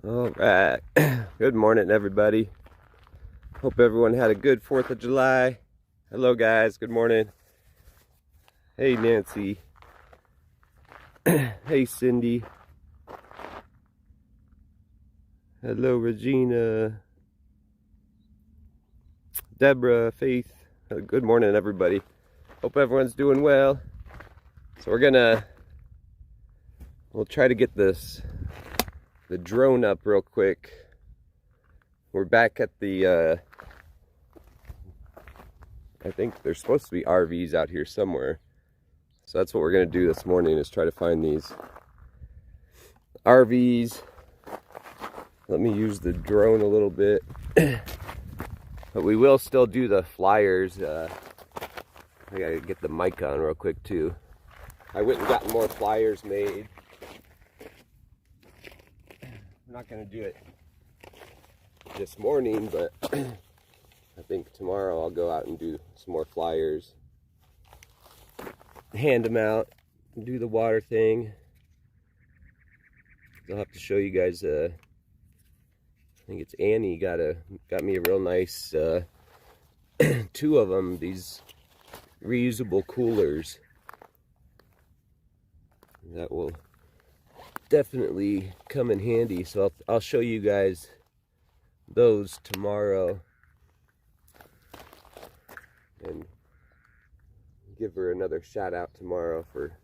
All right. Good morning, everybody. Hope everyone had a good 4th of July. Hello, guys. Good morning. Hey, Nancy. Hey, Cindy. Hello, Regina. Deborah, Faith. Good morning, everybody. Hope everyone's doing well. So we'll try to get the drone up real quick. We're back at the, I think there's supposed to be RVs out here somewhere. So that's what we're gonna do this morning, is try to find these RVs. Let me use the drone a little bit. But we will still do the flyers. I gotta get the mic on real quick too. I went and got more flyers made. I'm not gonna do it this morning, but I think tomorrow I'll go out and do some more flyers. Hand them out and do the water thing. I'll have to show you guys. I think it's Annie got me a real nice 2 of them, these reusable coolers that will definitely come in handy. So I'll show you guys those tomorrow and give her another shout out tomorrow for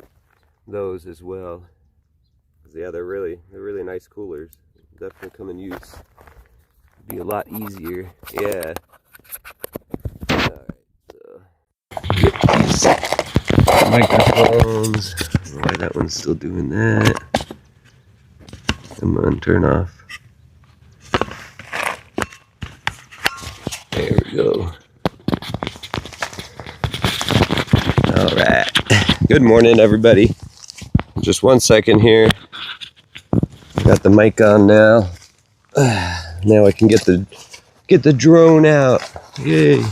those as well. Yeah, they're really nice coolers. Definitely come in use. Be a lot easier. Yeah. Alright, so get these microphones. I don't know why that one's still doing that. Come on, turn off. There we go. Alright. Good morning, everybody. Just 1 second here. Got the mic on now. Now I can get the drone out. Yay!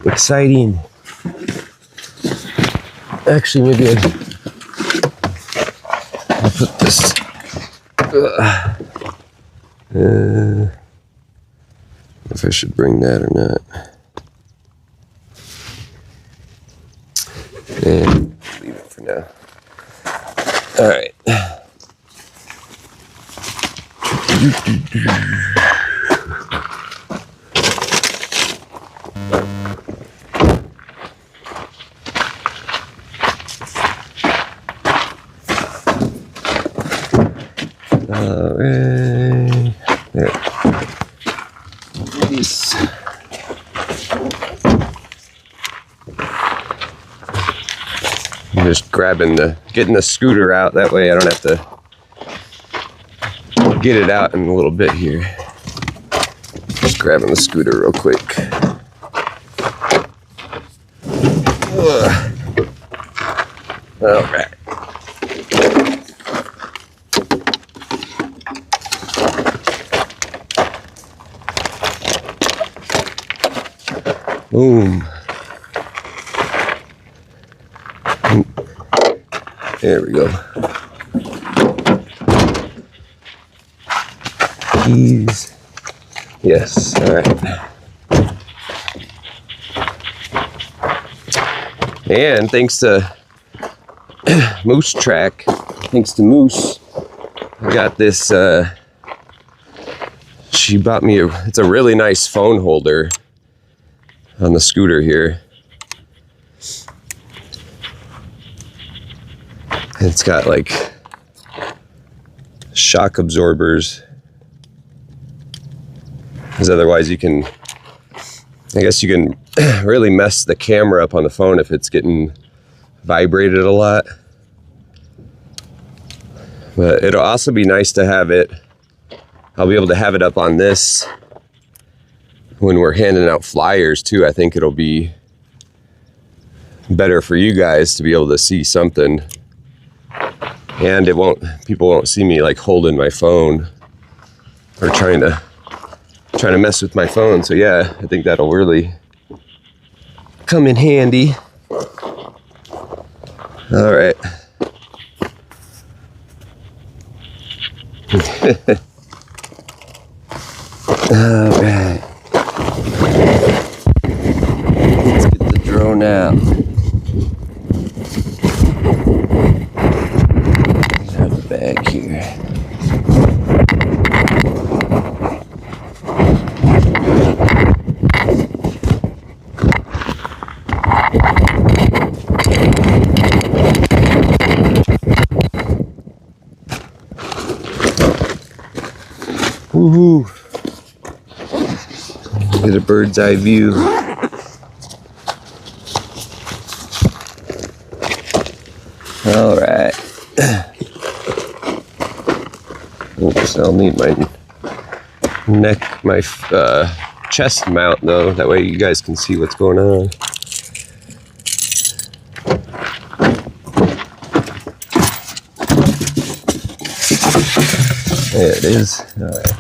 Exciting. Actually, maybe I'll put this. If I should bring that or not. And leave it for now. All right. All right. There. Peace. I'm just getting the scooter out. That way I don't have to get it out in a little bit here. Just grabbing the scooter real quick. All right. Boom. There we go. Keys. Yes, all right. And thanks to Moose Track, thanks to Moose, I got this, she bought me it's a really nice phone holder on the scooter here. It's got like shock absorbers, because otherwise I guess you can really mess the camera up on the phone if it's getting vibrated a lot. But it'll also be nice to have it, I'll be able to have it up on this when we're handing out flyers too. I think it'll be better for you guys to be able to see something. And people won't see me like holding my phone or trying to mess with my phone. So yeah, I think that'll really come in handy. All right. Alright. Let's get the drone out. Out of the bag here. Woohoo! Get a bird's eye view. All right. Oops, I'll need my chest mount though. That way you guys can see what's going on. There it is. All right.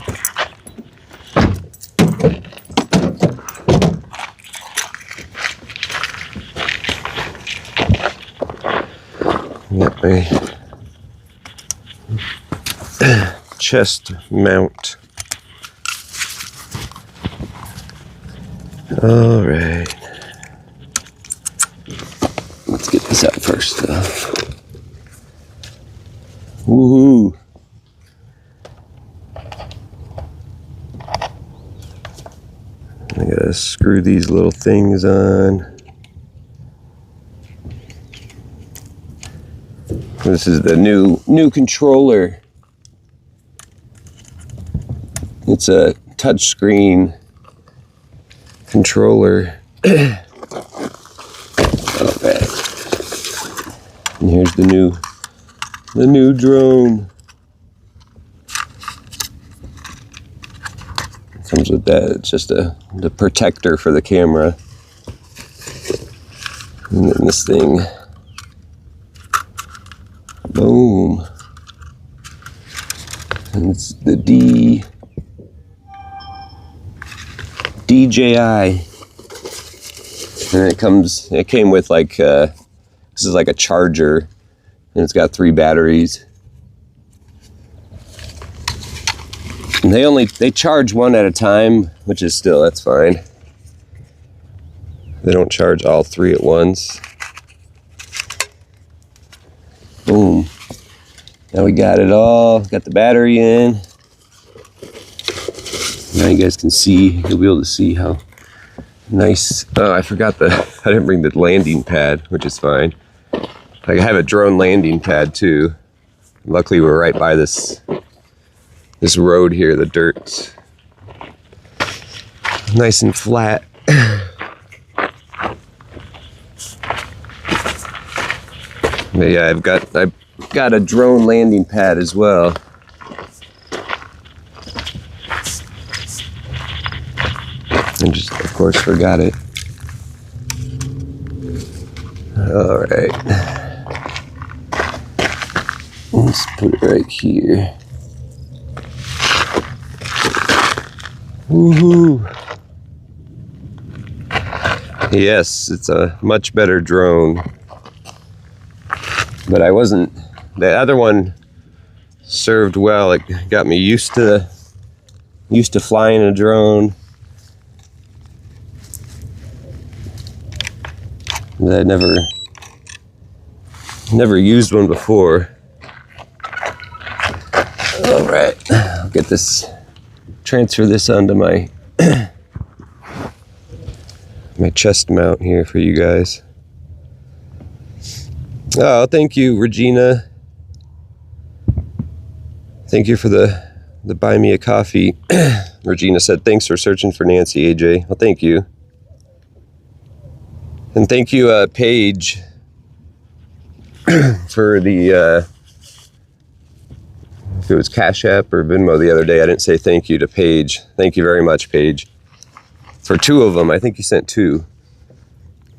Got my chest mount. All right. Let's get this out first though. Woohoo! I gotta screw these little things on. This is the new controller. It's a touchscreen controller. Okay. And here's the new drone. Comes with that. It's just the protector for the camera. And then this thing. Boom. And it's the DJI. And it came with like, this is like a charger. And it's got 3 batteries. And they charge one at a time, which is still, that's fine. They don't charge all 3 at once. Boom. Now we got it all. Got the battery in. Now you guys can see, you'll be able to see how nice. Oh, I forgot I didn't bring the landing pad, which is fine. I have a drone landing pad too. Luckily we're right by this road here, the dirt's nice and flat. But yeah, I've got a drone landing pad as well. I just, of course, forgot it. All right. Let's put it right here. Woohoo! Yes, it's a much better drone. But the other one served well. It got me used to flying a drone. That I never used one before. All right, I'll get this, transfer this onto my my chest mount here for you guys. Oh, thank you, Regina. Thank you for the buy me a coffee. Regina said, thanks for searching for Nancy, AJ. Well, thank you. And thank you, Paige, for the, if it was Cash App or Venmo the other day, I didn't say thank you to Paige. Thank you very much, Paige. For 2 of them, I think you sent 2.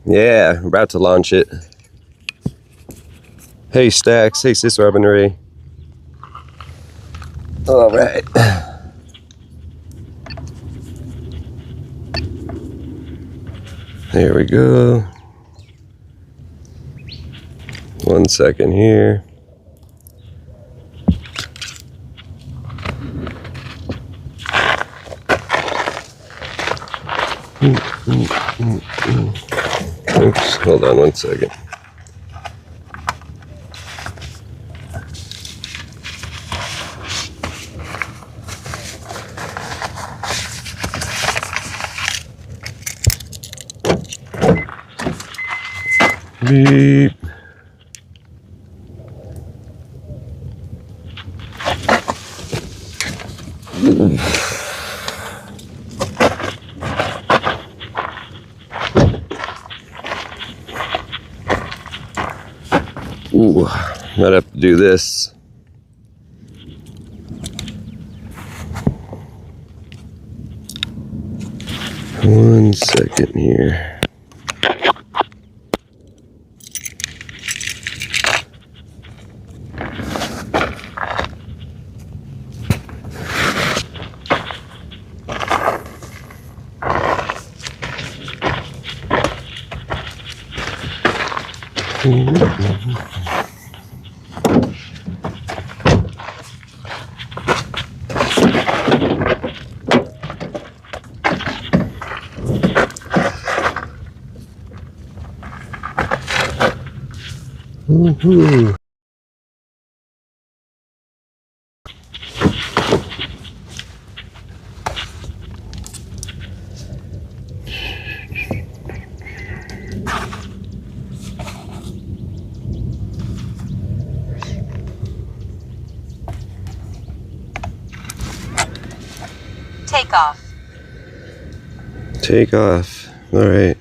Yeah, we're about to launch it. Hey, Stacks. Hey, Sis Robin Ray. All right. There we go. 1 second here. Hold on 1 second. Beep. Ooh, might have to do this. One second here. Woohoo! Take off. Take off. All right.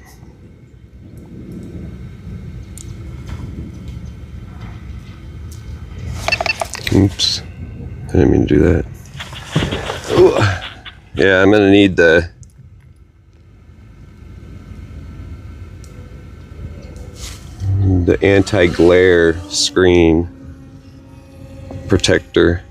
Oops. I didn't mean to do that. Ooh. Yeah, I'm gonna need the anti-glare screen protector.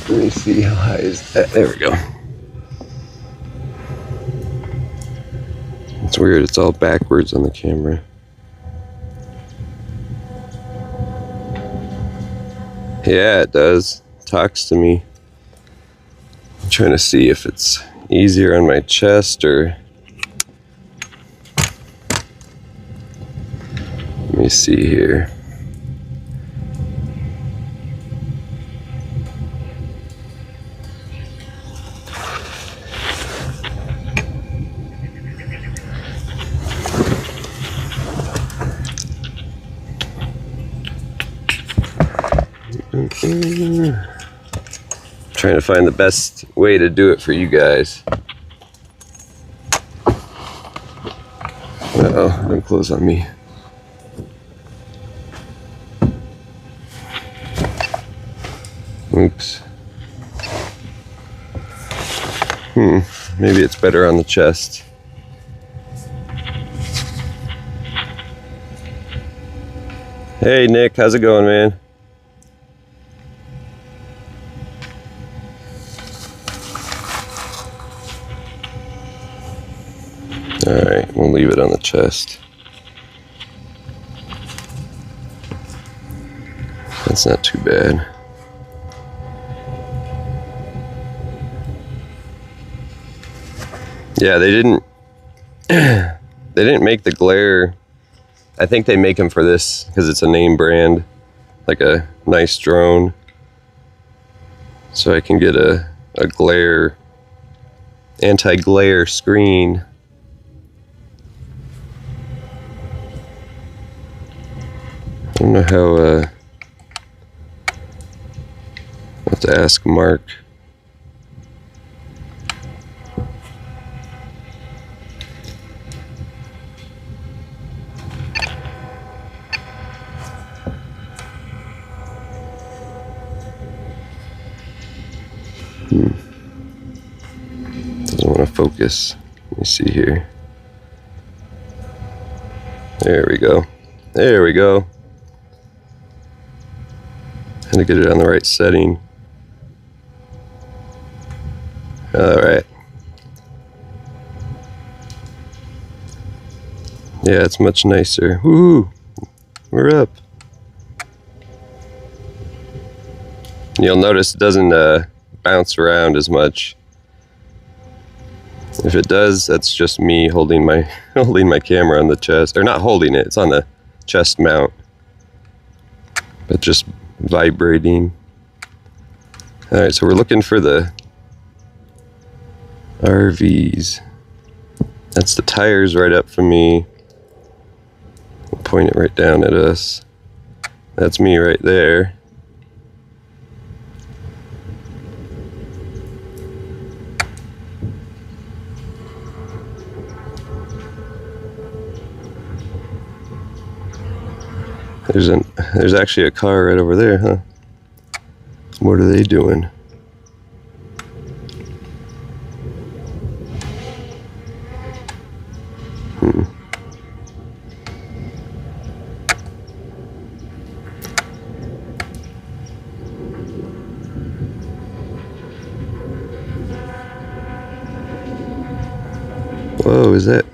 Let me see, how high is that? There we go. It's weird, it's all backwards on the camera. Yeah, it does. It talks to me. I'm trying to see if it's easier on my chest or... Let me see here. Trying to find the best way to do it for you guys. Uh-oh, don't close on me. Oops. Maybe it's better on the chest. Hey Nick, how's it going, man? Alright, we'll leave it on the chest. That's not too bad. Yeah, they didn't make the glare. I think they make them for this because it's a name brand, like a nice drone. So I can get a glare, anti-glare screen. I don't know how, I'll have to ask Mark. Doesn't want to focus. Let me see here. There we go. There we go. Had to get it on the right setting. Alright. Yeah, it's much nicer. Woohoo! We're up. You'll notice it bounce around as much. If it does, that's just me holding my camera on the chest, or not holding it, it's on the chest mount, but just vibrating. All right, so we're looking for the RVs. That's the tires right up from me. I'll point it right down at us. That's me right there. There's actually a car right over there, huh? What are they doing? Whoa, is that?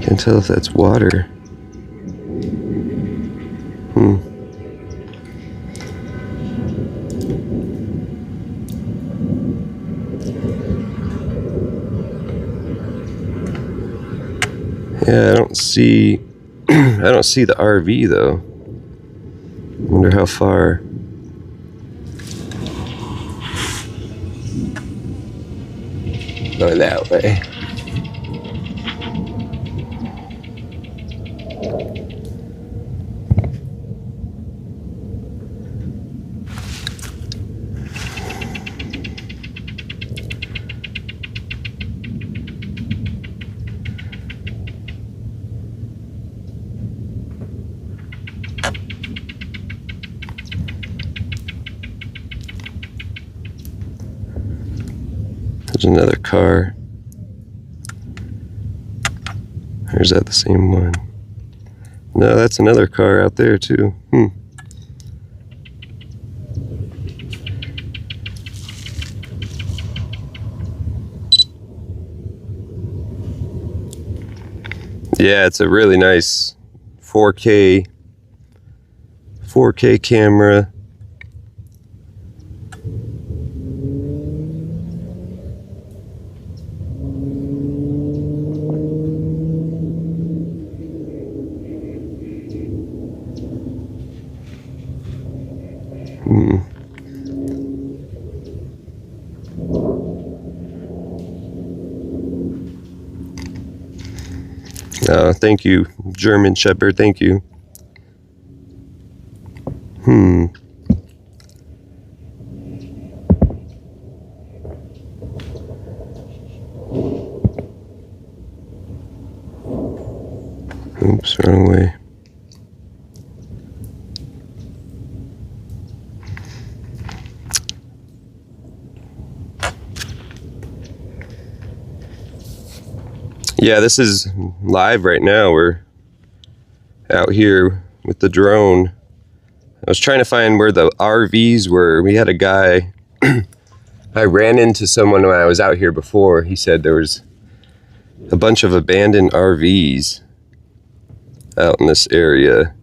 Can't tell if that's water. Yeah, I don't see the RV though. I wonder how far. Go that way. There's another car. Or is that the same one? No, that's another car out there too. Yeah, it's a really nice 4K camera. Thank you, German Shepherd, thank you. Oops, wrong way. Yeah, this is live right now. We're out here with the drone. I was trying to find where the RVs were. We had a guy, I ran into someone when I was out here before. He said there was a bunch of abandoned RVs out in this area.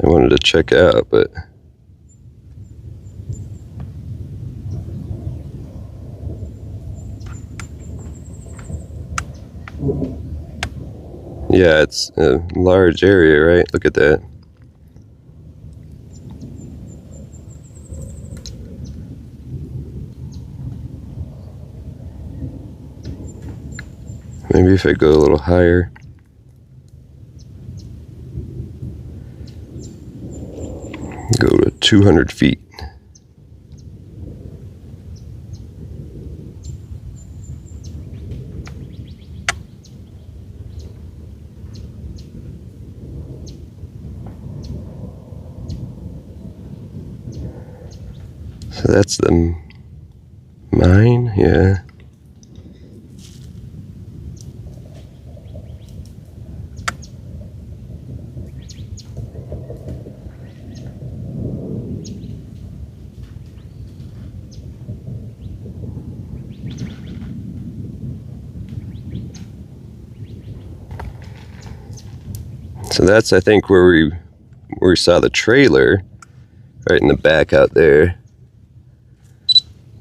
I wanted to check out, but yeah, it's a large area, right? Look at that. Maybe if I go a little higher. Go to 200 feet. So that's the mine, yeah. So that's, I think, where we saw the trailer, right in the back out there.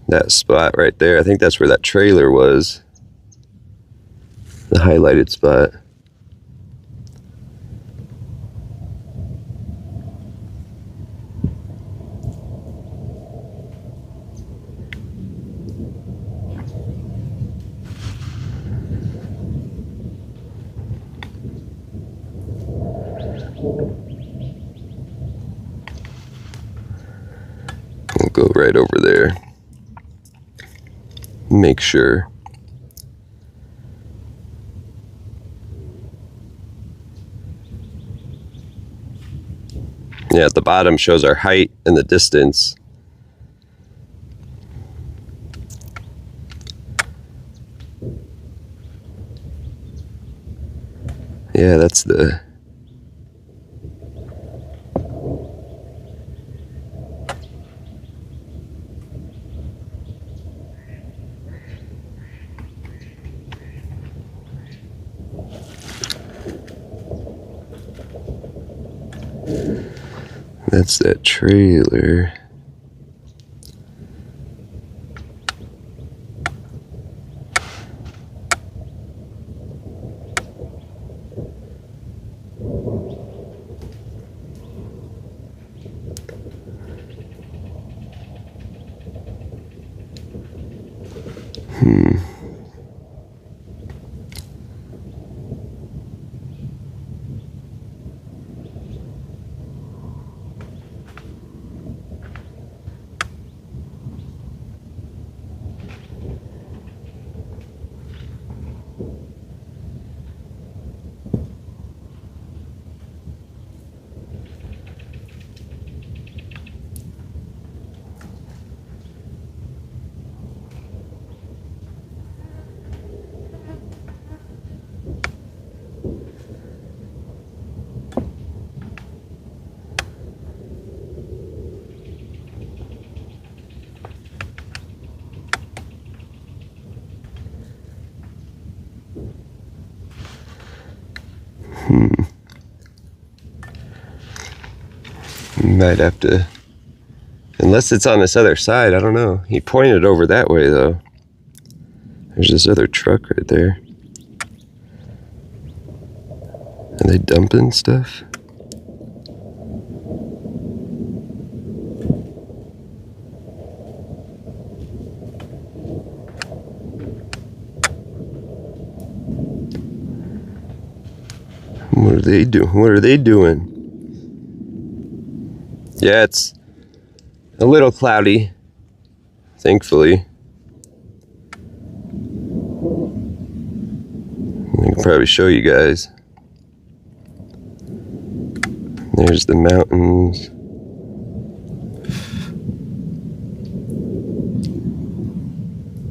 That spot right there, I think that's where that trailer was. The highlighted spot. We'll go right over there. Make sure. Yeah, at the bottom shows our height and the distance. Yeah, that's the... That's that trailer. Might have to, unless it's on this other side, I don't know. He pointed over that way though. There's this other truck right there. Are they dumping stuff? What are they doing? What are they doing? Yeah, it's a little cloudy, thankfully. I can probably show you guys. There's the mountains.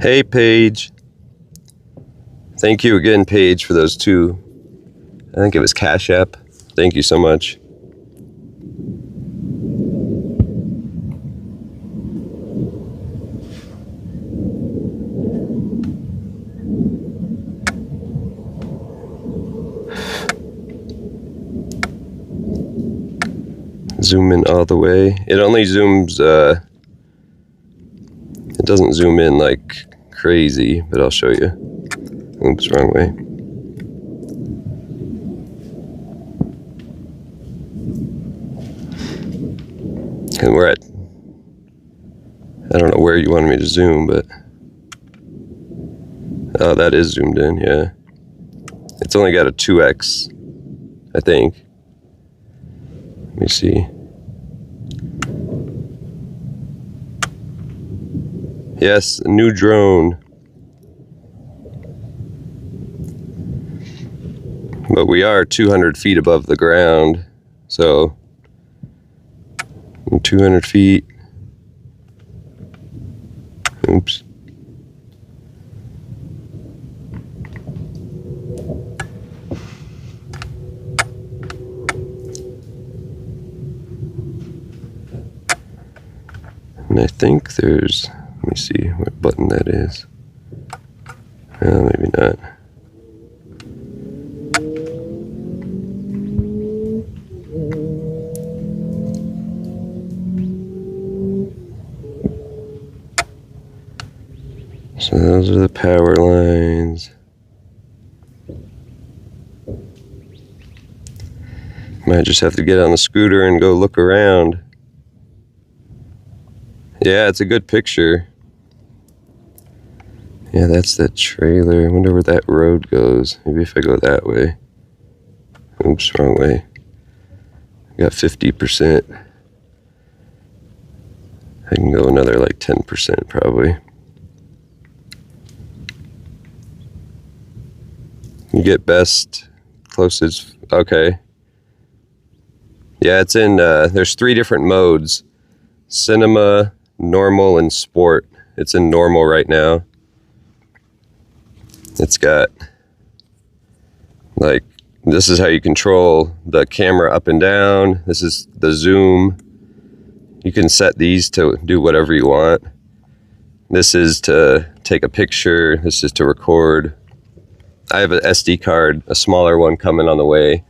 Hey, Paige. Thank you again, Paige, for those two. I think it was Cash App. Thank you so much. Zoom in all the way. It only zooms, it doesn't zoom in like crazy, but I'll show you. Oops, wrong way. And we're at, I don't know where you wanted me to zoom, but, oh, that is zoomed in, yeah. It's only got a 2x, I think. Let me see. Yes, a new drone. But we are 200 feet above the ground, so 200 feet. Oops. And I think there's, let me see what button that is. Maybe not. So those are the power lines. Might just have to get on the scooter and go look around. Yeah, it's a good picture. Yeah, that's that trailer. I wonder where that road goes. Maybe if I go that way. Oops, wrong way. I got 50%. I can go another like 10% probably. You get best, closest, okay. Yeah, it's in, there's 3 different modes. Cinema, normal, and sport. It's in normal right now. It's got, like, this is how you control the camera up and down. This is the zoom. You can set these to do whatever you want. This is to take a picture. This is to record. I have an SD card, a smaller one coming on the way.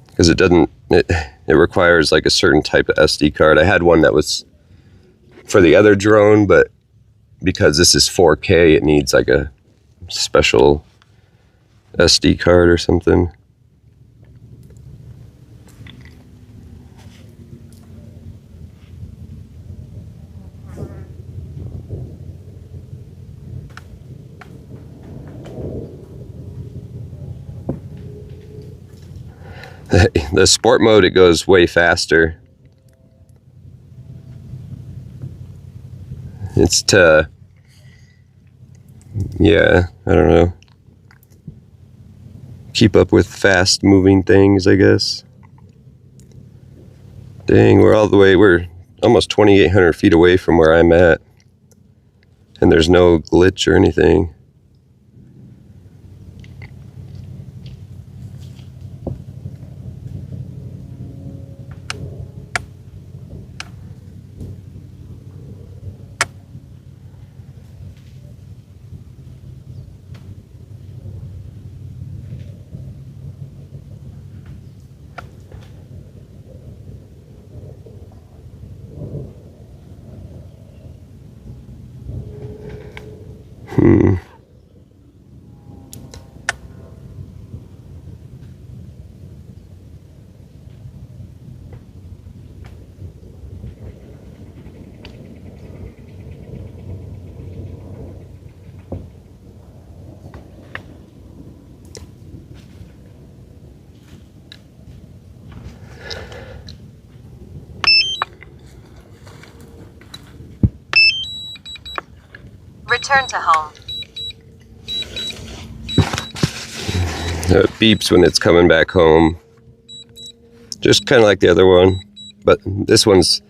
Because it requires like a certain type of SD card. I had one that was for the other drone, but because this is 4K, it needs like a special SD card or something. The sport mode, it goes way faster. It's to, yeah, I don't know, keep up with fast moving things, I guess. Dang, we're almost 2,800 feet away from where I'm at. And there's no glitch or anything. Return to home. It beeps when it's coming back home. Just kind of like the other one. But this one's,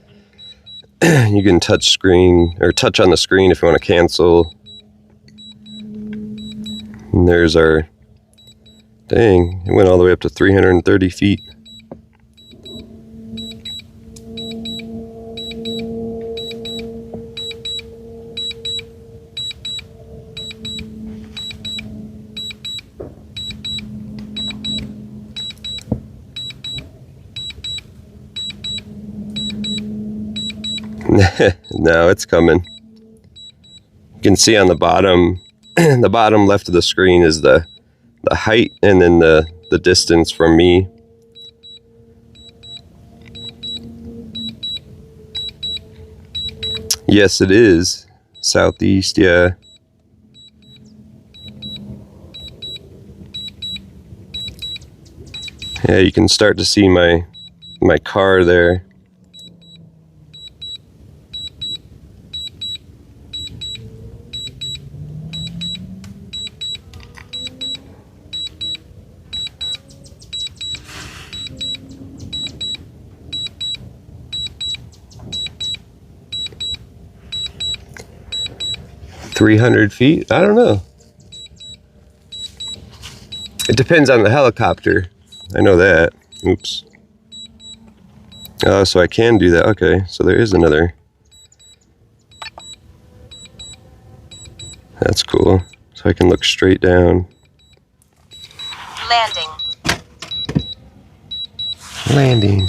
you can touch on the screen if you want to cancel. And there's our, dang, it went all the way up to 330 feet. No, it's coming. You can see on the bottom, the bottom left of the screen is the height and then the distance from me. Yes, it is. Southeast, yeah. Yeah, you can start to see my car there. $300 feet? I don't know. It depends on the helicopter. I know that. Oops. Oh, so I can do that. Okay, so there is another. That's cool. So I can look straight down. Landing.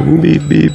Beep beep.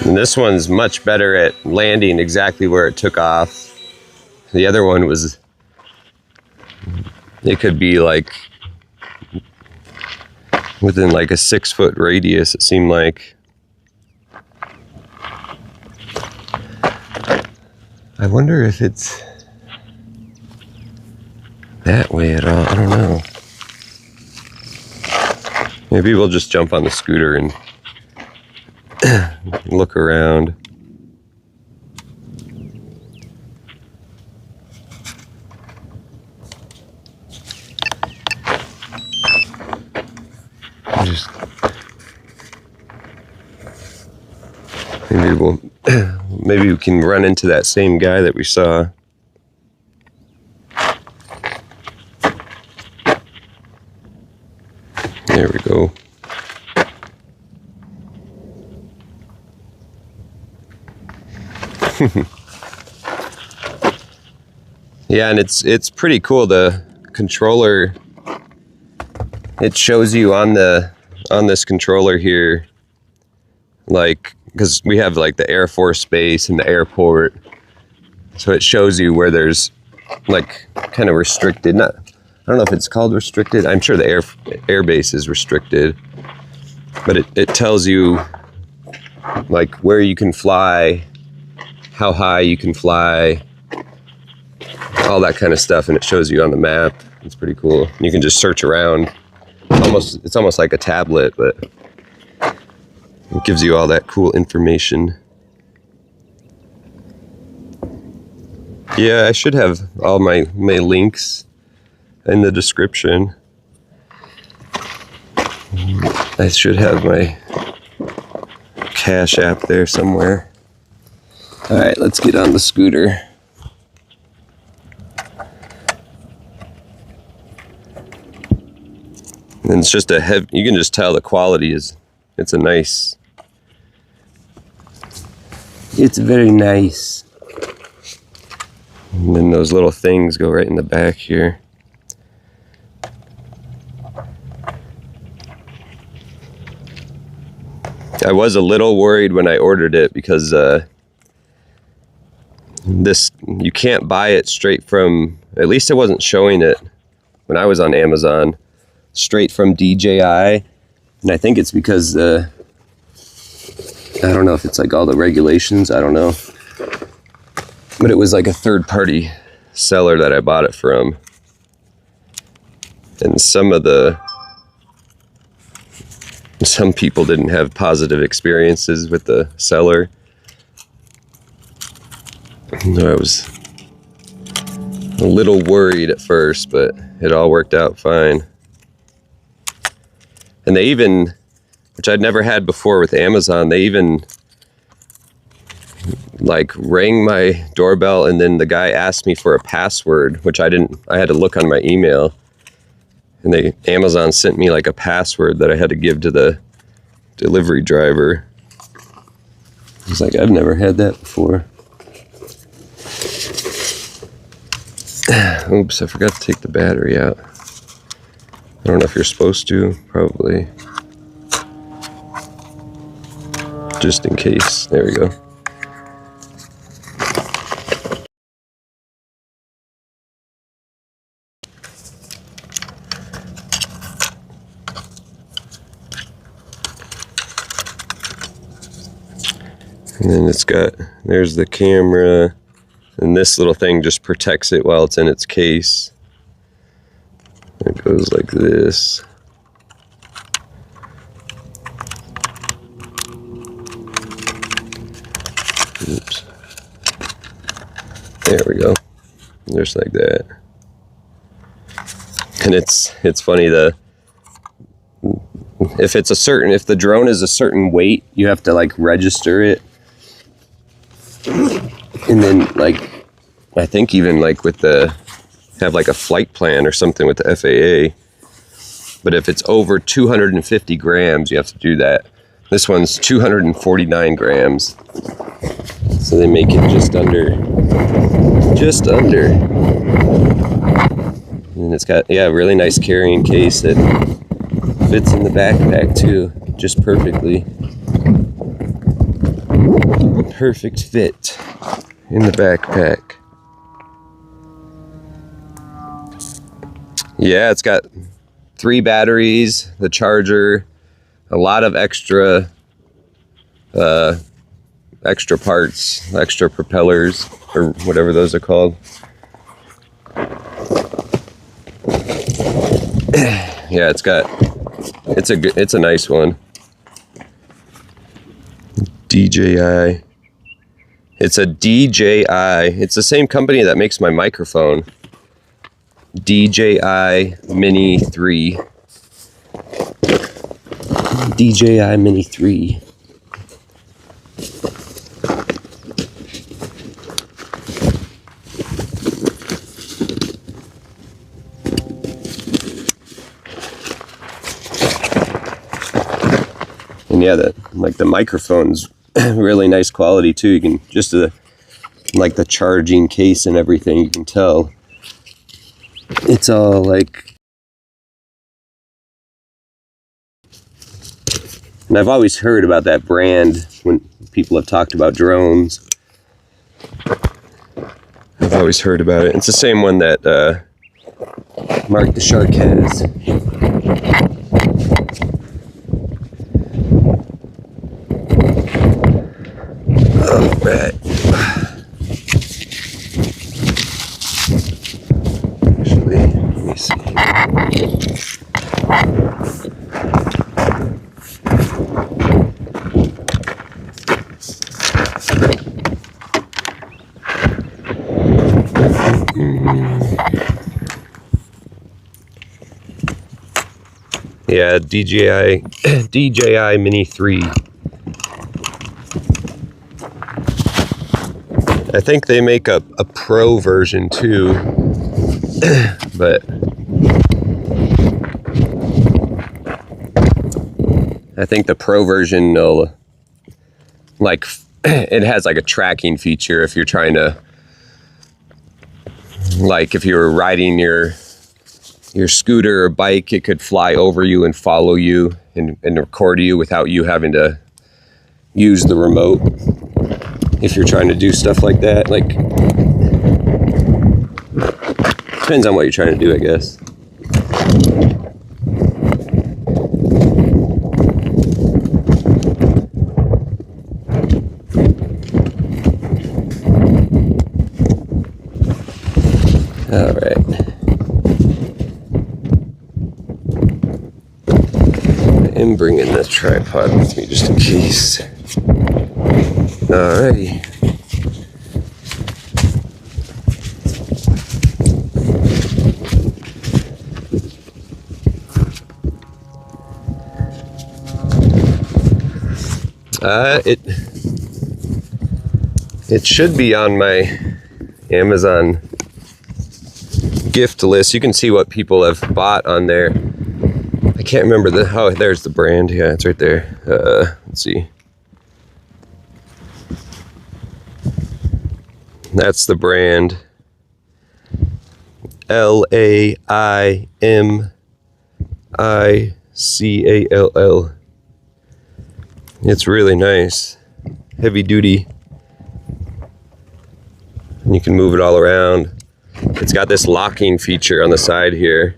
And this one's much better at landing exactly where it took off. The other one was, it could be like within like a 6-foot radius, it seemed like. I wonder if it's that way at all. I don't know. Maybe we'll just jump on the scooter and look around. Maybe we can run into that same guy that we saw. There we go. Yeah, and it's pretty cool. The controller, it shows you on this controller here, like, because we have like the Air Force Base and the airport, so it shows you where there's like kind of restricted. I don't know if it's called restricted. I'm sure the air base is restricted, but it tells you like where you can fly, how high you can fly, all that kind of stuff, and it shows you on the map. It's pretty cool. You can just search around. It's almost like a tablet, but it gives you all that cool information. Yeah, I should have all my links in the description. I should have my Cash App there somewhere. All right, let's get on the scooter. And it's just you can just tell the quality it's very nice. And then those little things go right in the back here. I was a little worried when I ordered it because you can't buy it straight from, at least it wasn't showing it when I was on Amazon, straight from DJI. And I think it's because I don't know if it's like all the regulations, I don't know. But it was like a third-party seller that I bought it from. And some people didn't have positive experiences with the seller. I was a little worried at first, but it all worked out fine. And they even, which I'd never had before with Amazon, they even like rang my doorbell, and then the guy asked me for a password, which I had to look on my email. And Amazon sent me like a password that I had to give to the delivery driver. I was like, I've never had that before. Oops, I forgot to take the battery out. I don't know if you're supposed to, probably. Just in case. There we go. And then there's the camera, and this little thing just protects it while it's in its case. It goes like this. Oops. There we go. Just like that. And it's funny, if the drone is a certain weight, you have to like register it. And then like, I think even like have like a flight plan or something with the FAA. But if it's over 250 grams, you have to do that. This one's 249 grams. So they make it just under. And it's got, yeah, a really nice carrying case that fits in the backpack too, just perfectly. Perfect fit in the backpack. Yeah, it's got 3 batteries, the charger, a lot of extra parts, extra propellers, or whatever those are called. Yeah, it's a nice one. DJI. It's a DJI. It's the same company that makes my microphone. DJI Mini 3. DJI Mini 3. And yeah, the microphone's really nice quality too. You can just like the charging case and everything, you can tell it's all like. And I've always heard about that brand when people have talked about drones. I've always heard about it. It's the same one that Mark the Shark has. Alright. Actually, let me see. Yeah, DJI Mini 3. I think they make a pro version too, but I think the pro version will, like, it has like a tracking feature if you're trying to, like if you were riding your scooter or bike, it could fly over you and follow you and record you without you having to use the remote. If you're trying to do stuff like that, like, depends on what you're trying to do, I guess. All right. I am bringing the tripod with me just in case. Alrighty. It should be on my Amazon gift list. You can see what people have bought on there. I can't remember there's the brand. Yeah, it's right there. Let's see. That's the brand. LAIMICALL. It's really nice. Heavy duty. And you can move it all around. It's got this locking feature on the side here.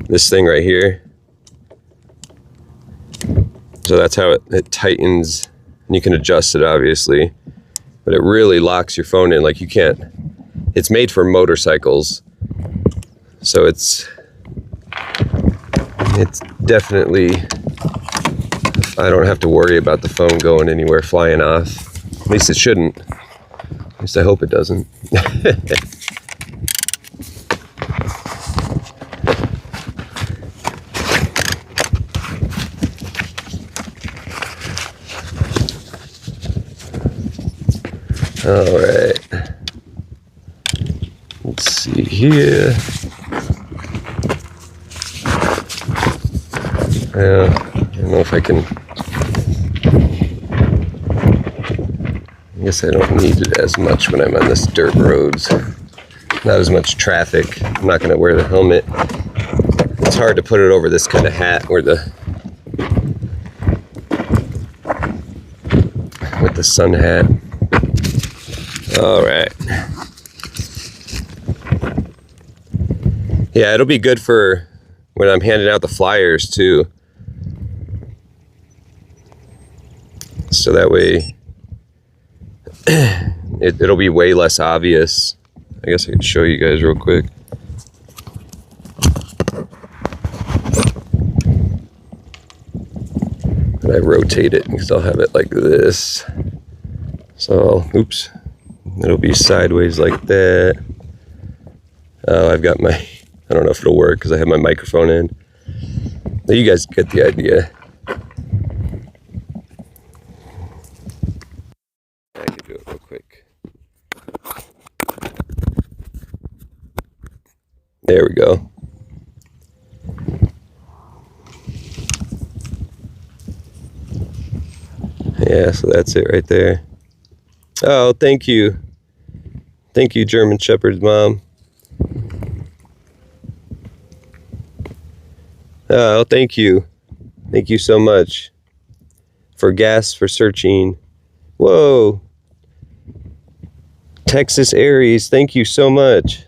This thing right here. So that's how it tightens. And you can adjust it, obviously. But it really locks your phone in. Like, you can't. It's made for motorcycles. So it's definitely, I don't have to worry about the phone going anywhere, flying off. At least it shouldn't. At least I hope it doesn't. All right. Let's see here. I don't know if I can. I guess I don't need it as much when I'm on this dirt roads. Not as much traffic. I'm not going to wear the helmet. It's hard to put it over this kind of hat where with the sun hat. All right. Yeah, it'll be good for when I'm handing out the flyers too. So that way it'll be way less obvious. I guess I could show you guys real quick. And I rotate it because I'll have it like this. So, oops. It'll be sideways like that. Oh, I've got my, I don't know if it'll work because I have my microphone in. But you guys get the idea. I could do it real quick. There we go. Yeah, so that's it right there. Oh, thank you. Thank you, German Shepherd's mom. Oh, thank you. Thank you so much. For gas, for searching. Whoa. Texas Aries, thank you so much.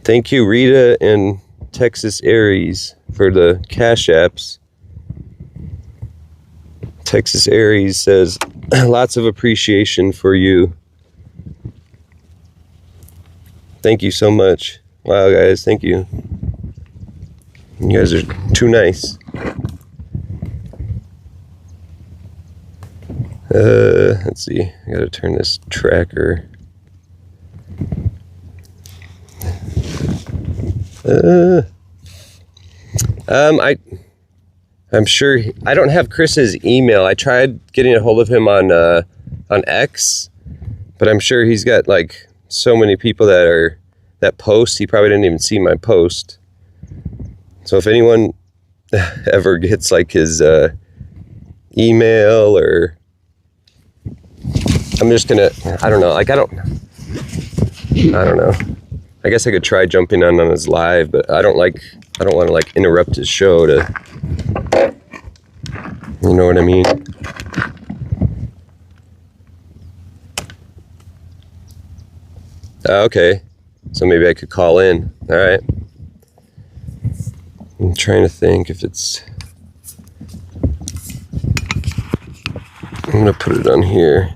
Thank you, Rita and Texas Aries, for the Cash Apps. Texas Aries says, lots of appreciation for you. Thank you so much. Wow, guys, thank you. You guys are too nice. Let's see. I gotta turn this tracker. I'm sure I don't have Chris's email. I tried getting a hold of him on X, but I'm sure he's got like so many people that post. He probably didn't even see my post. So if anyone ever gets like his email, or I'm just gonna, I don't know. Like I don't know. I guess I could try jumping on his live, but I don't want to like interrupt his show to, you know what I mean? Okay, so maybe I could call in. All right. I'm trying to think if it's, I'm gonna put it on here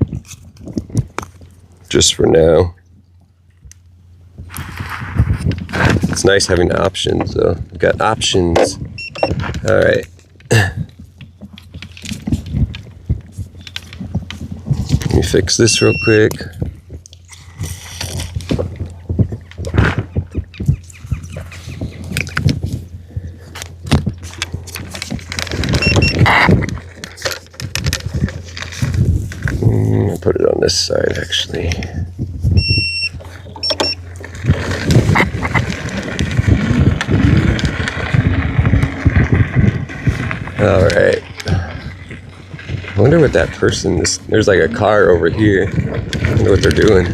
just for now. It's nice having options though. We've got options. All right. Let me fix this real quick. I'll put it on this side actually. All right. I wonder what that person is. There's like a car over here. I wonder what they're doing.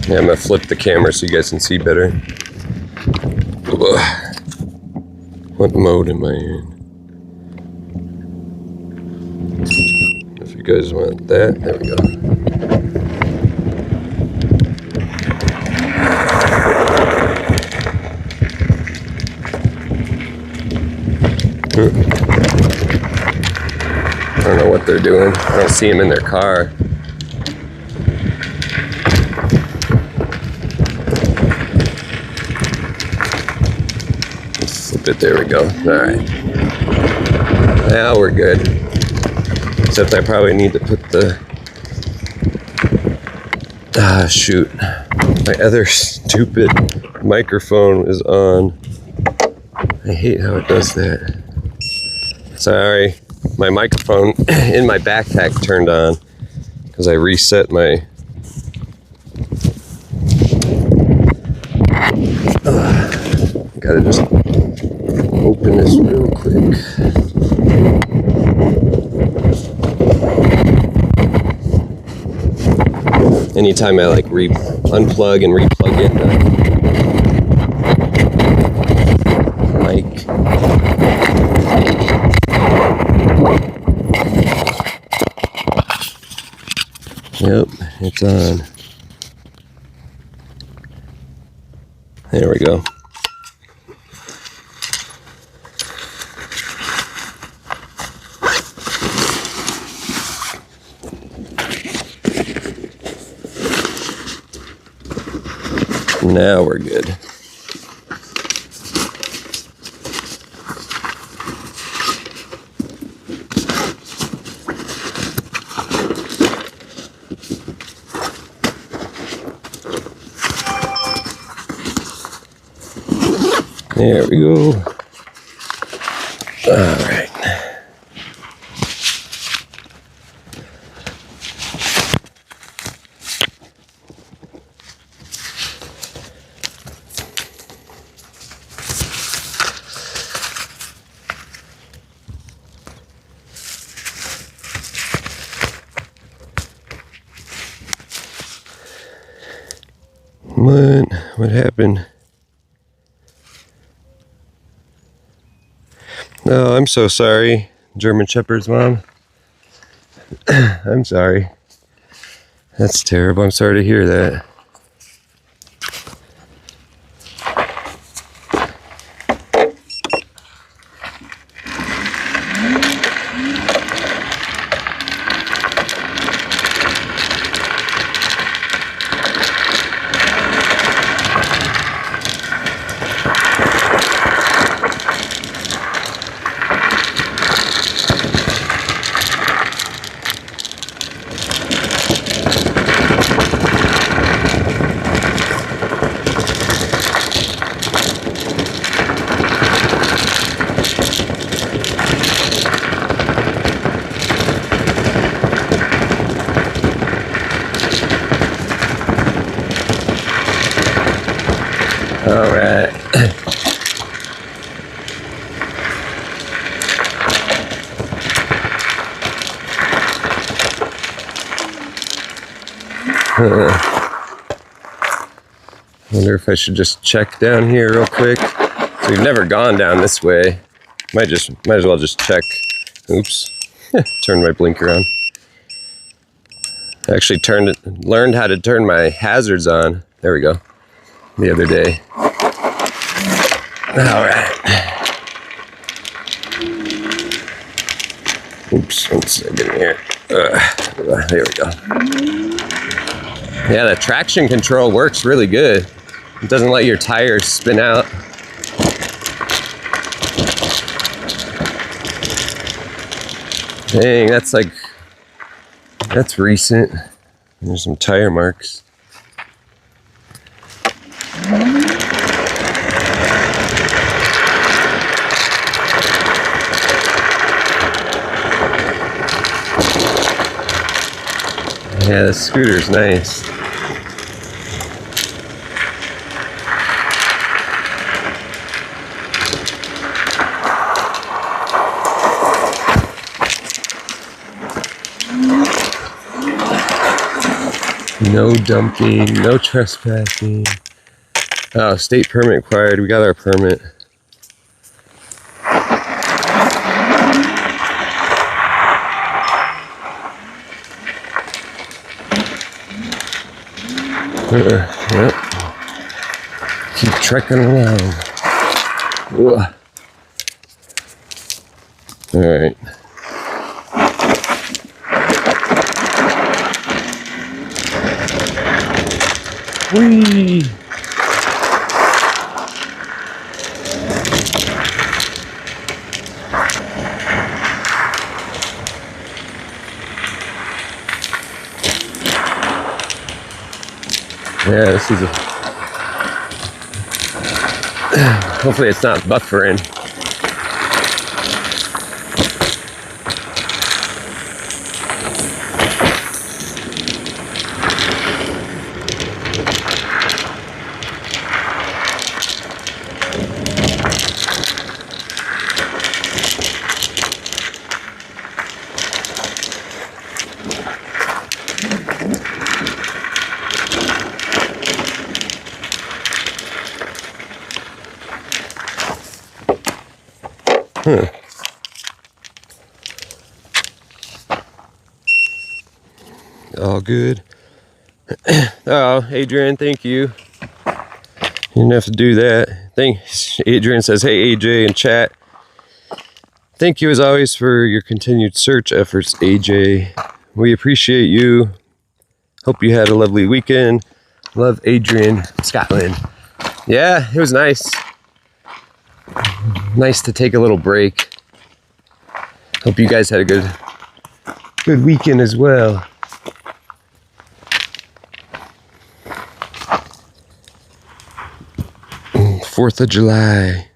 Yeah, I'm gonna flip the camera so you guys can see better. Ugh. What mode am I in? If you guys want that, there we go. I don't know what they're doing. I don't see them in their car. Let's flip it. There we go. All right. Now we're good. Except I probably need to put the... shoot. My other stupid microphone is on. I hate how it does that. Sorry. my microphone in my backpack turned on because I reset my gotta just open this real quick. Anytime I like unplug and replug in the mic. Yep, it's on. There we go. Now we're good. There we go. All right. What happened? Oh, I'm so sorry, German Shepherd's mom. I'm sorry. That's terrible. I'm sorry to hear that. All right. Wonder if I should just check down here real quick. So we've never gone down this way. Might as well just check. Oops. Turned my blinker on. I actually learned how to turn my hazards on. There we go. The other day. All right. Oops, 1 second here. There we go. Yeah, the traction control works really good. It doesn't let your tires spin out. Dang, that's recent. There's some tire marks. Yeah, the scooter's nice. No dumping, no trespassing. Oh, state permit required. We got our permit. Yep. Keep trekking along. Ugh. All right. Whee! Yeah, this is hopefully it's not buffering. Huh. All good. Oh, Adrian, thank you. You didn't have to do that. Thanks. Adrian says, hey, AJ in chat. Thank you as always for your continued search efforts, AJ. We appreciate you. Hope you had a lovely weekend. Love, Adrian, Scotland. Yeah, it was nice. Nice to take a little break. Hope you guys had a good weekend as well. Fourth of July.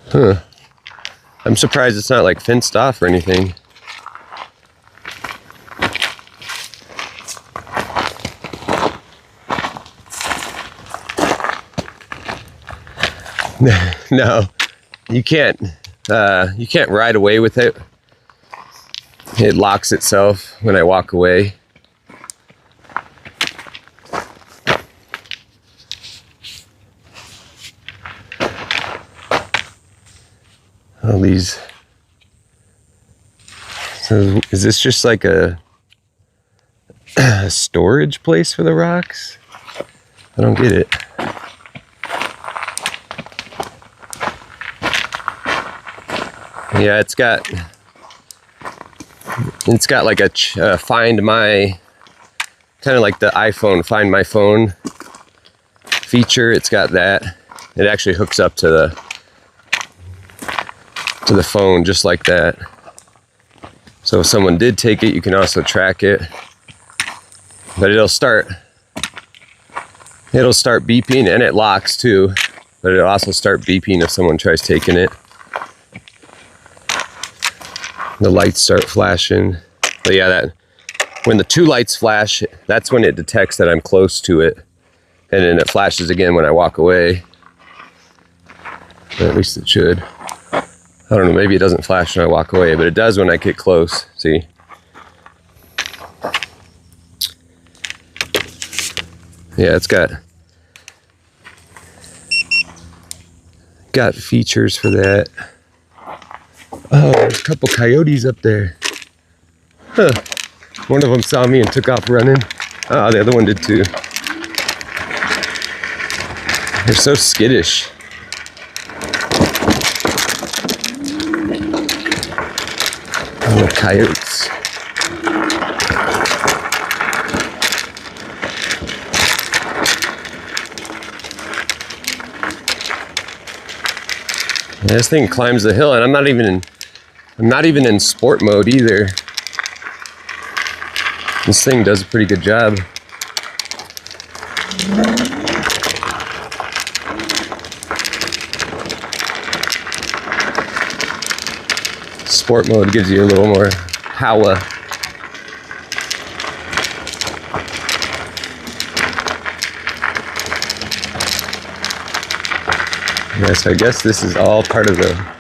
Huh. I'm surprised it's not like fenced off or anything. No, you can't ride away with it. It locks itself when I walk away. All these. So is this just like a storage place for the rocks? I don't get it. Yeah, it's got like a find my, kind of like the iPhone Find My Phone feature. It's got that. It actually hooks up to the phone just like that. So if someone did take it, you can also track it. But it'll start beeping, and it locks too. But it'll also start beeping if someone tries taking it. The lights start flashing. But yeah, that when the two lights flash, that's when it detects that I'm close to it. And then it flashes again when I walk away. Or at least it should. I don't know, maybe it doesn't flash when I walk away, but it does when I get close. See? Yeah, it's got features for that. Oh, there's a couple coyotes up there. Huh. One of them saw me and took off running. Oh, the other one did too. They're so skittish. Oh, coyotes. Yeah, this thing climbs the hill, and I'm not even in sport mode either. This thing does a pretty good job. Sport mode gives you a little more power. Yeah, so I guess this is all part of the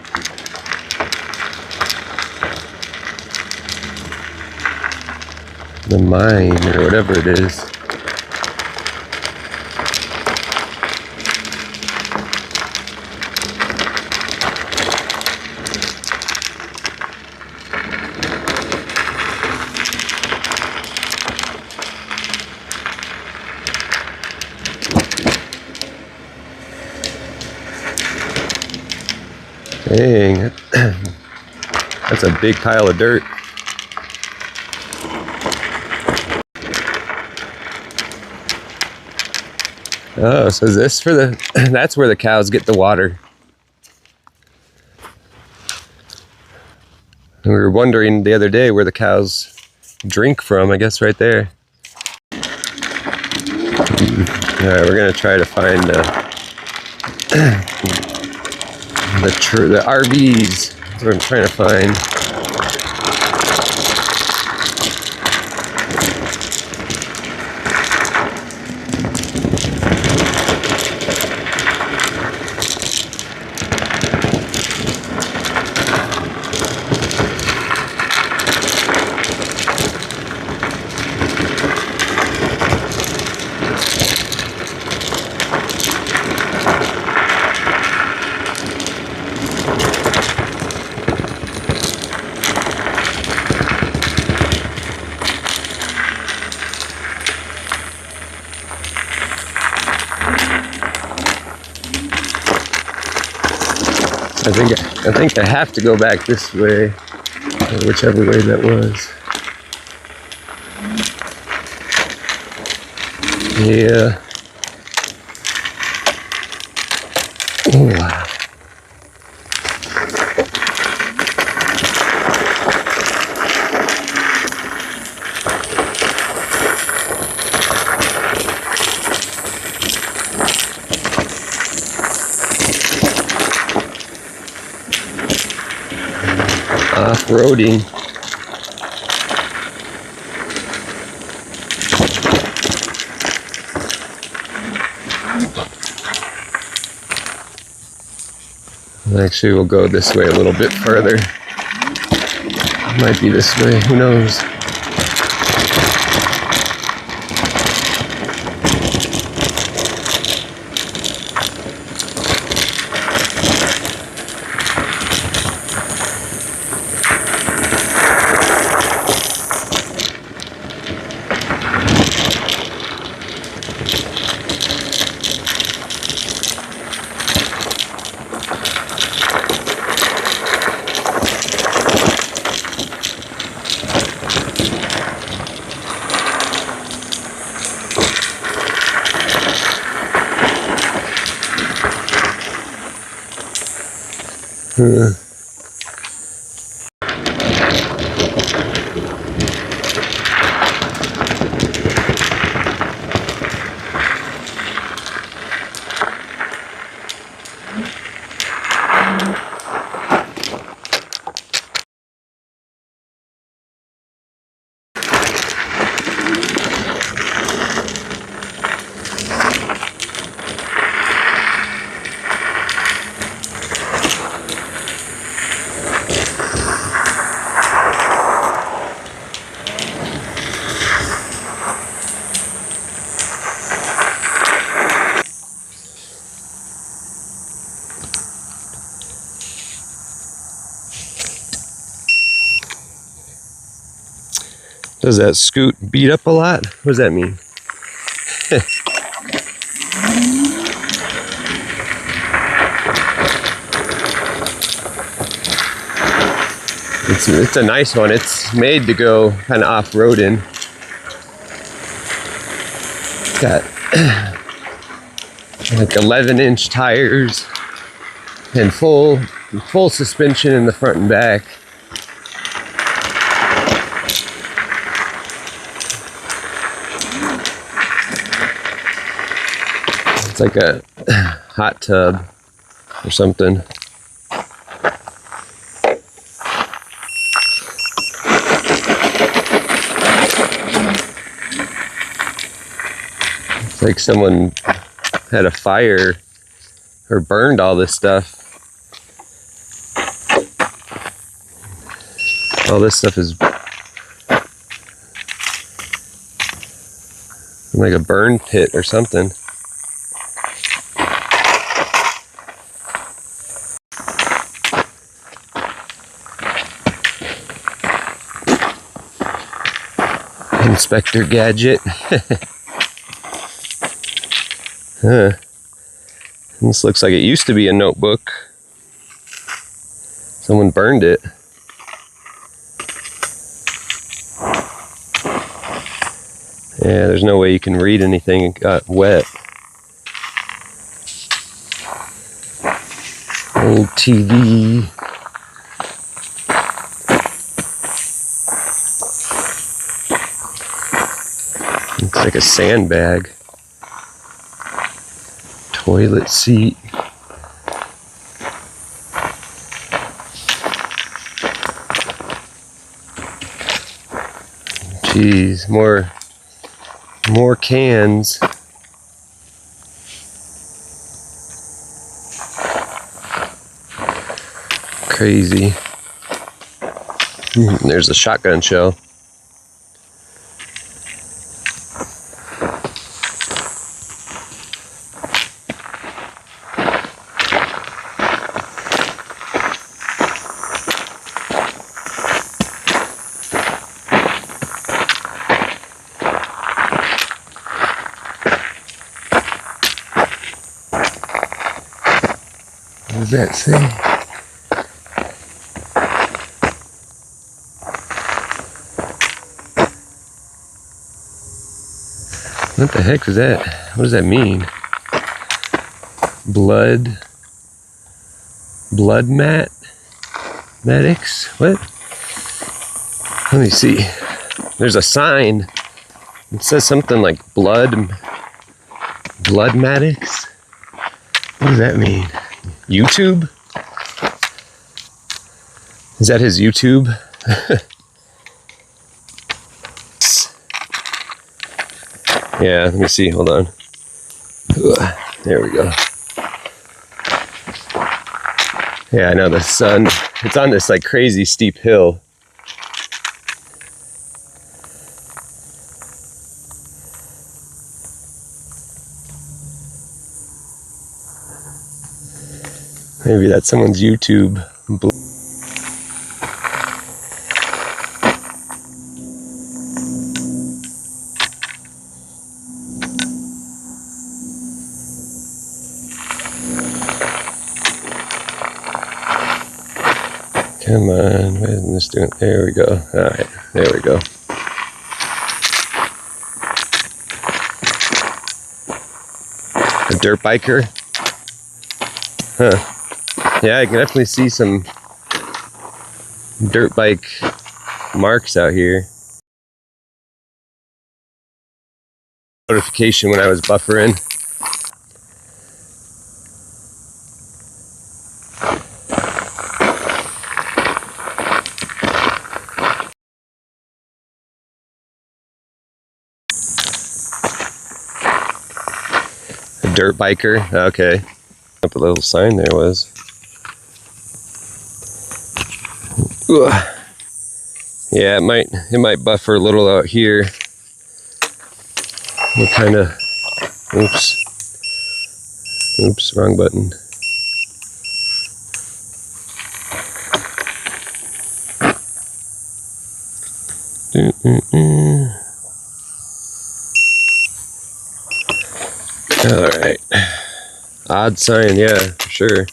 mine or whatever it is. Dang, that's a big pile of dirt. Oh, so is this for the, that's where the cows get the water. We were wondering the other day where the cows drink from, I guess right there. Alright, we're gonna try to find the RVs. That's what I'm trying to find. I think I have to go back this way, or whichever way that was. Yeah. Oh, wow. Off-roading. Actually, we'll go this way a little bit further. Might be this way, who knows? Does that scoot beat up a lot? What does that mean? It's a nice one. It's made to go kind of off-roading. Got like 11-inch tires and full suspension in the front and back. It's like a hot tub or something. It's like someone had a fire or burned all this stuff. All this stuff is like a burn pit or something. Inspector Gadget. Huh. This looks like it used to be a notebook. Someone burned it. Yeah, there's no way you can read anything. It got wet. Old TV. Looks like a sandbag. Toilet seat. Jeez, more cans. Crazy. There's a shotgun shell. What does that say? What the heck is that? What does that mean? Blood medics? What? Let me see. There's a sign. It says something like blood medics. What does that mean? YouTube? Is that his YouTube? Yeah, let me see. Hold on. There we go. Yeah, I know the sun. It's on this like crazy steep hill. Maybe that's someone's YouTube. Come on, what is this doing? There we go. Alright, there we go. A dirt biker? Huh. Yeah, I can definitely see some dirt bike marks out here. Notification when I was buffering. A dirt biker? Okay. What the little sign there was. Ugh. Yeah, it might buffer a little out here. What kind of, oops, wrong button. All right, odd sign, yeah, for sure.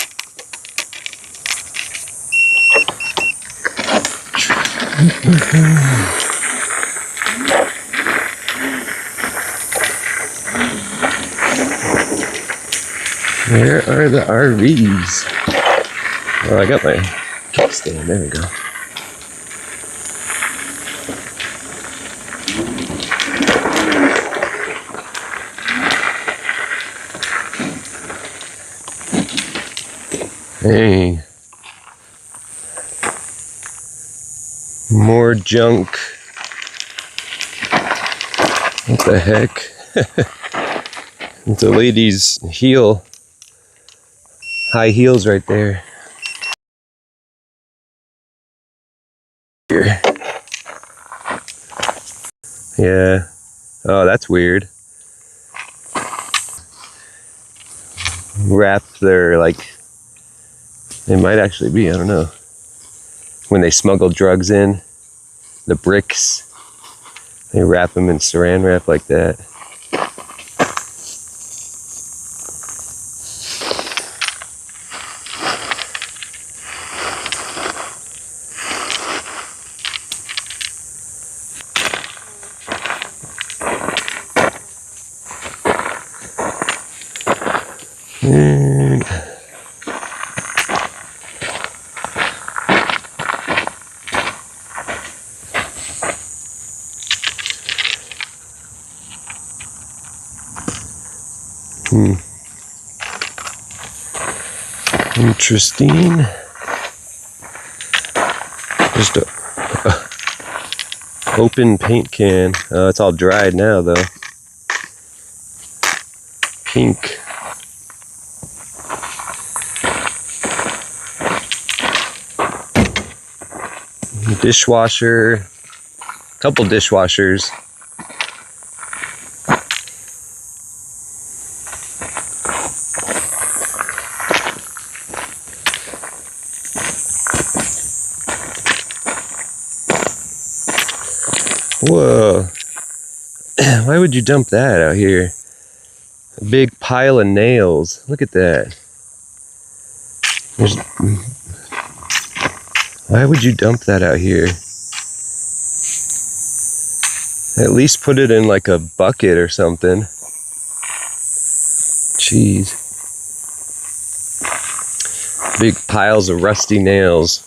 Where are the RVs? Oh, I got my kickstand. There we go. Hey. More junk. What the heck? It's a lady's heel. High heels right there. Here. Yeah. Oh, that's weird. Wrap their, like, they might actually be, I don't know. When they smuggle drugs in, the bricks, they wrap them in saran wrap like that. Interesting. Just a open paint can. It's all dried now though. Pink. Dishwasher. Couple dishwashers. Whoa. Why would you dump that out here? A big pile of nails. Look at that. Why would you dump that out here? At least put it in like a bucket or something. Jeez. Big piles of rusty nails.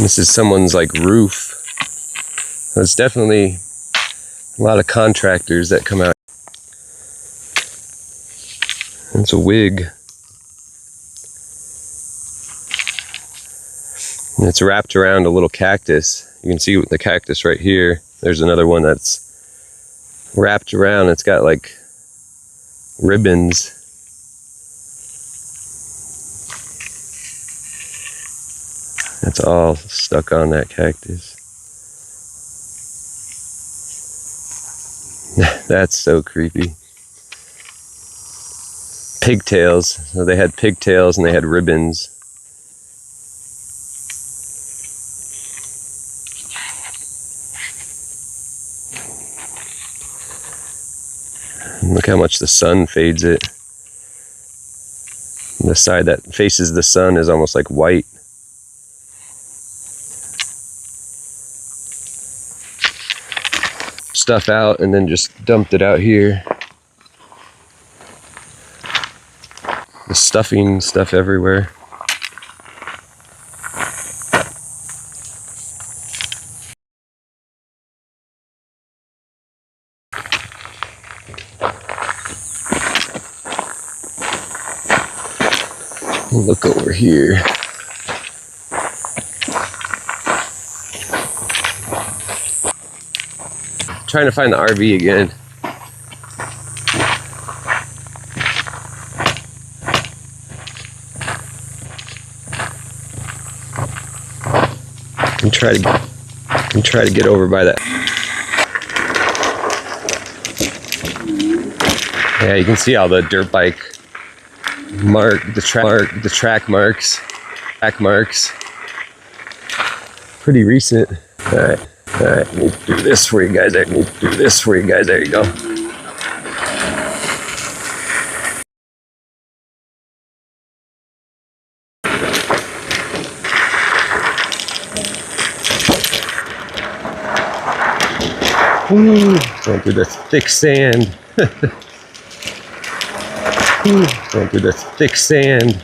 This is someone's like roof. There's definitely a lot of contractors that come out. It's a wig. And it's wrapped around a little cactus. You can see the cactus right here. There's another one that's wrapped around. It's got like ribbons. That's all stuck on that cactus. That's so creepy. Pigtails. So they had pigtails and they had ribbons. And look how much the sun fades it. The side that faces the sun is almost like white. Stuff out and then just dumped it out here. The stuffing stuff everywhere. Look over here. Trying to find the RV again. And try to get over by that. Yeah, you can see all the dirt bike the track marks. Pretty recent. Alright, let me do this for you guys. There you go. Ooh, going through the thick sand. Going through the thick sand.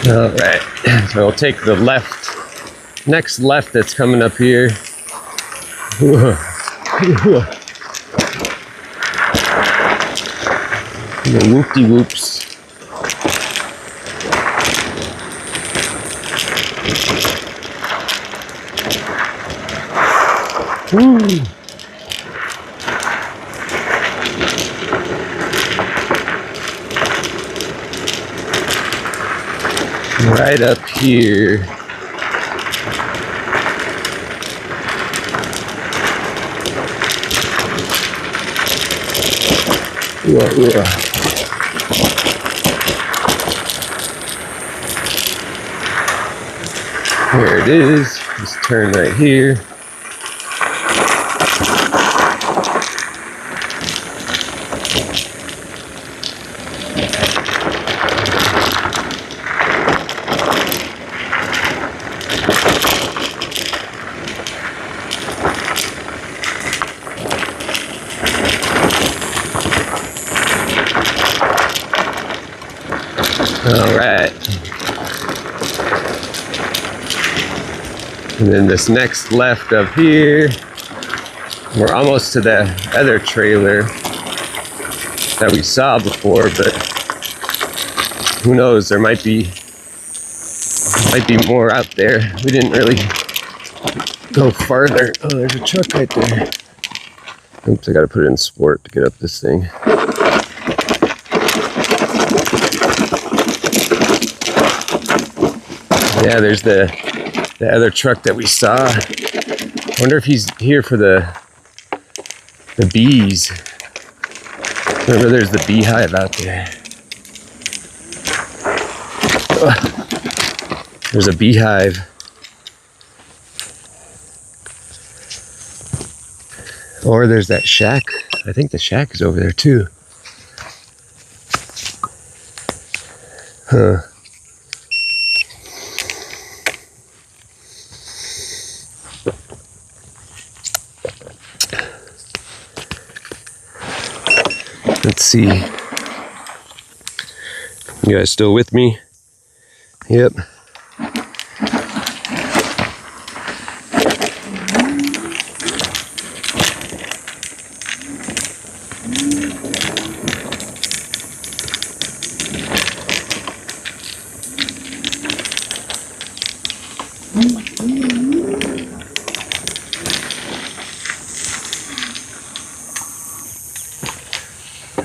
All right, so we'll take the next left that's coming up here. Whoop-de-whoops. Woo. Right up here. There it is. Just turn right here. All right. And then this next left up here, we're almost to the other trailer that we saw before, but who knows, there might be more out there. We didn't really go farther. Oh, there's a truck right there. Oops, I gotta put it in sport to get up this thing. Yeah, there's the other truck that we saw. I wonder if he's here for the bees. Remember, there's the beehive out there. There's a beehive. Or there's that shack. I think the shack is over there too. Huh. Let's see. You guys still with me? Yep.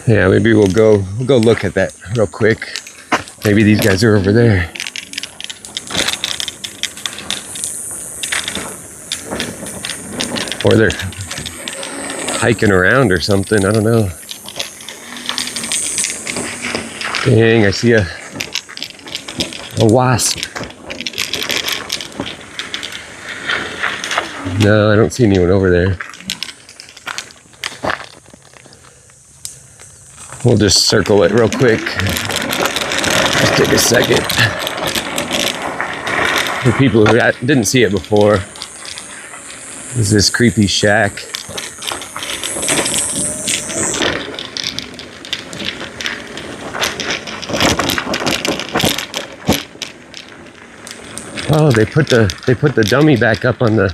Yeah, maybe we'll go look at that real quick. Maybe these guys are over there. Or they're hiking around or something, I don't know. Dang, I see a wasp. No, I don't see anyone over there. We'll just circle it real quick. Just take a second. For people who didn't see it before, is this creepy shack. Oh, they put the dummy back up on the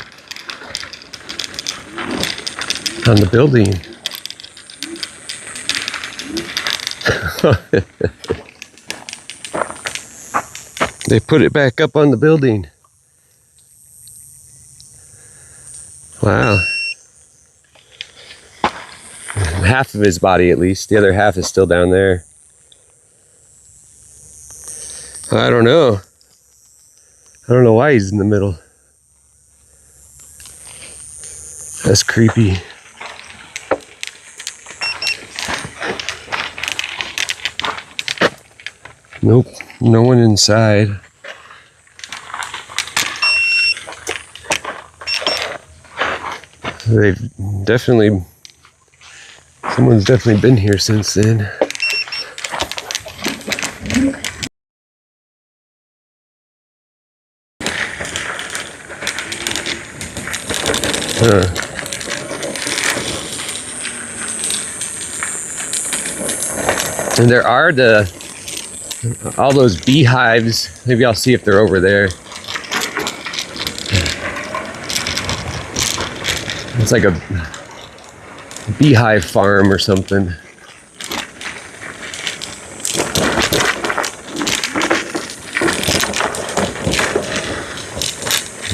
building. They put it back up on the building. Wow. Half of his body at least. The other half is still down there. I don't know. I don't know why he's in the middle. That's creepy. Nope, no one inside. Someone's definitely been here since then. Huh. And there are all those beehives. Maybe I'll see if they're over there. It's like a beehive farm or something.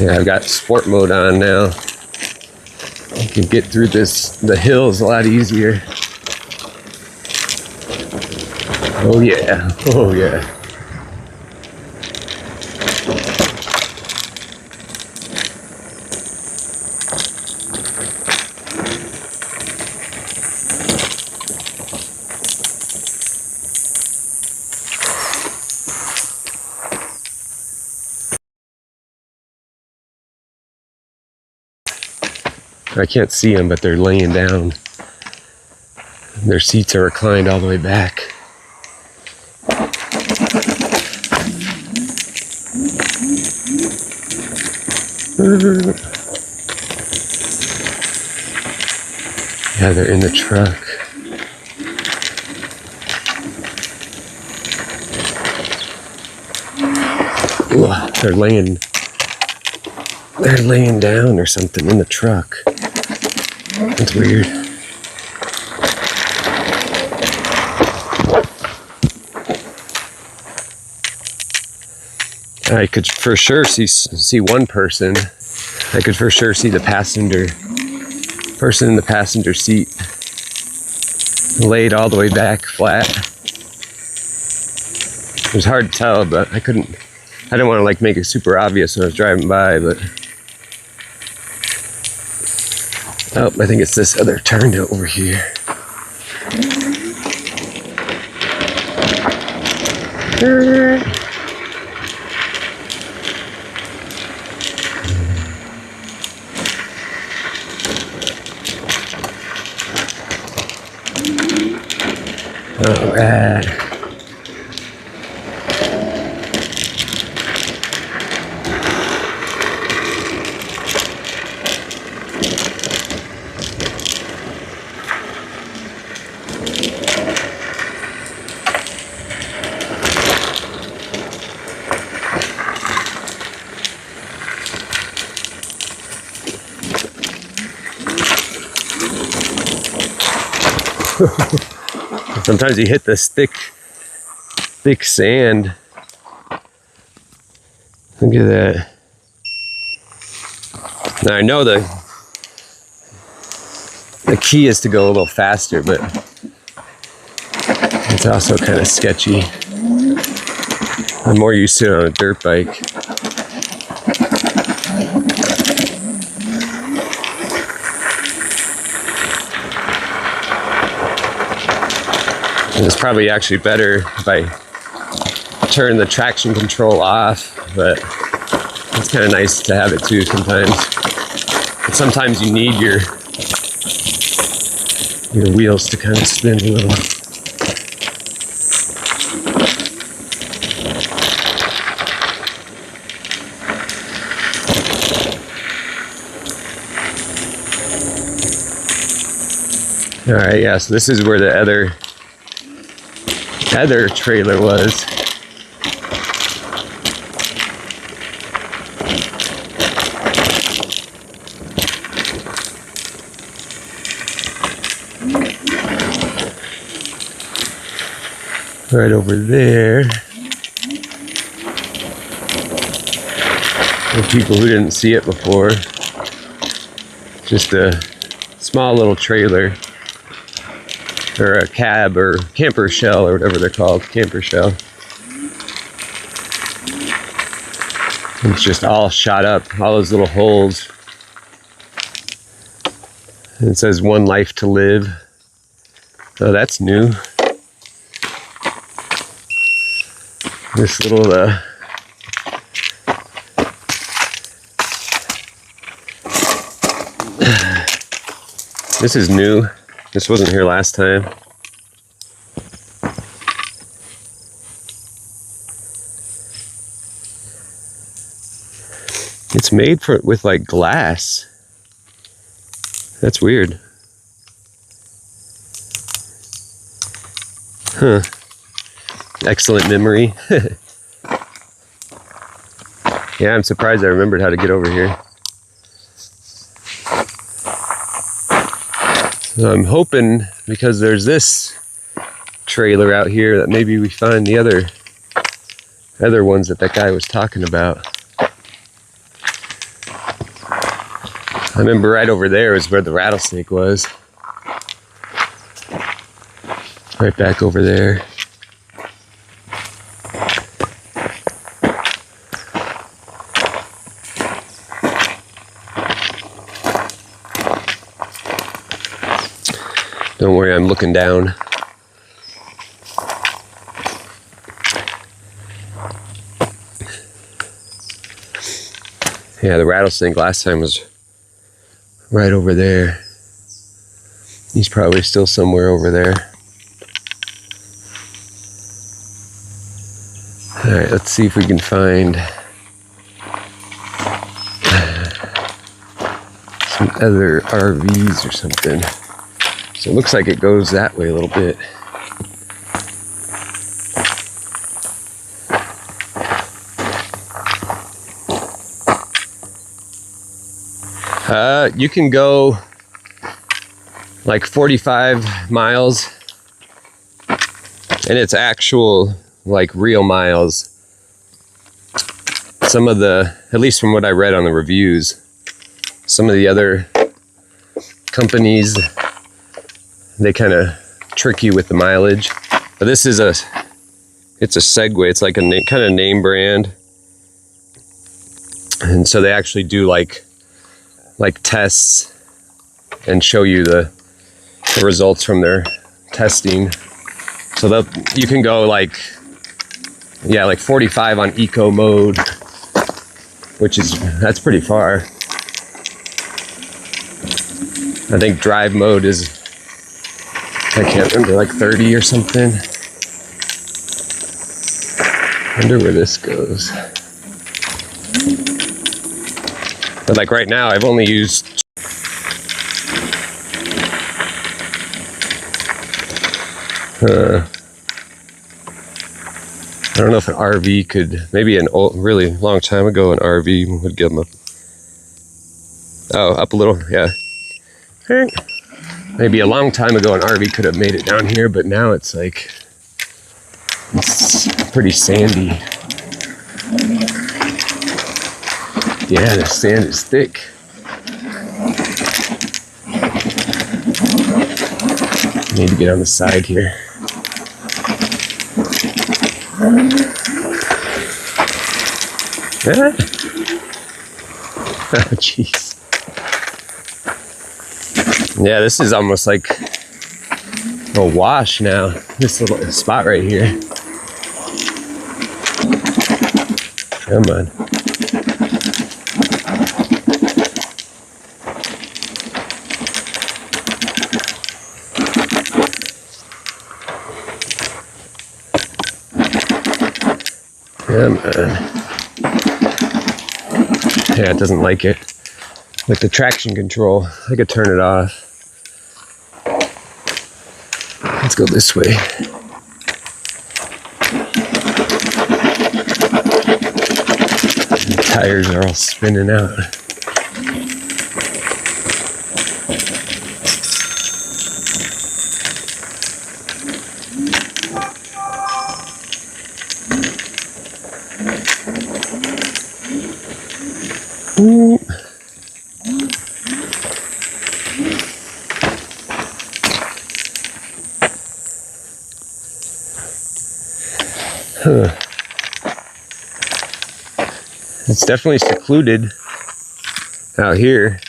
Yeah, I've got sport mode on now. I can get through the hills a lot easier. Oh yeah, oh yeah. I can't see them, but they're laying down. Their seats are reclined all the way back. Yeah, they're in the truck. Ooh, they're laying down or something in the truck. That's weird. I could for sure see one person. I could for sure see the person in the passenger seat, laid all the way back flat. It was hard to tell, but I didn't want to like make it super obvious when I was driving by, but oh, I think it's this other turn over here. All right. Sometimes you hit this thick sand. Look at that. Now I know the key is to go a little faster, but it's also kind of sketchy. I'm more used to it on a dirt bike. And it's probably actually better if I turn the traction control off, but it's kind of nice to have it too sometimes. But sometimes you need your wheels to kind of spin a little. All right, yeah, so this is where the other trailer was. Right over there. For people who didn't see it before, just a small little trailer, or a cab or camper shell or whatever they're called, camper shell. It's just all shot up, all those little holes. And it says 1 life to live. Oh, that's new. This little this is new. This wasn't here last time. It's made with like glass. That's weird. Huh. Excellent memory. Yeah, I'm surprised I remembered how to get over here. So I'm hoping, because there's this trailer out here, that maybe we find the other ones that guy was talking about. I remember right over there is where the rattlesnake was. Right back over there. Don't worry, I'm looking down. Yeah, the rattlesnake last time was right over there. He's probably still somewhere over there. Alright, let's see if we can find some other RVs or something. So it looks like it goes that way a little bit. You can go like 45 miles, and it's actual, like, real miles. Some of the, at least from what I read on the reviews, some of the other companies, they kind of trick you with the mileage. But this is it's a Segway. It's like a kind of name brand. And so they actually do like tests and show you the results from their testing. So you can go like 45 on eco mode, that's pretty far. I think drive mode is, I can't remember, like 30 or something. I wonder where this goes. But like right now, I've only used I don't know if an RV could, maybe an old, really long time ago, an RV would give them up a little, yeah. Maybe a long time ago an RV could have made it down here, but now it's like, it's pretty sandy. Yeah, the sand is thick. Need to get on the side here. Oh, jeez. Yeah, this is almost like a wash now. This little spot right here. Come on. Come on. Yeah, it doesn't like it. Like the traction control, I could turn it off. Let's go this way. The tires are all spinning out. Ooh. Huh. It's definitely secluded out here.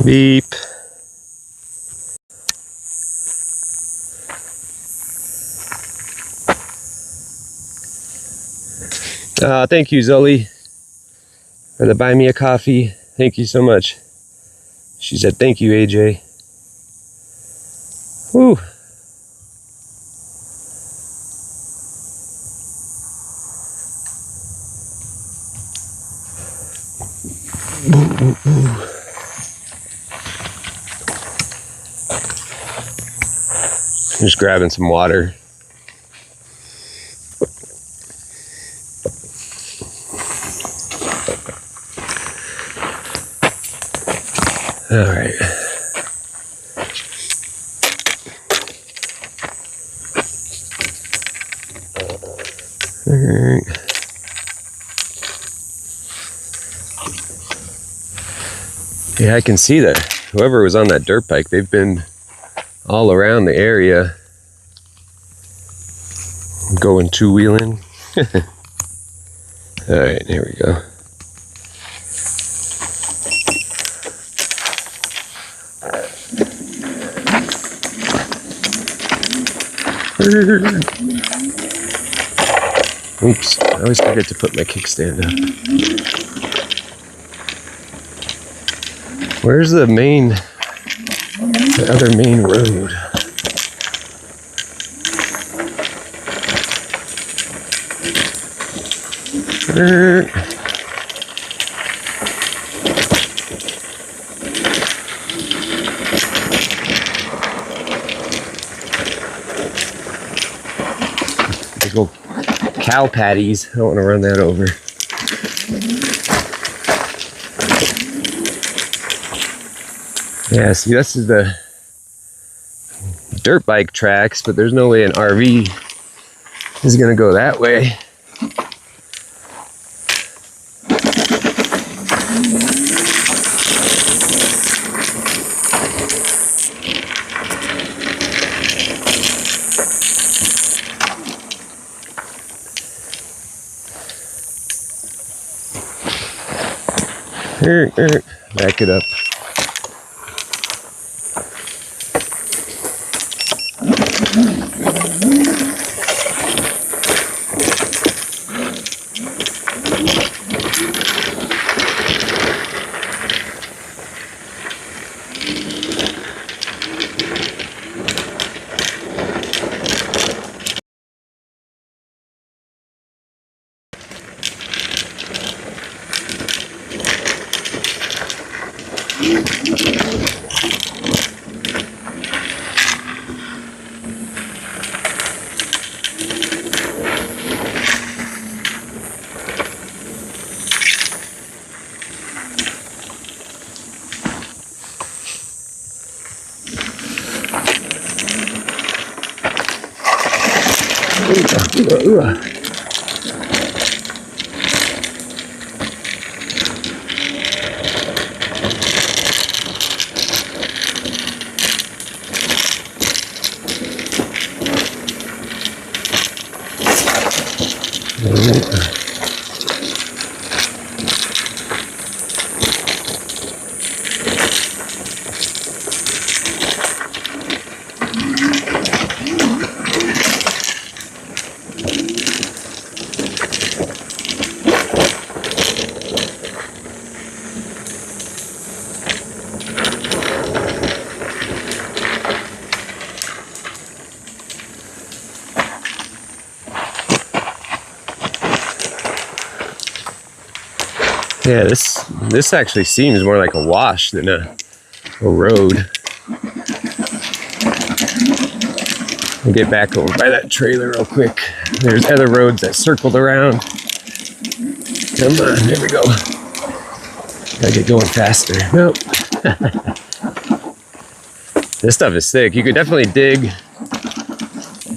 Beep. Thank you, Zelle, for the buy me a coffee. Thank you so much. She said, thank you, AJ. Whew. Just grabbing some water. All right. Yeah, I can see that whoever was on that dirt bike, they've been all around the area going two-wheeling. All right, here we go. Oops, I always forget to put my kickstand up. Where's the other main road? Big old cow patties. I don't want to run that over. Yeah, see, this is the dirt bike tracks, but there's no way an RV is gonna go that way. Back it up. Yeah, this actually seems more like a wash than a road. I'll get back over by that trailer real quick. There's other roads that circled around. Come on, there we go. Gotta get going faster. Nope. This stuff is thick. You could definitely dig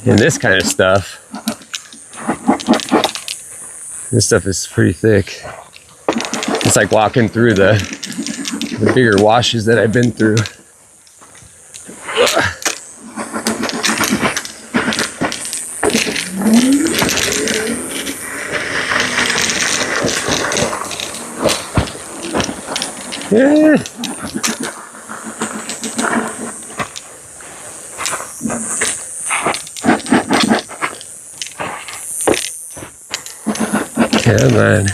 in this kind of stuff. This stuff is pretty thick. It's like walking through the bigger washes that I've been through. Yeah. Come on.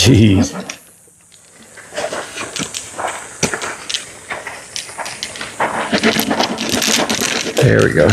Jeez. There we go.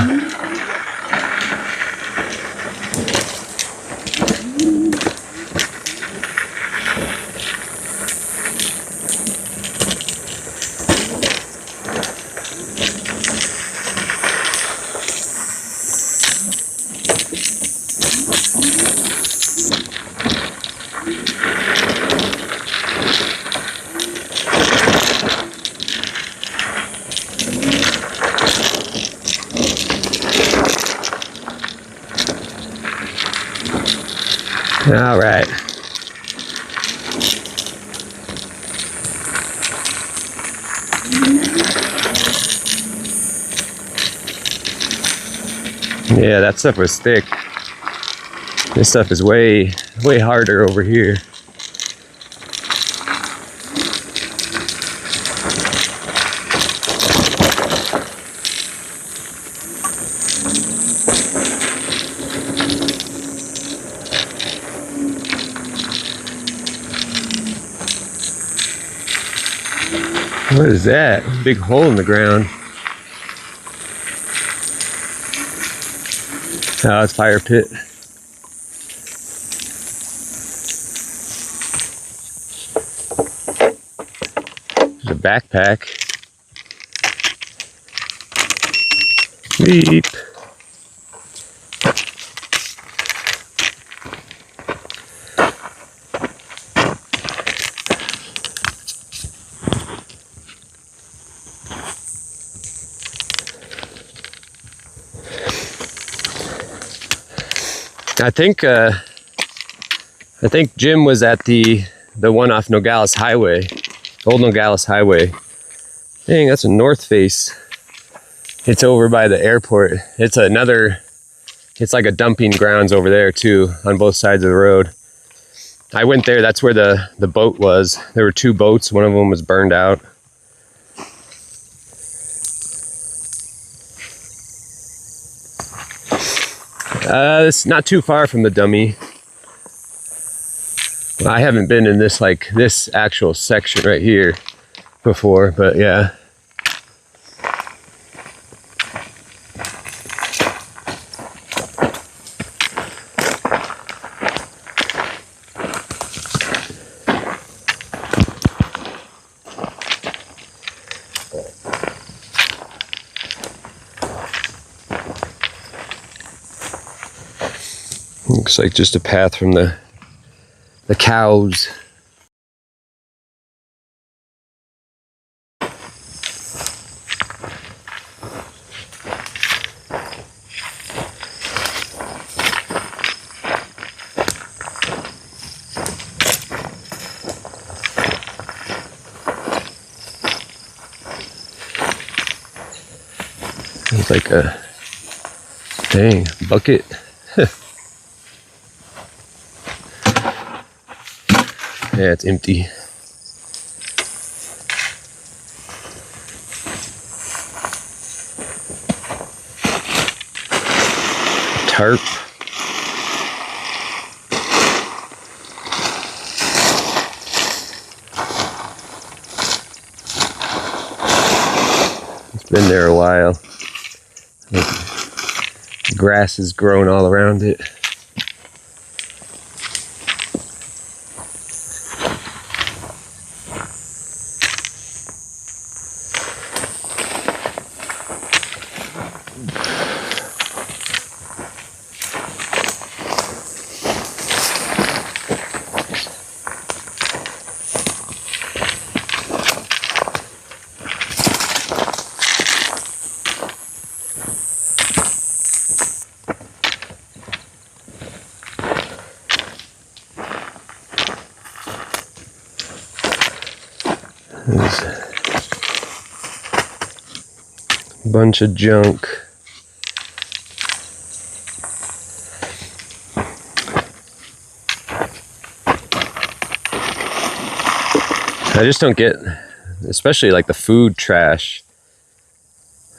All right. Yeah, that stuff was thick. This stuff is way harder over here. What is that? Big hole in the ground. Oh, it's fire pit. There's a backpack. Beep. I think Jim was at the one off Nogales Highway, Old Nogales Highway. Dang, that's a north face. It's over by the airport. It's like a dumping grounds over there too, on both sides of the road. I went there, that's where the boat was. There were 2 boats, one of them was burned out. It's not too far from the dummy. I haven't been in this actual section right here before, but yeah. Looks like just a path from the cows. It's like a dang bucket. Yeah, it's empty. Tarp. It's been there a while. The grass has grown all around it. There's a bunch of junk. I just don't get, especially like the food trash.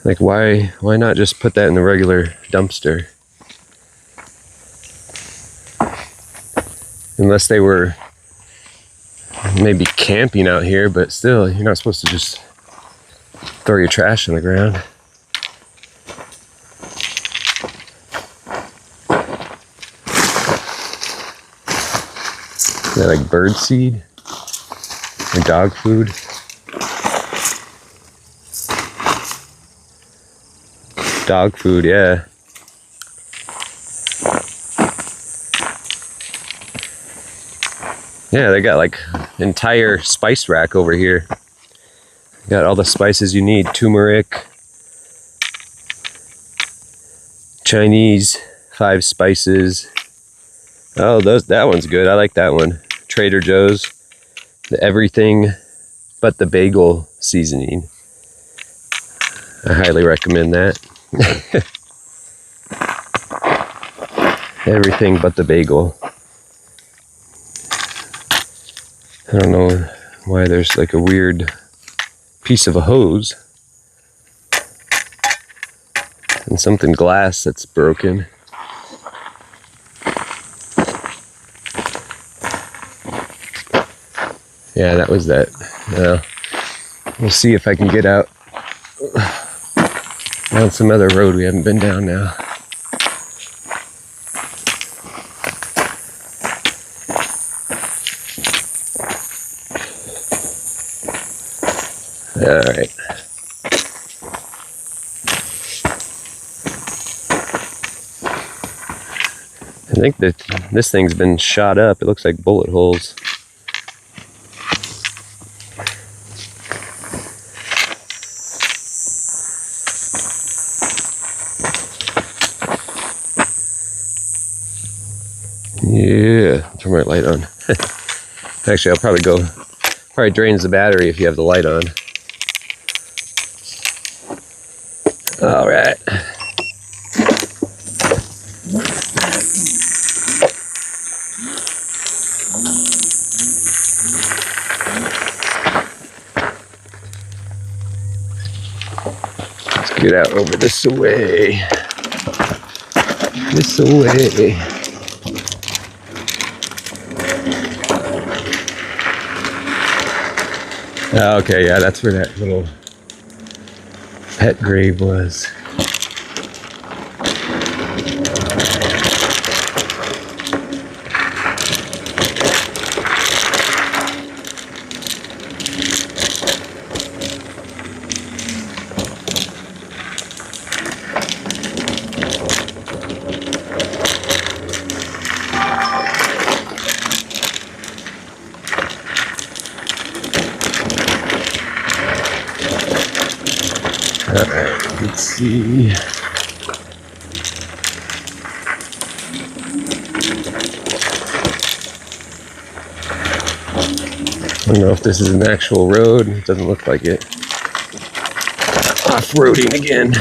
Like why not just put that in the regular dumpster? Unless they were maybe camping out here, but still, you're not supposed to just throw your trash on the ground. Is that like bird seed? Or dog food? Dog food, yeah. Yeah, they got like entire spice rack over here. Got all the spices you need. Turmeric, Chinese, 5 spices. Oh, that one's good. I like that one. Trader Joe's. The everything but the bagel seasoning. I highly recommend that. Everything but the bagel. I don't know why there's like a weird piece of a hose and something glass that's broken. Yeah, that was that. We'll see if I can get out down some other road we haven't been down now. All right. I think that this thing's been shot up. It looks like bullet holes. Yeah, turn my light on. Actually, I'll probably drains the battery if you have the light on. All right. Let's get out over this way. This way. Okay, yeah, that's where that little pet grave was. Alright, let's see. I don't know if this is an actual road. It doesn't look like it. Off-roading again.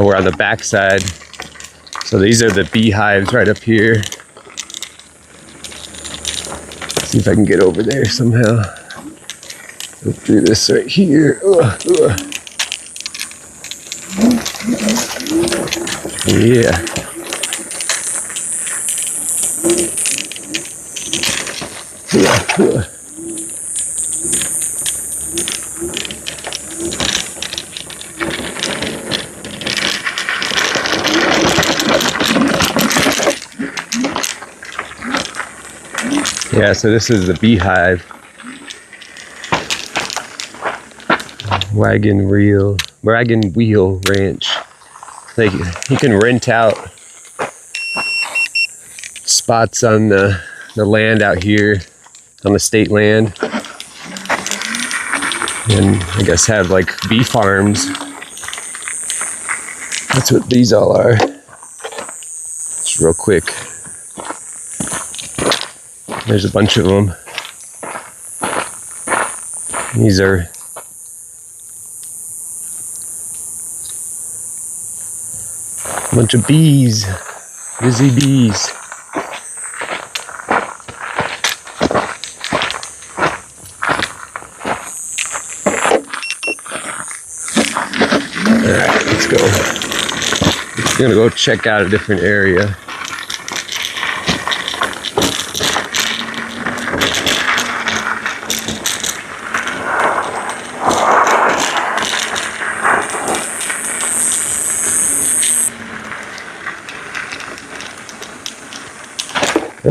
We're on the back side. So these are the beehives right up here. See if I can get over there somehow. Go through this right here. Yeah. Yeah, so this is the beehive. Wagon Wheel Ranch. Like, you can rent out spots on the land out here, on the state land, and I guess have like bee farms. That's what these all are. Just real quick. There's a bunch of them. These are a bunch of bees, busy bees. Alright, let's go. We're gonna go check out a different area.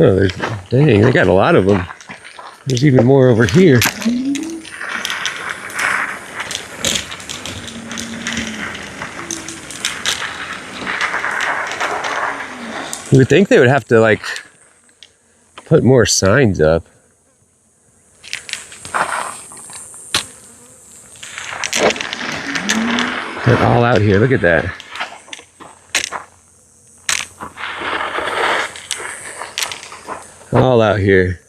Oh, dang, they got a lot of them. There's even more over here. You would think they would have to, like, put more signs up. They're all out here. Look at that. All out here.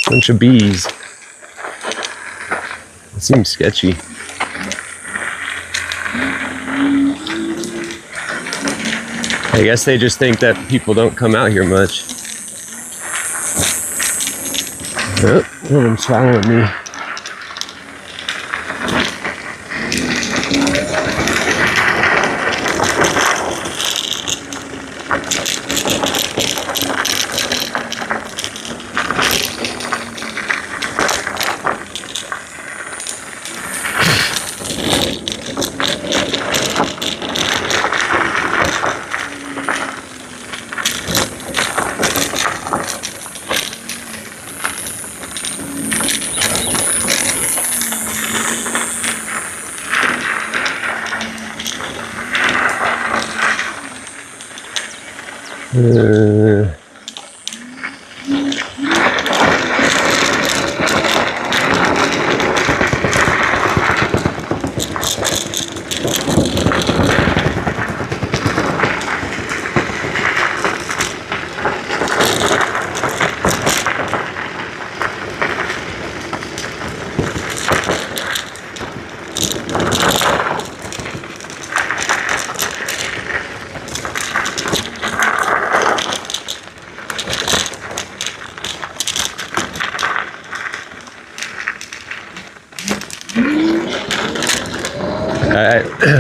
Bunch of bees. It seems sketchy. I guess they just think that people don't come out here much. Oh, one of them's following me.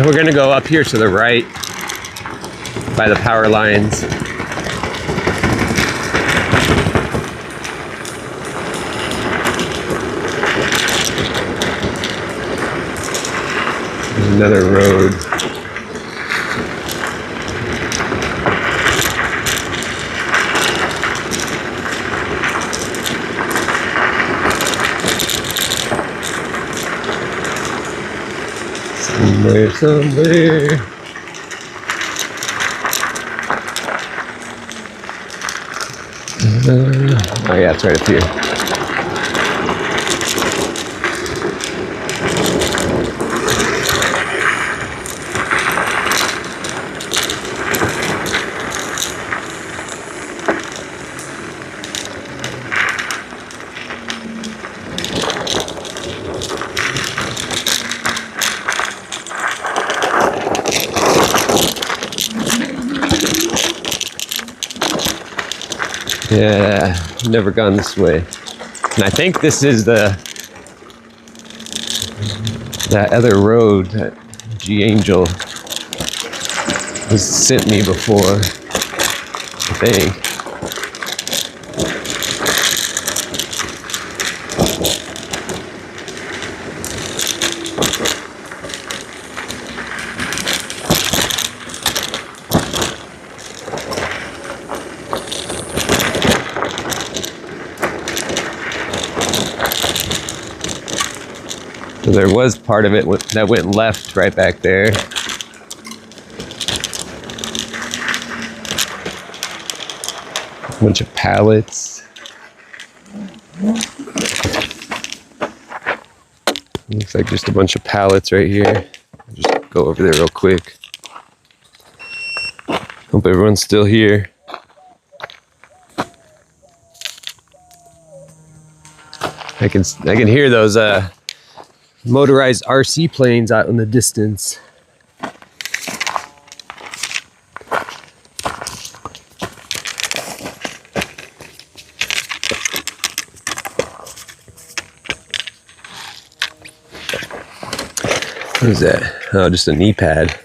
We're gonna go up here to the right by the power lines. There's another road. Somewhere. Oh yeah, it's right up here. Yeah, never gone this way. And I think this is that other road that G Angel has sent me before, I think. So there was part of it that went left right back there. A bunch of pallets. Looks like just a bunch of pallets right here. I'll just go over there real quick. Hope everyone's still here. I can hear those motorized RC planes out in the distance. What is that? Oh, just a knee pad.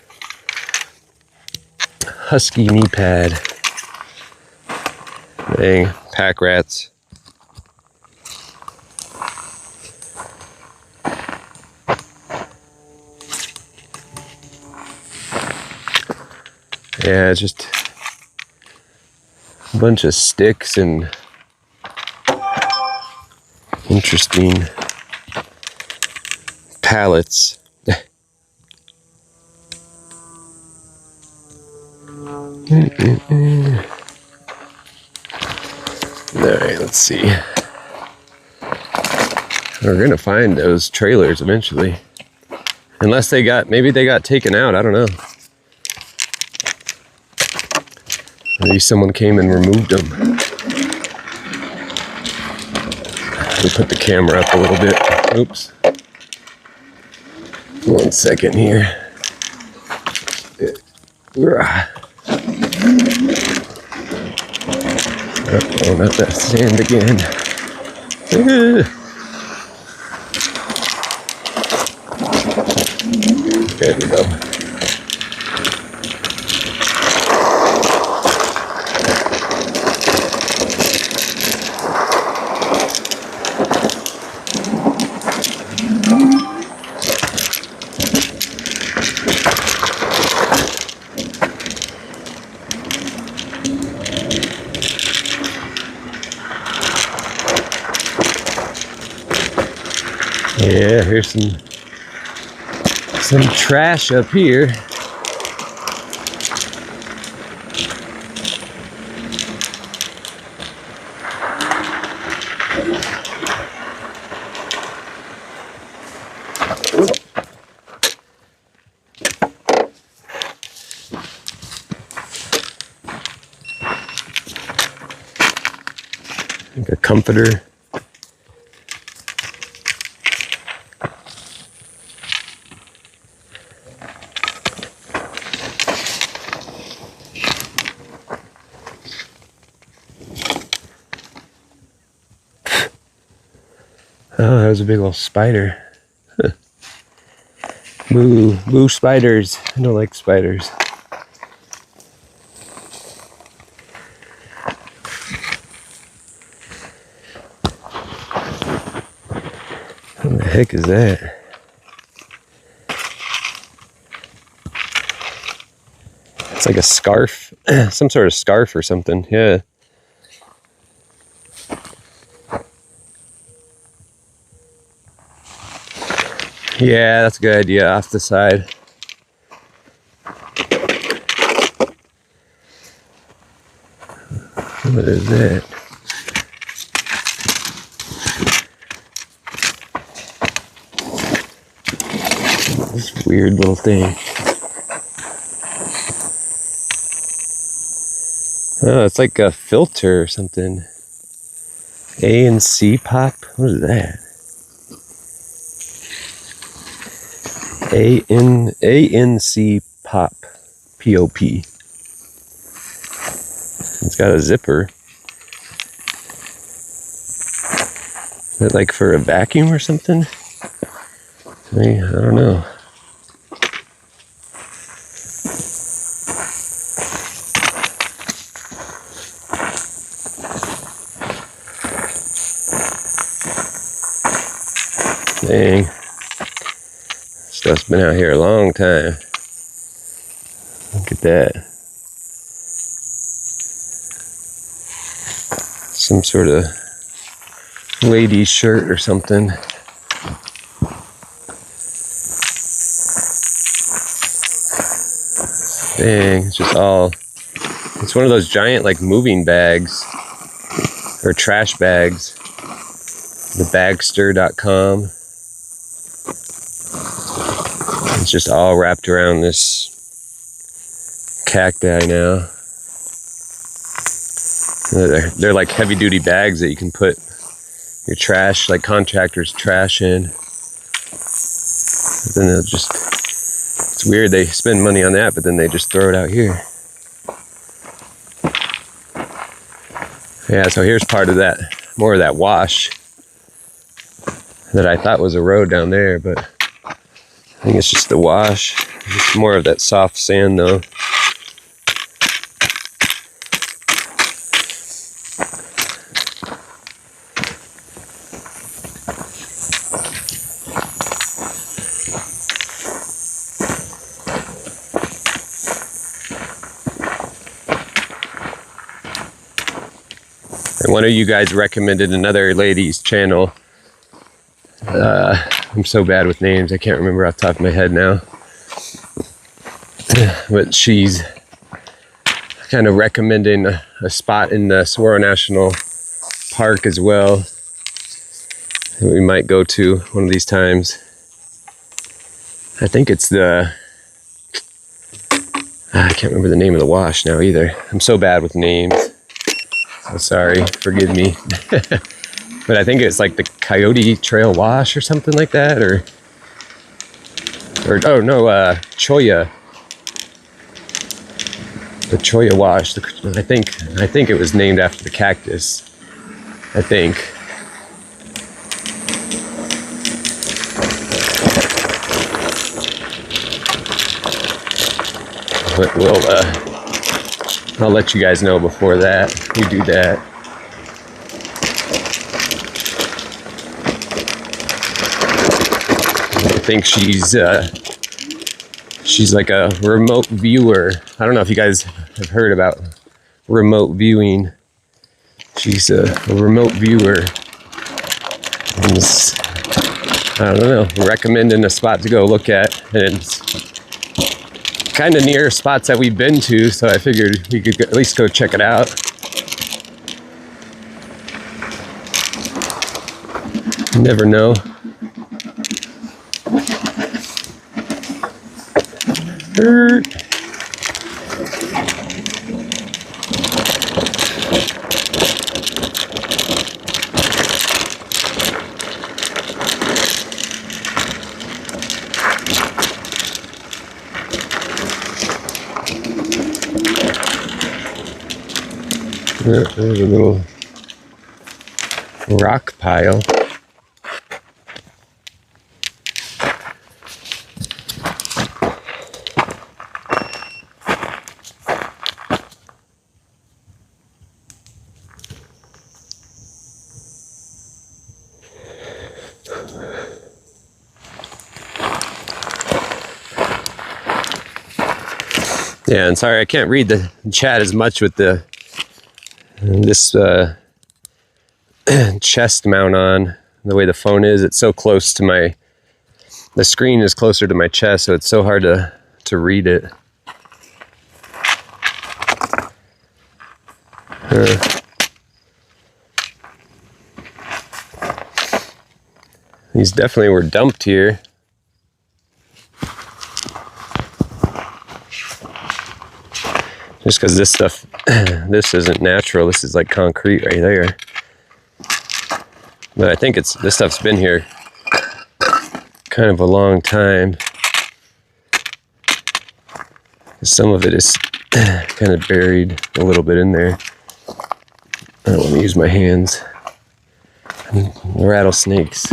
Husky knee pad. Dang, pack rats. Yeah, it's just a bunch of sticks and interesting pallets. Alright, let's see. We're gonna find those trailers eventually. Unless maybe they got taken out, I don't know. Maybe someone came and removed them. Let me put the camera up a little bit. Oops. 1 second here. Oh, not that sand again. There we go. Yeah, here's some trash up here. Like a comforter. Oh, that was a big old spider. Boo, boo spiders. I don't like spiders. What the heck is that? It's like a scarf, some sort of scarf or something, yeah. Yeah, that's a good idea, off the side. What is that? This weird little thing. Oh, it's like a filter or something. A and C pop? What is that? ANC pop. P-O-P. It's got a zipper. Is that like for a vacuum or something? I don't know. Dang. Stuff's been out here a long time. Look at that. Some sort of lady's shirt or something. Dang, it's just all, it's one of those giant like moving bags or trash bags. The bagster.com. It's just all wrapped around this cacti now. They're like heavy duty bags that you can put your trash, like contractors' trash in. But then they'll just, it's weird, they spend money on that, but then they just throw it out here. Yeah, so here's part of that, more of that wash that I thought was a road down there, but I think it's just the wash. It's more of that soft sand though. And one of you guys recommended another lady's channel. I'm so bad with names, I can't remember off the top of my head now. But she's kind of recommending a spot in the Saguaro National Park as well that we might go to one of these times. I think it's the, I can't remember the name of the wash now either. I'm so bad with names. So sorry, forgive me. But I think it's like the Coyote Trail Wash or something like that, or oh no, Cholla. The Cholla Wash. I think it was named after the cactus. I think. But I'll let you guys know before that we do that. I think she's like a remote viewer. I don't know if you guys have heard about remote viewing. She's a remote viewer. And I don't know, recommending a spot to go look at, and it's kind of near spots that we've been to, so I figured we could at least go check it out. You never know. There's a little rock pile. Yeah, and sorry I can't read the chat as much with this chest mount on. The way the phone is, it's so close to the screen is closer to my chest, so it's so hard to read it. These definitely were dumped here. Just because this stuff, this isn't natural. This is like concrete right there. But I think this stuff's been here kind of a long time. Some of it is kind of buried a little bit in there. I don't want to use my hands. Rattlesnakes.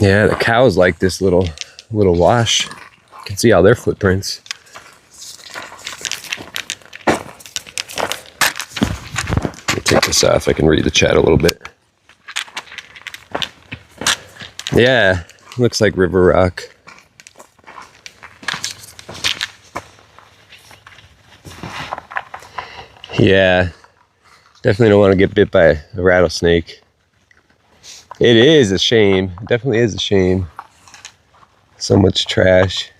Yeah, the cows like this little wash. You can see all their footprints. Let me take this off. I can read the chat a little bit. Yeah, looks like river rock. Yeah, definitely don't want to get bit by a rattlesnake. It is a shame. It definitely is a shame. So much trash.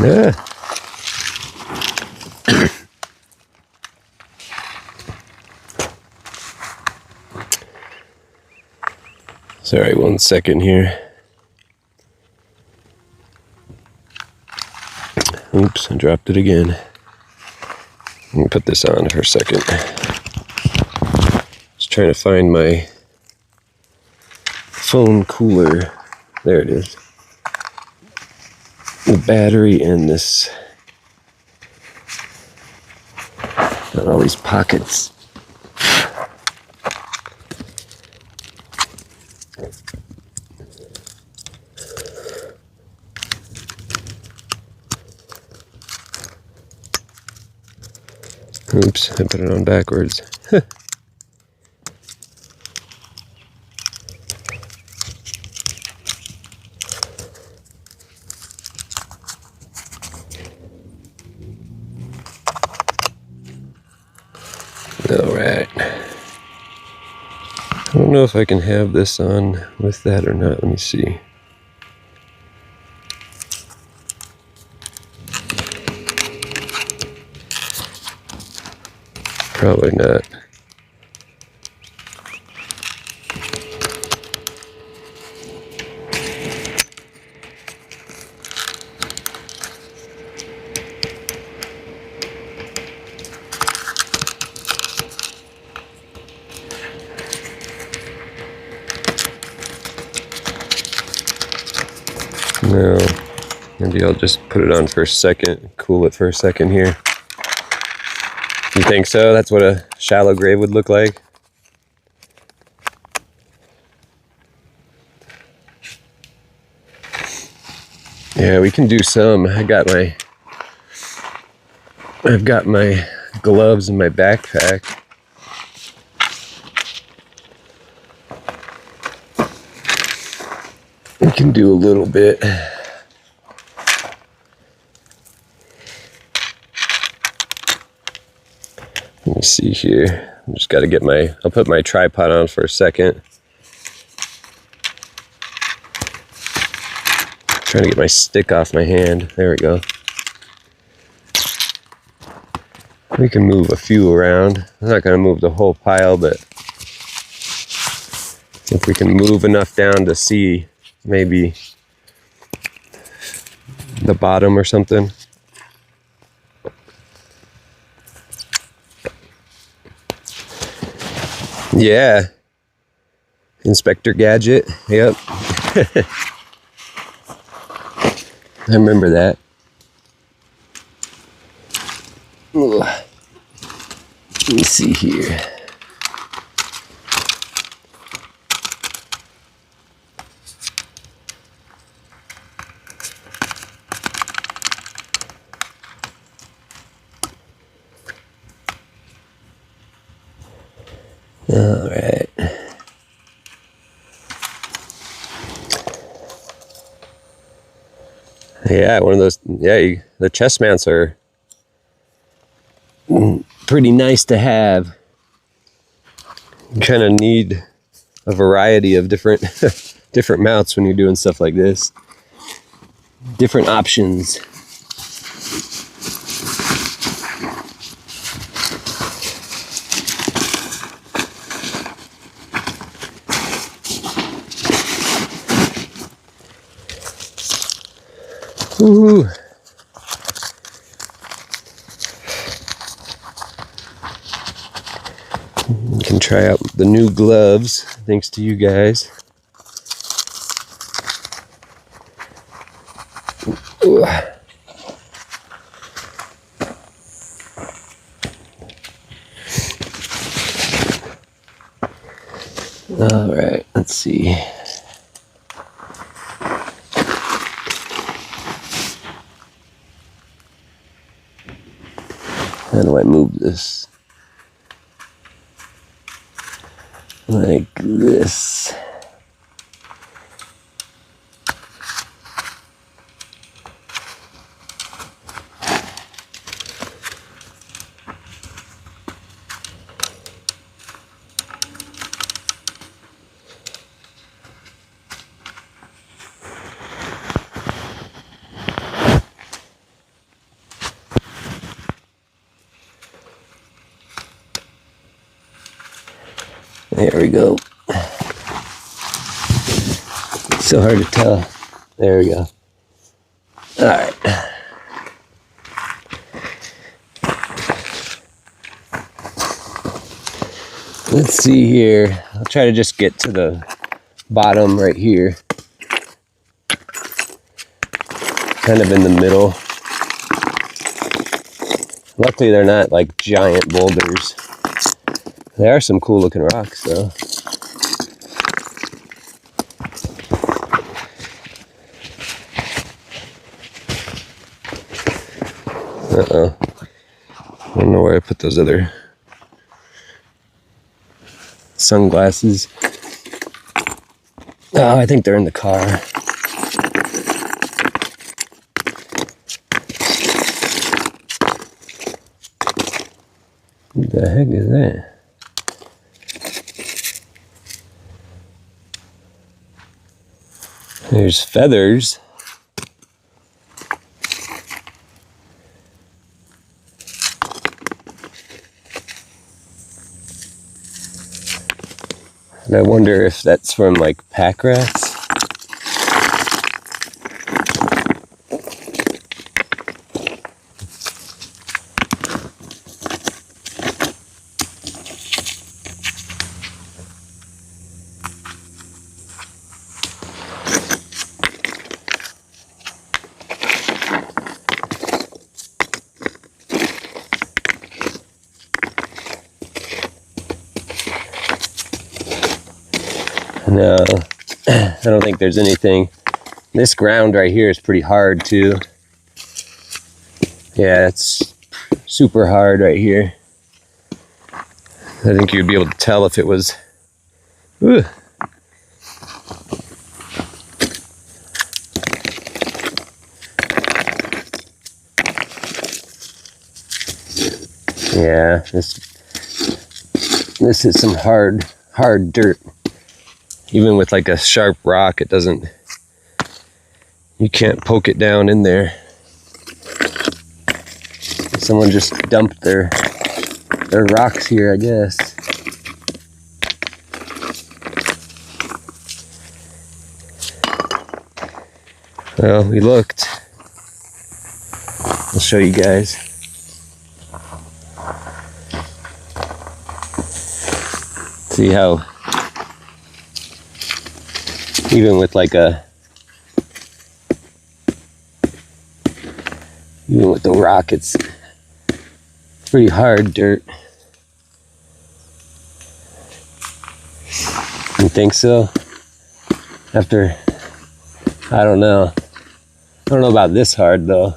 Yeah. Sorry, 1 second here. Oops, I dropped it again. Let me put this on for a second. Just trying to find my phone cooler. There it is. The battery in this. Got all these pockets. Oops, I put it on backwards. Alright. I don't know if I can have this on with that or not. Let me see. Probably not. No, maybe I'll just put it on for a second, cool it for a second here. You think so? That's what a shallow grave would look like? Yeah, we can do some. I've got my gloves in my backpack. We can do a little bit. Let me see here. I just got to get I'll put my tripod on for a second. Trying to get my stick off my hand. There we go. We can move a few around. I'm not going to move the whole pile, but if we can move enough down to see maybe the bottom or something. Yeah. Inspector Gadget. Yep. I remember that. Ugh. Let me see here. All right. Yeah, one of those. Yeah, the chest mounts are pretty nice to have. You kind of need a variety of different different mounts when you're doing stuff like this. Different options. Ooh. You can try out the new gloves, thanks to you guys. Ooh. All right, let's see. How do I move this? Like this. There we go. It's so hard to tell. There we go. All right. Let's see here. I'll try to just get to the bottom right here. Kind of in the middle. Luckily they're not like giant boulders. They are some cool looking rocks though. Uh-oh. I don't know where I put those other sunglasses. Oh, I think they're in the car. What the heck is that? There's feathers. And I wonder if that's from like pack rats. No, I don't think there's anything. This ground right here is pretty hard too. Yeah, it's super hard right here. I think you'd be able to tell if it was. Ooh. Yeah, this is some hard dirt. Even with like a sharp rock, it doesn't, you can't poke it down in there. Someone just dumped their rocks here, I guess. Well, we looked. I'll show you guys. See how even with like even with the rock, it's pretty hard dirt. You think so? After, I don't know. I don't know about this hard though.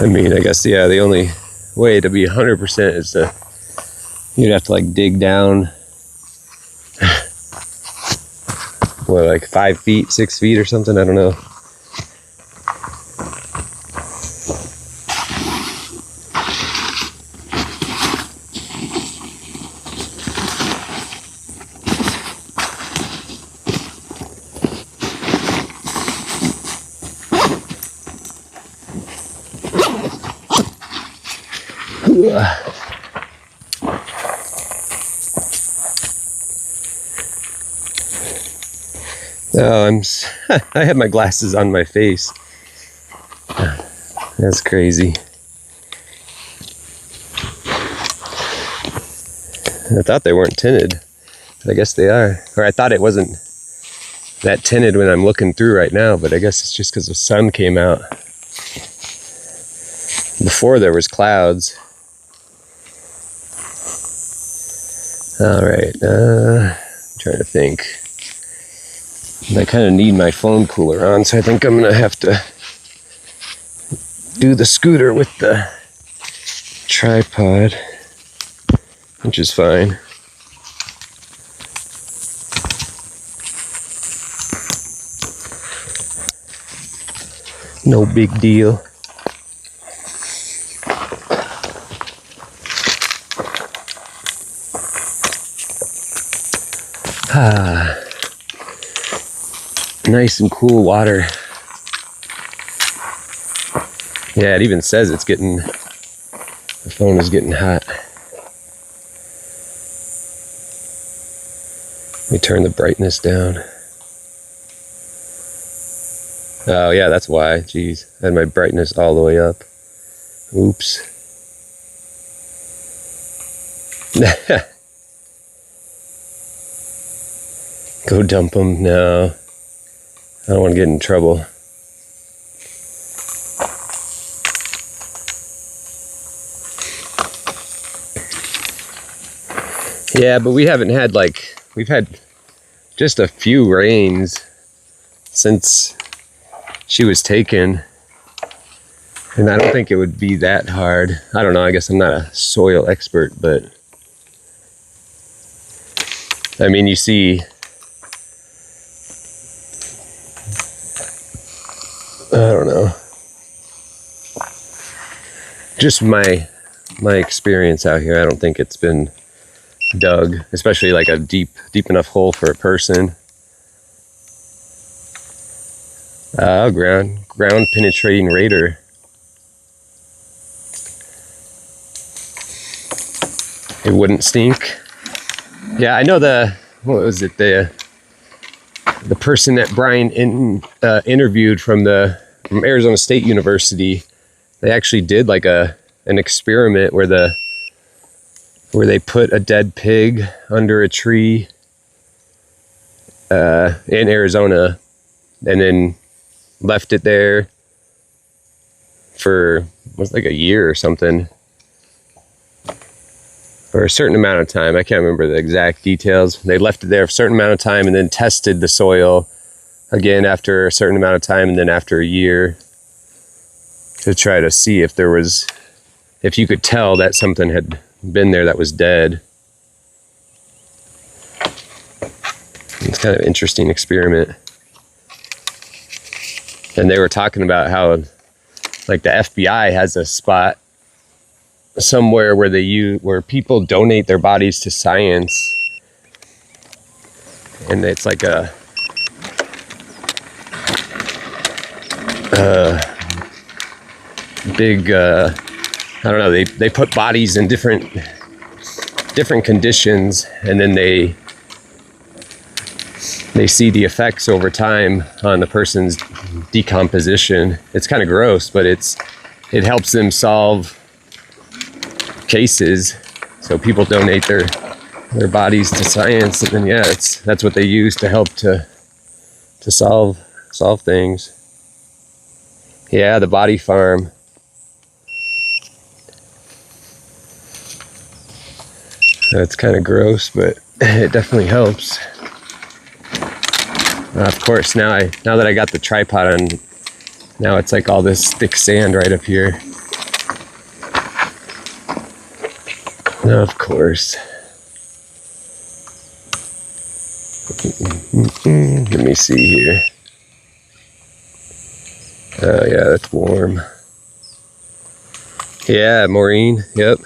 I mean, I guess, yeah, the only way to be 100% is to, you'd have to like dig down, what, like 5 feet, 6 feet or something? I don't know. Oh, I have my glasses on my face. That's crazy. I thought they weren't tinted, but I guess they are. Or I thought it wasn't that tinted when I'm looking through right now, but I guess it's just because the sun came out. Before there was clouds. All right, I'm trying to think. I kind of need my phone cooler on, so I think I'm gonna have to do the scooter with the tripod, which is fine. No big deal. Ah, nice and cool water. Yeah, it even says it's getting, the phone is getting hot. Let me turn the brightness down. Oh yeah, that's why. Jeez, I had my brightness all the way up. Oops. Go dump them. No, I don't want to get in trouble. Yeah, but we haven't had we've had just a few rains since she was taken. And I don't think it would be that hard. I don't know, I guess I'm not a soil expert, but I mean, you see, I don't know. Just my experience out here, I don't think it's been dug, especially like a deep enough hole for a person. Ground penetrating radar. It wouldn't stink. Yeah, I know what was it, the person that Brian interviewed from Arizona State University. They actually did like an experiment where they put a dead pig under a tree in Arizona and then left it there for like a year or something, for a certain amount of time. I can't remember the exact details. They left it there for a certain amount of time and then tested the soil again after a certain amount of time and then after a year to try to see if you could tell that something had been there that was dead. It's kind of an interesting experiment. And they were talking about how like the FBI has a spot somewhere where people donate their bodies to science, and it's like big, I don't know, they put bodies in different conditions, and then they see the effects over time on the person's decomposition. It's kind of gross, but it helps them solve cases. So people donate their bodies to science, and then yeah, that's what they use to help to solve things. Yeah, the body farm. That's kind of gross, but it definitely helps. Of course, now that I got the tripod on, now it's like all this thick sand right up here. Of course. Let me see here. Oh yeah, that's warm. Yeah, Maureen, yep.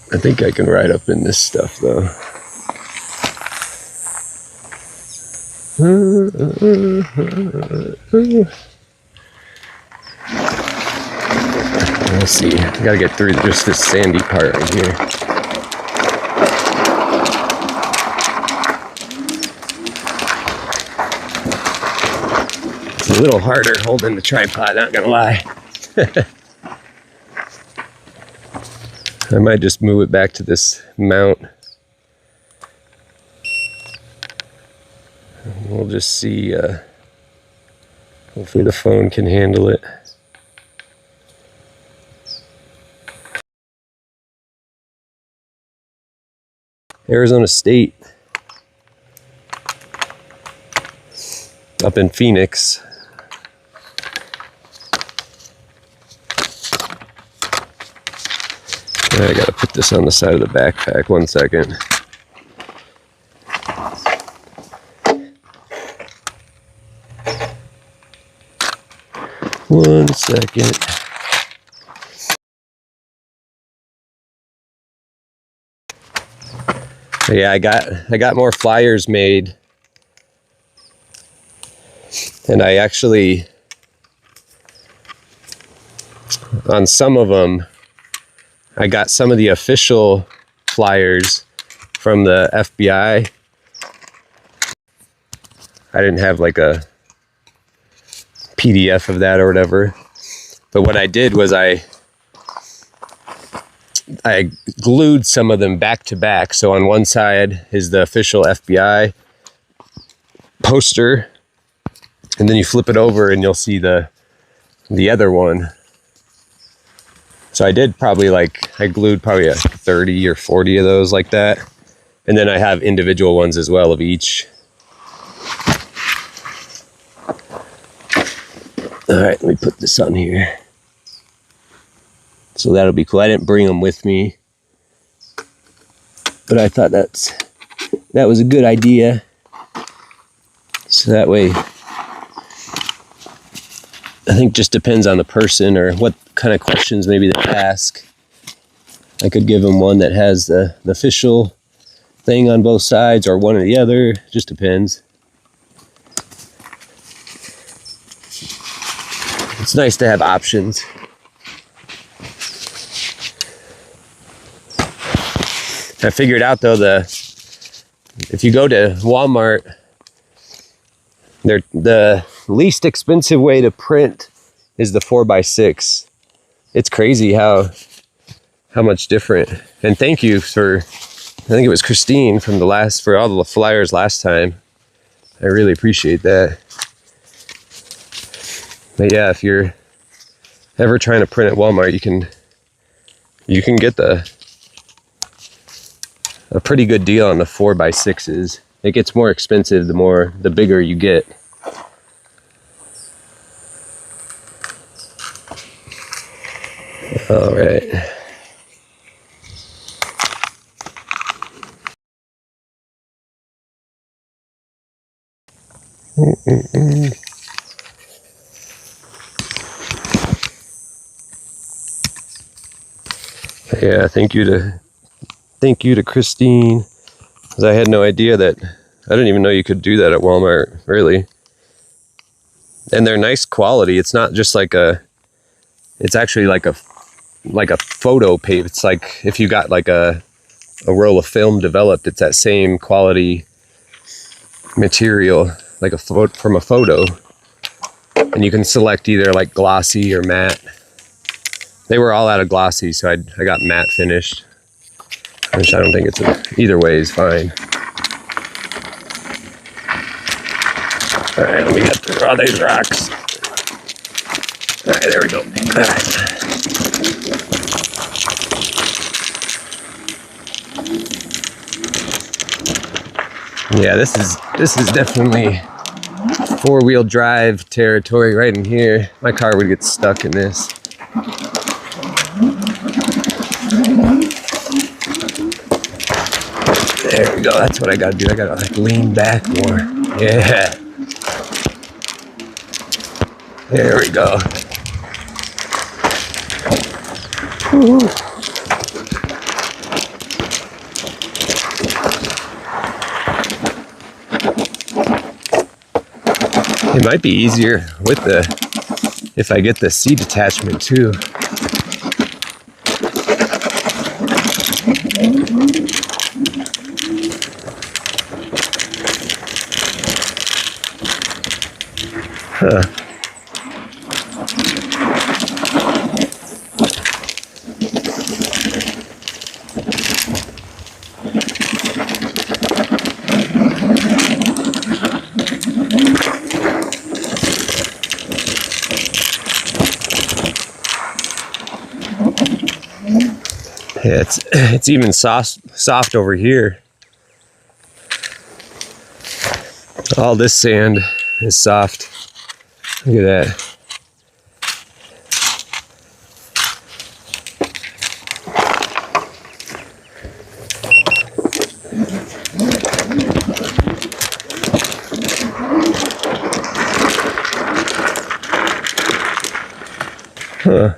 I think I can ride up in this stuff though. Let's see, I gotta get through just this sandy part right here. It's a little harder holding the tripod, not gonna lie. I might just move it back to this mount. We'll just see, hopefully the phone can handle it. Arizona State, up in Phoenix. I gotta put this on the side of the backpack, 1 second. One second. Yeah, I got more flyers made, and I actually, on some of them, I got some of the official flyers from the FBI. I didn't have like a PDF of that or whatever, but what I did was I glued some of them back to back. So on one side is the official FBI poster, and then you flip it over and you'll see the other one. So I did probably I glued probably 30 or 40 of those like that. And then I have individual ones as well of each. All right, let me put this on here. So that'll be cool. I didn't bring them with me, but I thought that was a good idea. So that way, I think just depends on the person or what kind of questions maybe they ask. I could give them one that has the official thing on both sides or one or the other. Just depends. It's nice to have options. I figured out though, if you go to Walmart, the least expensive way to print is the 4x6. It's crazy how much different. And thank you for, I think it was Christine for all the flyers last time. I really appreciate that. But yeah, if you're ever trying to print at Walmart, you can get a pretty good deal on the 4x6s. It gets more expensive the bigger you get. All right. Yeah, thank you to Christine, because I had no idea that I didn't even know you could do that at Walmart, really. And they're nice quality. It's not just like it's actually like a photo paper. It's like if you got like a roll of film developed, it's that same quality material, like from a photo. And you can select either like glossy or matte. They were all out of glossy, so I got matte finished, which I don't think either way is fine. All right, let me get through all these rocks. All right, there we go. All right. Yeah, this is definitely four-wheel drive territory right in here. My car would get stuck in this. There we go. That's what I gotta do. I gotta like lean back more. Yeah. There we go. Ooh. It might be easier with if I get the seat attachment too. Huh. Yeah, it's even soft over here. All this sand is soft. Look at that. Huh.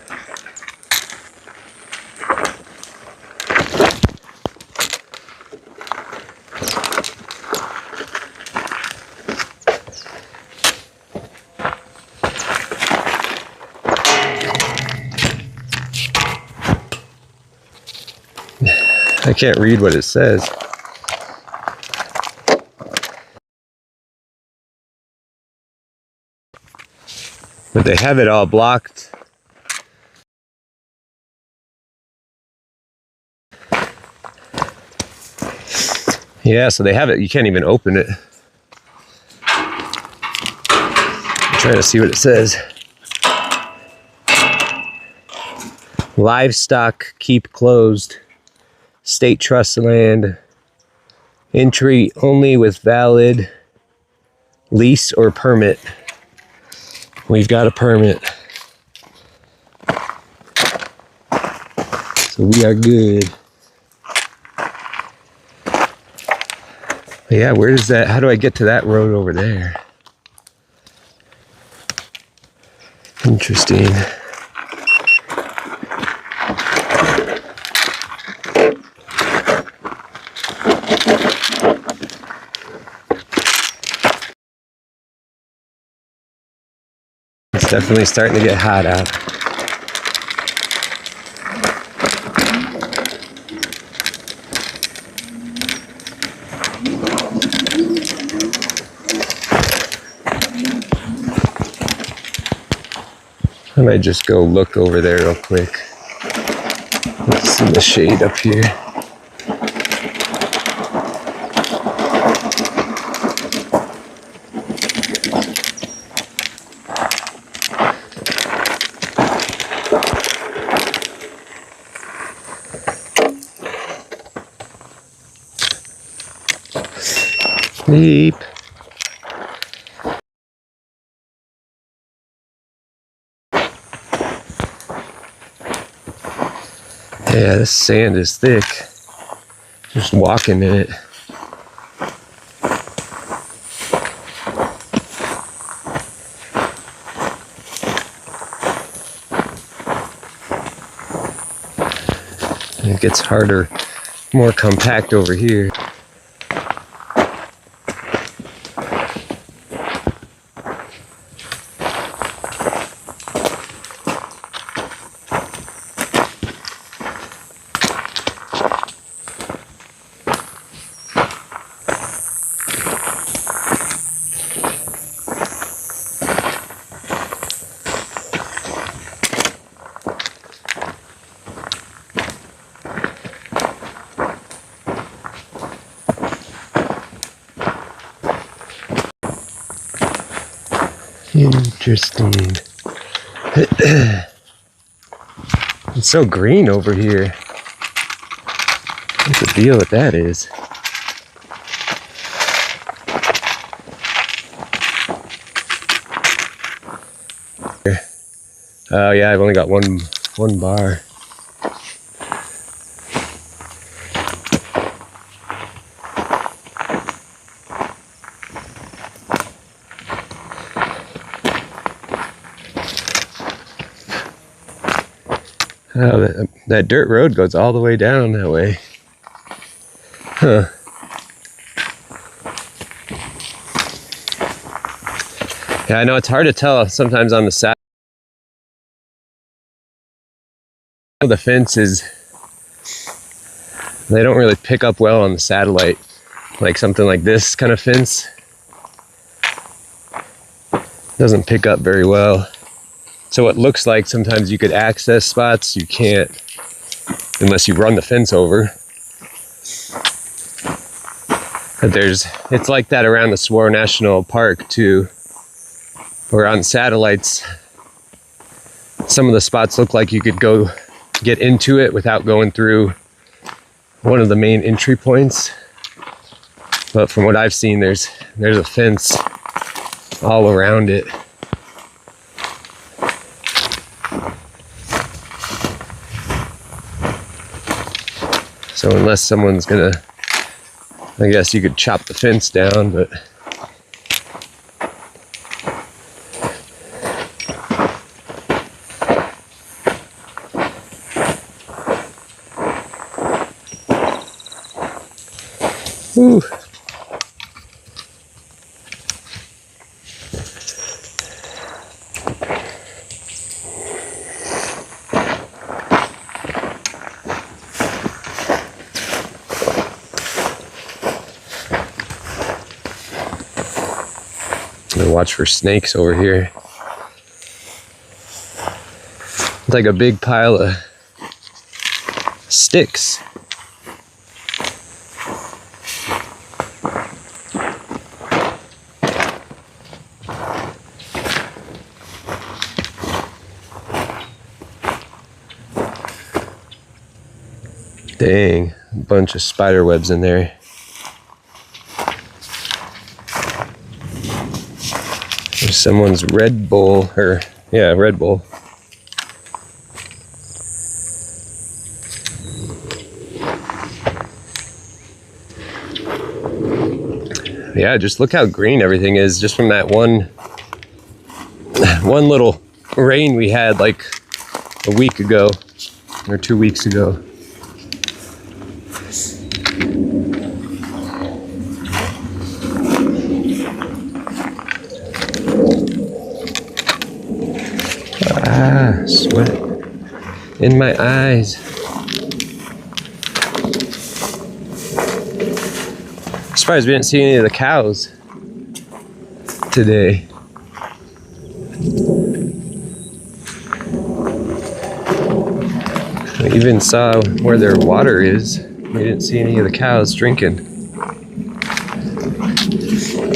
I can't read what it says. But they have it all blocked. Yeah, so they have it. You can't even open it. I'm trying to see what it says. Livestock keep closed. State trust land. Entry only with valid lease or permit. We've got a permit. So we are good. But yeah, where does that, how do I get to that road over there? Interesting. It's definitely starting to get hot out. I might just go look over there real quick. Let's see the shade up here. Sleep. Yeah, this sand is thick. Just walking in it. It gets harder, more compact over here. Interesting. It's so green over here. What's the deal with that is? Oh yeah, I've only got one bar. Oh, that dirt road goes all the way down that way. Huh. Yeah, I know it's hard to tell sometimes on the side. The fences, they don't really pick up well on the satellite, like something like this kind of fence doesn't pick up very well. So it looks like sometimes you could access spots, you can't unless you run the fence over. But it's like that around the Saguaro National Park too, where on satellites some of the spots look like you could go get into it without going through one of the main entry points. But from what I've seen, there's a fence all around it. So unless someone's gonna, I guess you could chop the fence down, but whew. Watch for snakes over here. It's like a big pile of sticks. Dang, a bunch of spider webs in there. There's someone's Red Bull, or yeah, Red Bull. Yeah, just look how green everything is just from that one little rain we had like a week ago or 2 weeks ago. Ah, sweat in my eyes. I'm surprised we didn't see any of the cows today. We even saw where their water is. We didn't see any of the cows drinking.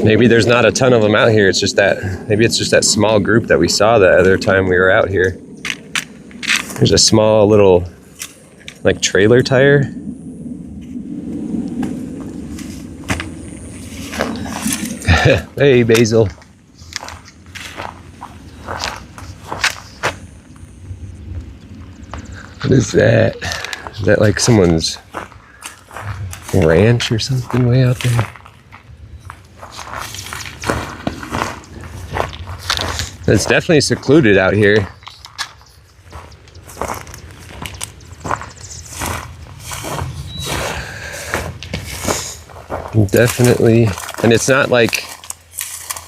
Maybe there's not a ton of them out here. It's just that, maybe it's just that small group that we saw the other time we were out here. There's a small little, like, trailer tire. Hey, Basil. What is that? Is that like someone's ranch or something way out there? It's definitely secluded out here. Definitely. And it's not like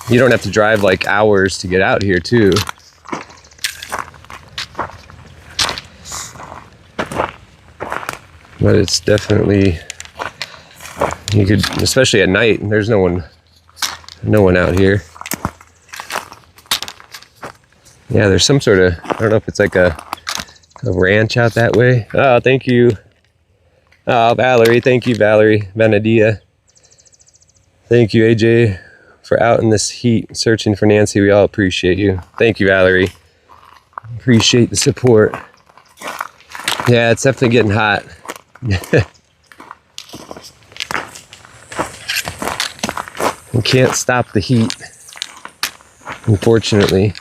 you don't have to drive like hours to get out here too. But it's definitely, you could, especially at night, there's no one out here. Yeah, there's some sort of, I don't know if it's like a ranch out that way. Oh, thank you. Oh, Valerie, thank you, Valerie Benedia. Thank you, AJ, for out in this heat searching for Nancy. We all appreciate you. Thank you, Valerie. Appreciate the support. Yeah, it's definitely getting hot. We can't stop the heat, unfortunately.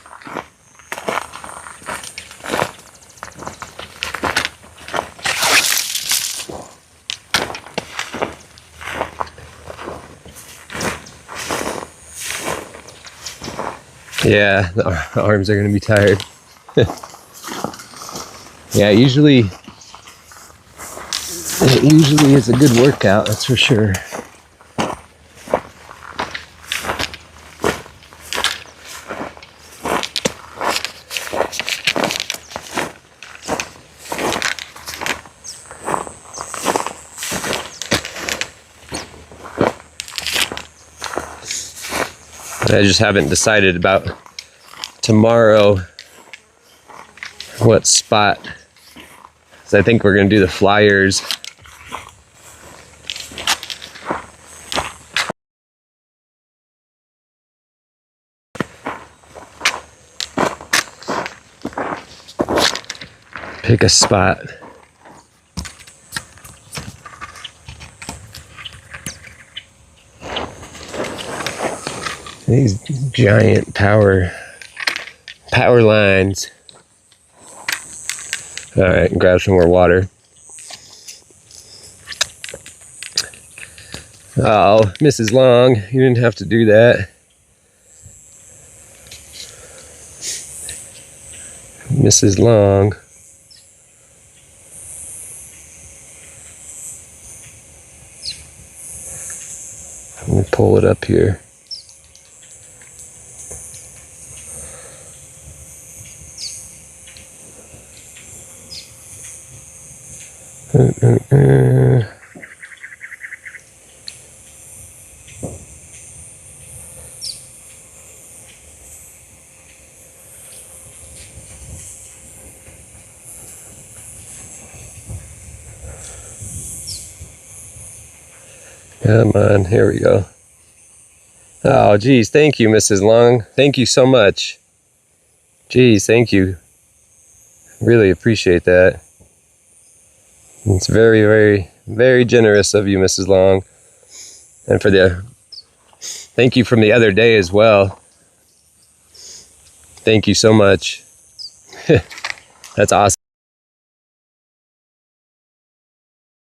Yeah, the arms are going to be tired. Yeah, usually is a good workout, that's for sure. I just haven't decided about tomorrow what spot. So I think we're going to do the Flyers. Pick a spot. These giant power lines. All right, grab some more water. Oh, Mrs. Long, you didn't have to do that. Mrs. Long. Let me pull it up here. Come on, here we go. Oh, geez, thank you, Mrs. Long. Thank you so much. Geez, thank you. Really appreciate that. It's very, very, very generous of you, Mrs. Long. And for the thank you from the other day as well. Thank you so much. That's awesome.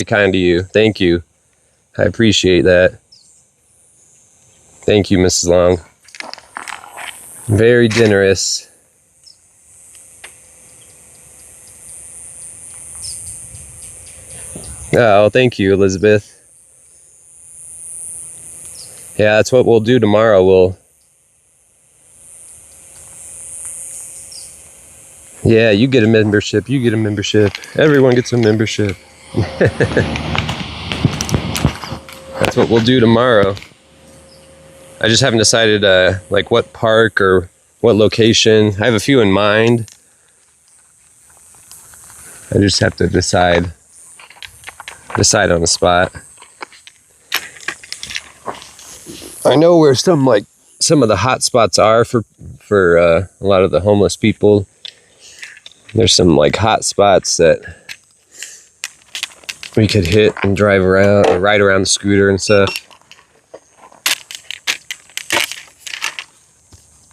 Very kind to you. Thank you. I appreciate that. Thank you, Mrs. Long. Very generous. Oh, thank you, Elizabeth. Yeah, that's what we'll do tomorrow. Yeah, you get a membership. You get a membership. Everyone gets a membership. That's what we'll do tomorrow. I just haven't decided like what park or what location. I have a few in mind. I just have to decide on the spot. I know where some of the hot spots are for a lot of the homeless people. There's some like hot spots that we could hit and drive around or ride around the scooter and stuff.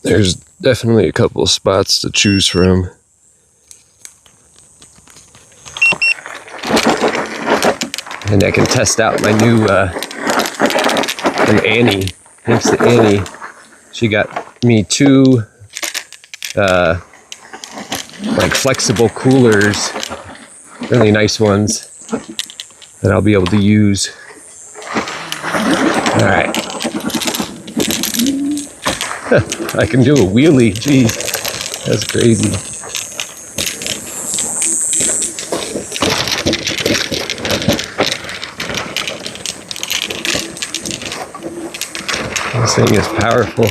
There's definitely a couple of spots to choose from. And I can test out my new from Annie. Thanks to Annie. She got me two like flexible coolers, really nice ones that I'll be able to use. All right. I can do a wheelie. Jeez, that's crazy. This thing is powerful.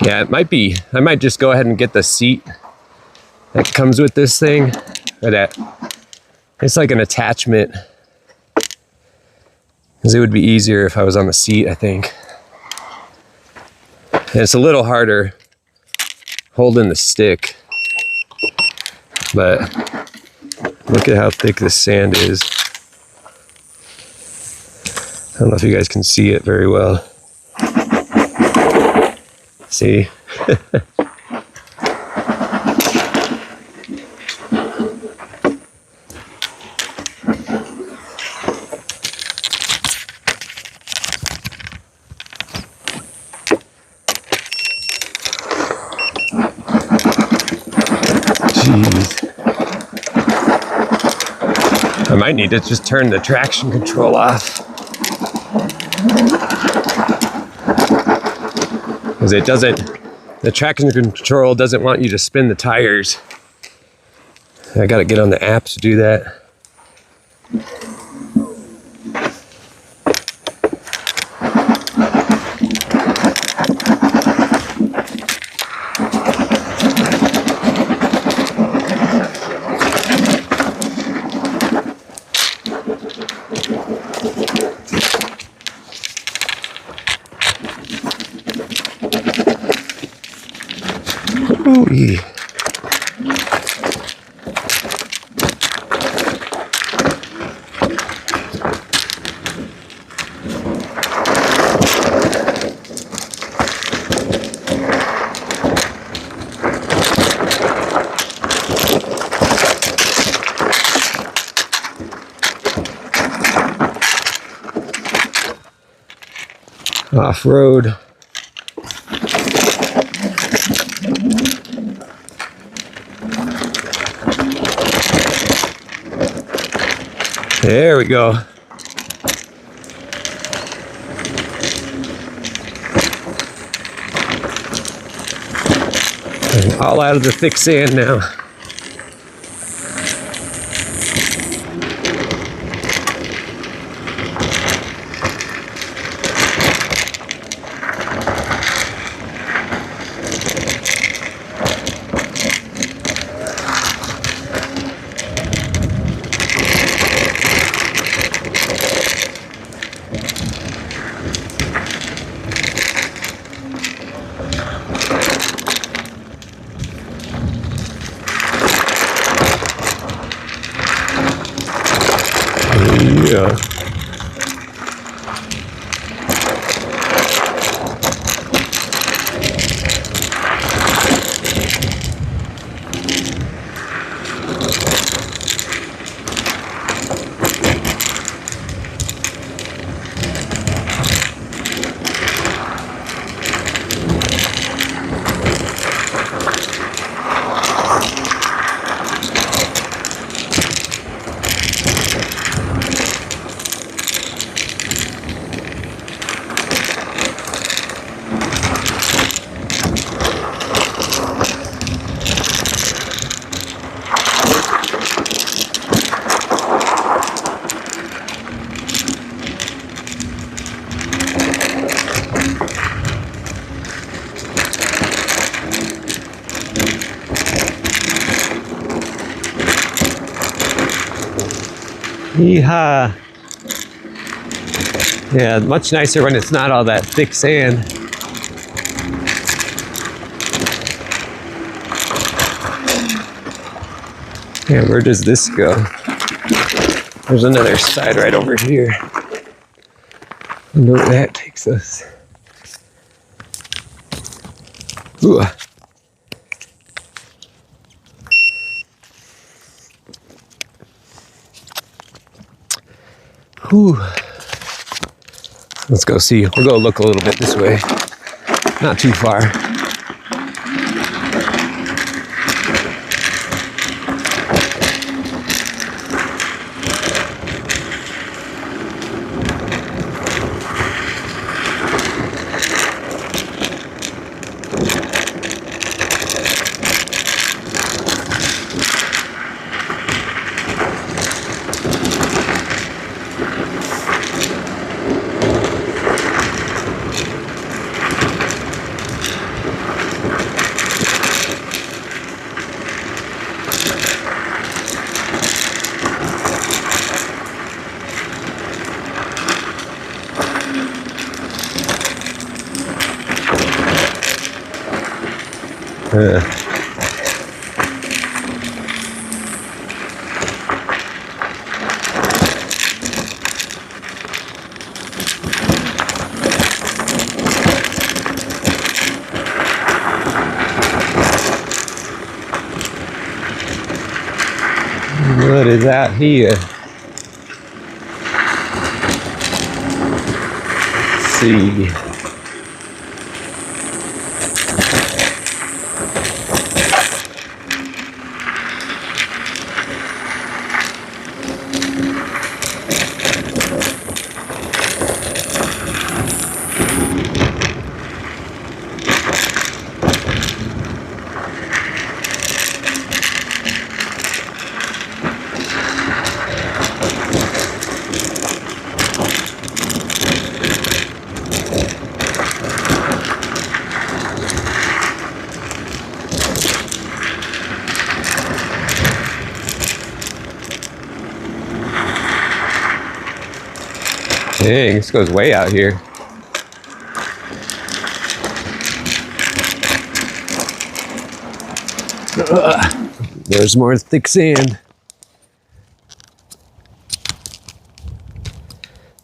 Yeah, it might be. I might just go ahead and get the seat that comes with this thing. It's like an attachment. Because it would be easier if I was on the seat, I think. And it's a little harder holding the stick. But look at how thick this sand is. I don't know if you guys can see it very well. See? Jeez. I might need to just turn the traction control off. Because the traction control doesn't want you to spin the tires. I gotta get on the app to do that. Ooh-wee. Off-road. There we go. I'm all out of the thick sand now. Yeah. Yeehaw. Yeah, much nicer when it's not all that thick sand. Yeah, where does this go? There's another side right over here. Wonder where that takes us. Ooh. Whew. Let's go see. We'll go look a little bit this way. Not too far. What is out here? Let's see. Dang, this goes way out here. There's more thick sand.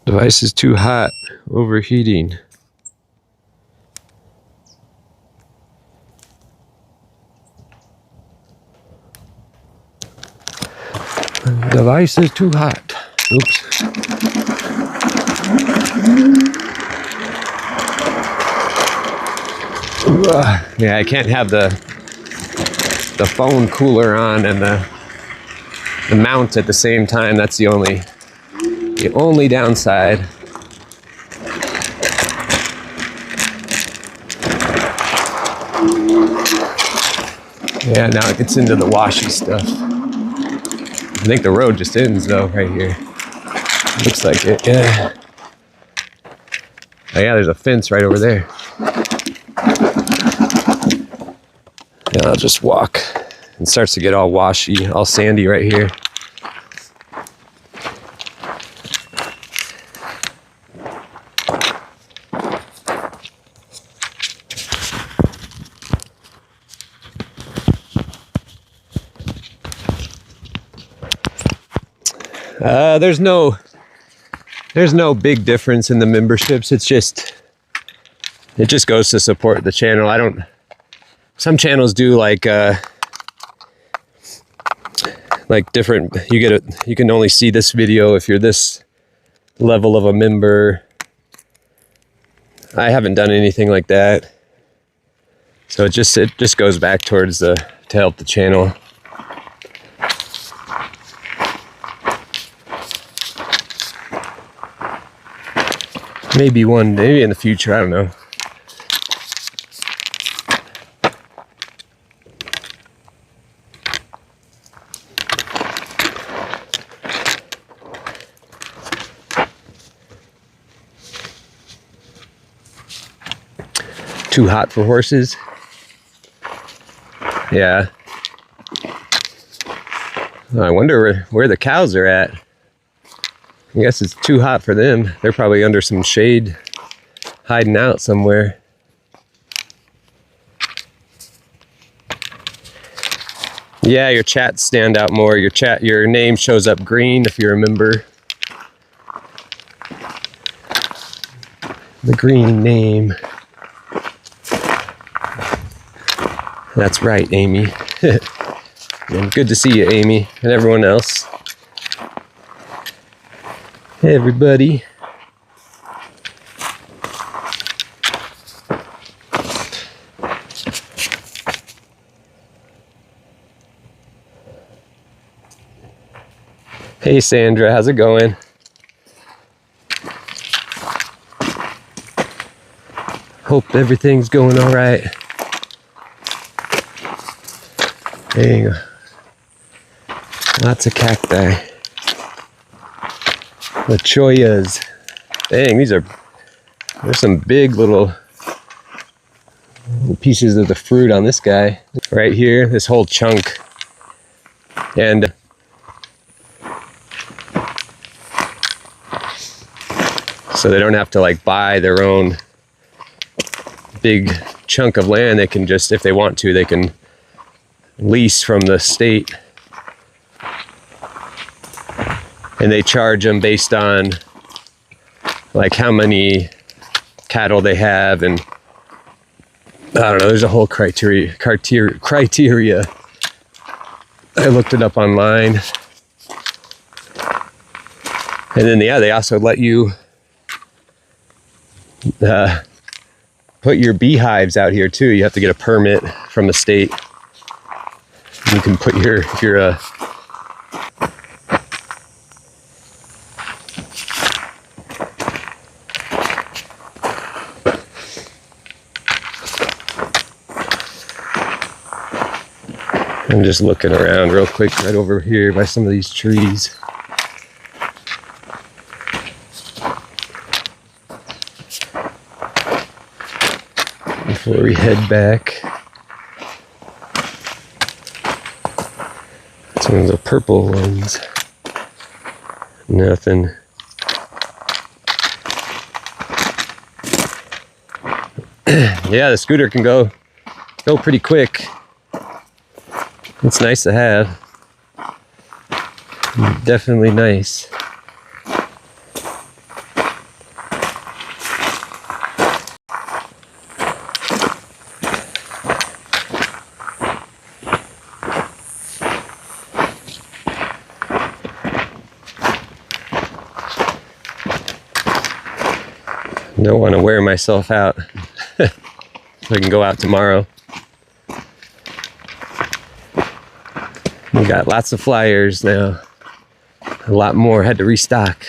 Device is too hot, overheating. Device is too hot. Oops. Yeah, I can't have the phone cooler on and the mount at the same time. That's the only downside. Yeah, now it gets into the washy stuff. I think the road just ends though, right here. Looks like it, yeah. Oh yeah, there's a fence right over there. Yeah, I'll just walk. It starts to get all washy, all sandy right here. There's no big difference in the memberships. It just goes to support the channel. Some channels do like different, you can only see this video if you're this level of a member. I haven't done anything like that. So it just goes back towards to help the channel. Maybe in the future, I don't know. Too hot for horses? Yeah. I wonder where the cows are at. I guess it's too hot for them. They're probably under some shade, hiding out somewhere. Yeah, your chats stand out more. Your name shows up green if you remember. The green name. That's right, Amy. Good to see you, Amy, and everyone else. Hey, everybody. Hey, Sandra, how's it going? Hope everything's going all right. Dang, lots of cacti. Lachoyas. Dang, there's some big little pieces of the fruit on this guy. Right here, this whole chunk. And so they don't have to like buy their own big chunk of land they can just, if they want to, they can lease from the state. And they charge them based on like how many cattle they have, and I don't know, there's a whole criteria. I looked it up online. And then yeah, they also let you put your beehives out here too. You have to get a permit from the state. You can put your I'm just looking around real quick right over here by some of these trees. Before we head back. It's one of the purple ones. Nothing. Yeah, the scooter can go pretty quick. It's nice to have. Definitely nice. Don't want to wear myself out. So I can go out tomorrow. We got lots of flyers now. A lot more, had to restock.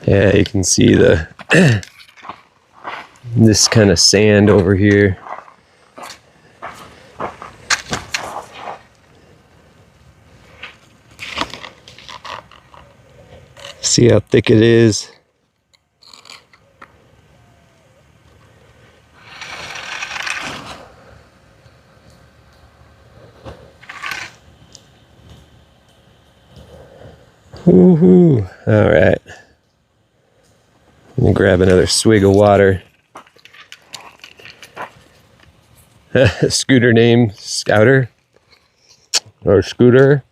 Yeah, you can see the this kind of sand over here. See how thick it is? Woohoo! All right. I'm gonna grab another swig of water. Scooter name Scouter or Scooter.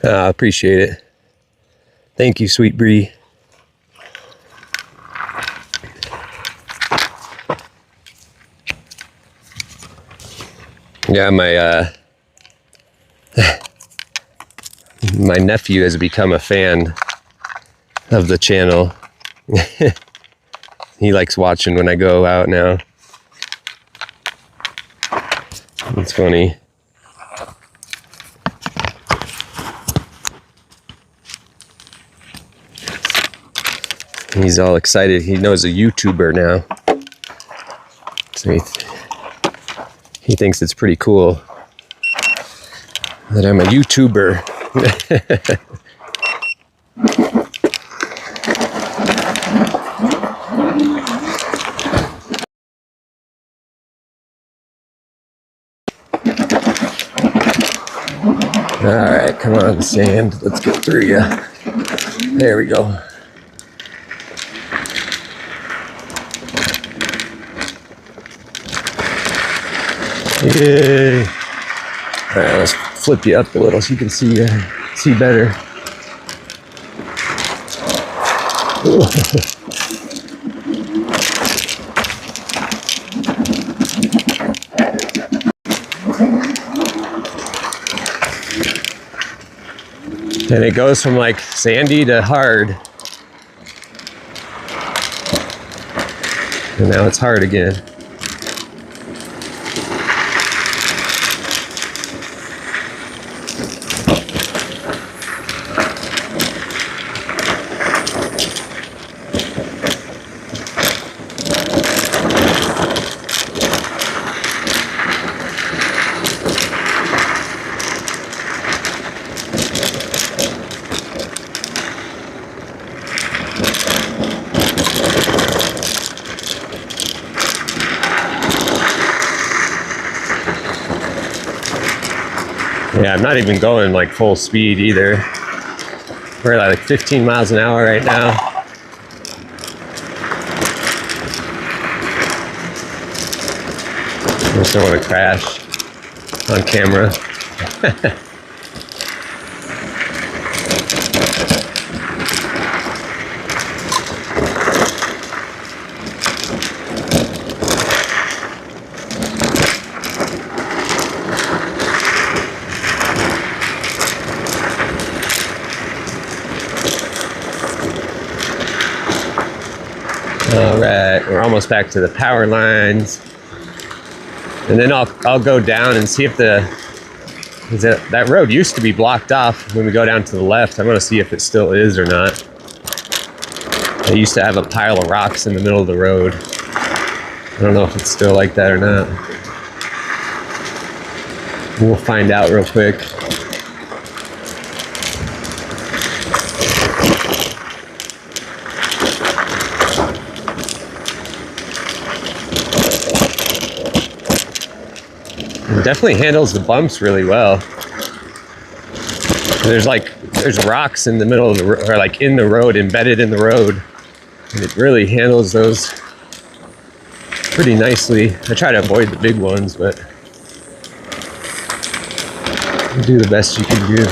I appreciate it. Thank you, Sweet Bree. Yeah, my nephew has become a fan of the channel. He likes watching when I go out now. It's funny. He's all excited. He knows a YouTuber now. So he thinks it's pretty cool that I'm a YouTuber. All right, come on, sand. Let's get through you. There we go. Yay! All right, let's flip you up a little so you can see better. And it goes from like sandy to hard. And now it's hard again. Yeah, I'm not even going like full speed either. We're at like 15 miles an hour right now. I just don't want to crash on camera. All right, we're almost back to the power lines. And then I'll go down and see if that road used to be blocked off when we go down to the left. I'm gonna see if it still is or not. They used to have a pile of rocks in the middle of the road. I don't know if it's still like that or not. We'll find out real quick. It definitely handles the bumps really well. There's rocks in the middle of the road, or like in the road, embedded in the road. And it really handles those pretty nicely. I try to avoid the big ones, but you do the best you can do.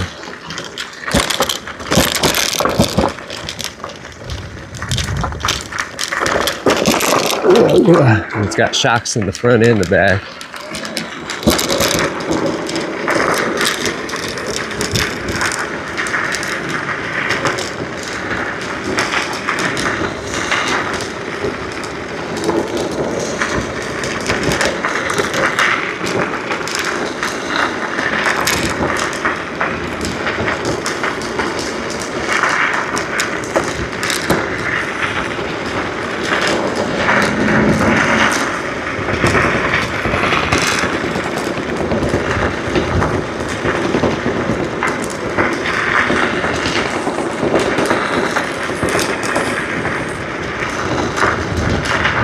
And it's got shocks in the front and the back.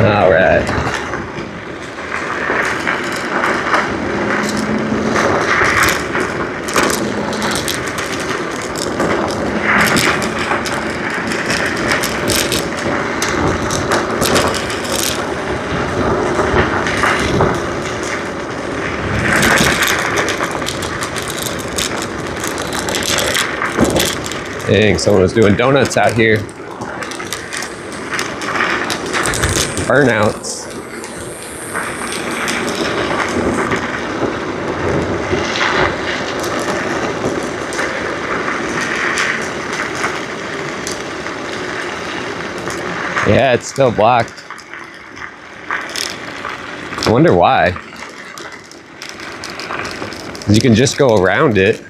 All right. Dang, someone was doing donuts out here. Burnouts. Yeah, it's still blocked. I wonder why. 'Cause you can just go around it.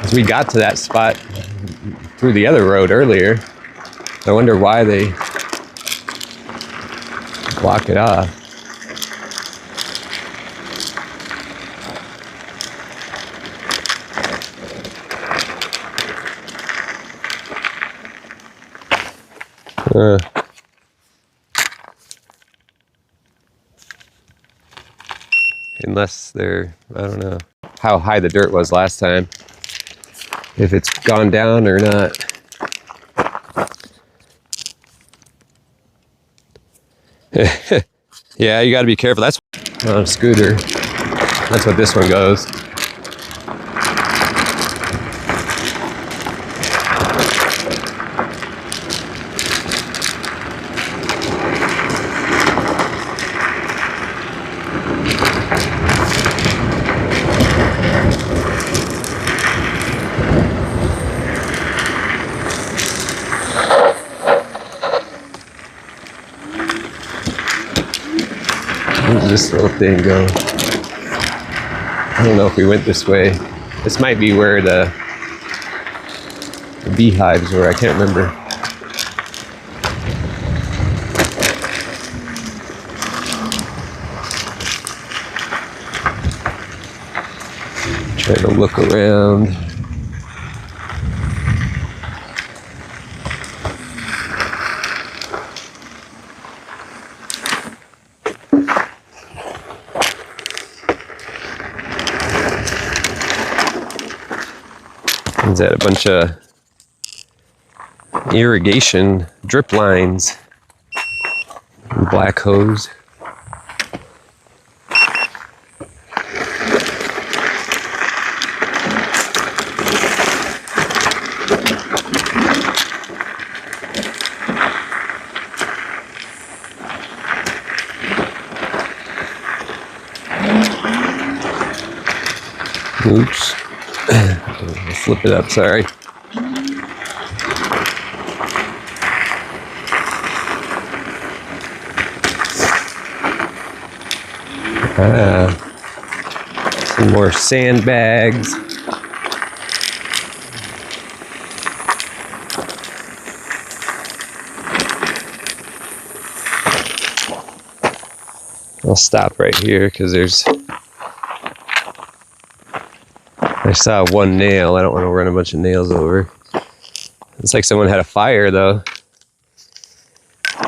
'Cause we got to that spot through the other road earlier. I wonder why they block it off. Unless they're, I don't know how high the dirt was last time. If it's gone down or not. Yeah, you gotta be careful. That's on a scooter. That's what this one goes. Where's this little thing go? I don't know if we went this way. This might be where the beehives were. I can't remember. Trying to look around. Is that a bunch of irrigation drip lines? Black hose. Oops. I'll flip it up, sorry. Some more sandbags. I'll stop right here because I saw one nail. I don't want to run a bunch of nails over. It's like someone had a fire though.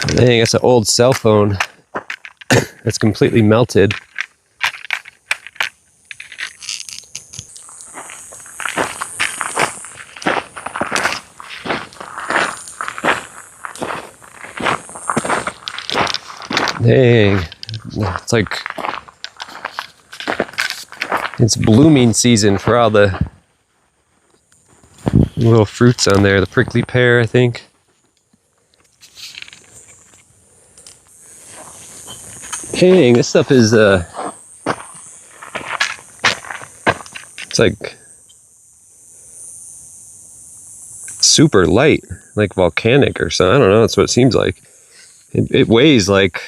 Dang, it's an old cell phone. It's completely melted. Dang, it's like it's blooming season for all the little fruits on there. The prickly pear, I think. Dang, this stuff is it's like super light, like volcanic or something. I don't know, that's what it seems like. It weighs like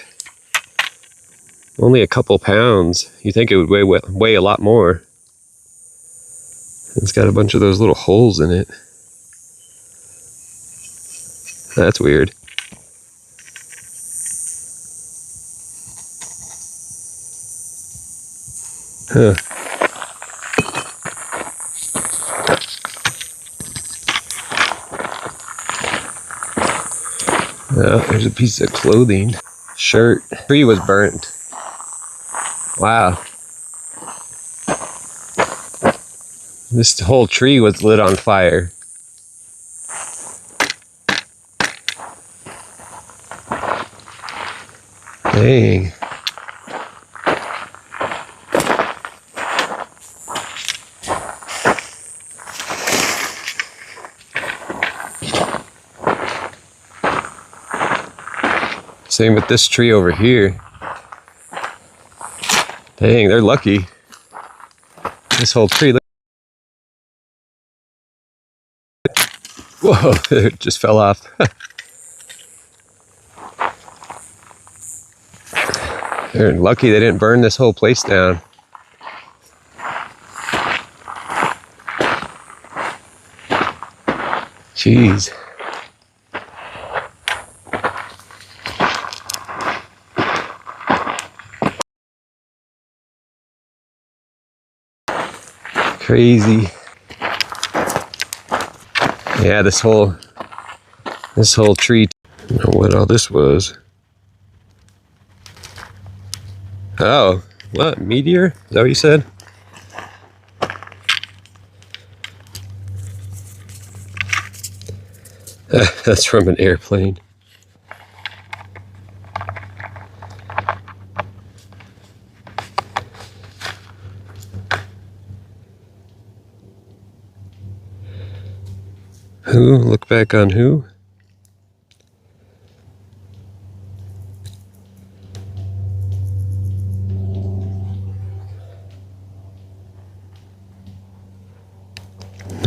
only a couple pounds. You think it would weigh a lot more. It's got a bunch of those little holes in it. That's weird. Huh. Oh, there's a piece of clothing. Shirt. Tree was burnt. Wow. This whole tree was lit on fire. Dang. Same with this tree over here. Dang, they're lucky. This whole tree. Whoa, it just fell off. They're lucky they didn't burn this whole place down. Jeez. Crazy. Yeah, this whole tree. I don't know what all this was. Oh, what? Meteor? Is that what you said? That's from an airplane. Who? Look back on who?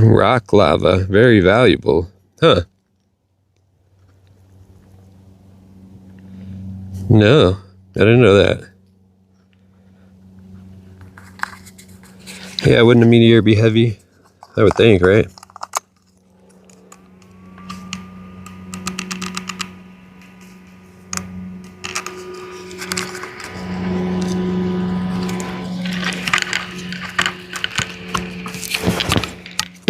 Rock lava, very valuable. Huh. No, I didn't know that. Yeah, wouldn't a meteor be heavy? I would think, right?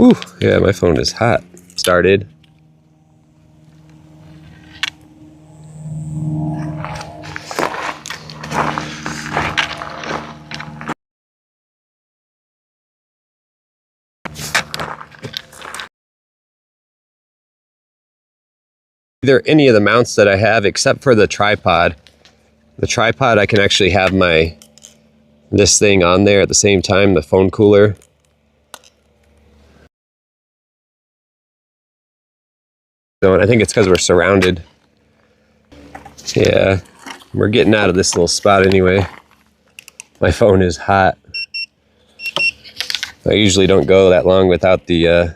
Ooh, yeah, my phone is hot. Started. either any of the mounts that I have except for the tripod. The tripod, I can actually have this thing on there at the same time, the phone cooler. So, and I think it's because we're surrounded. Yeah, we're getting out of this little spot anyway. My phone is hot. I usually don't go that long without the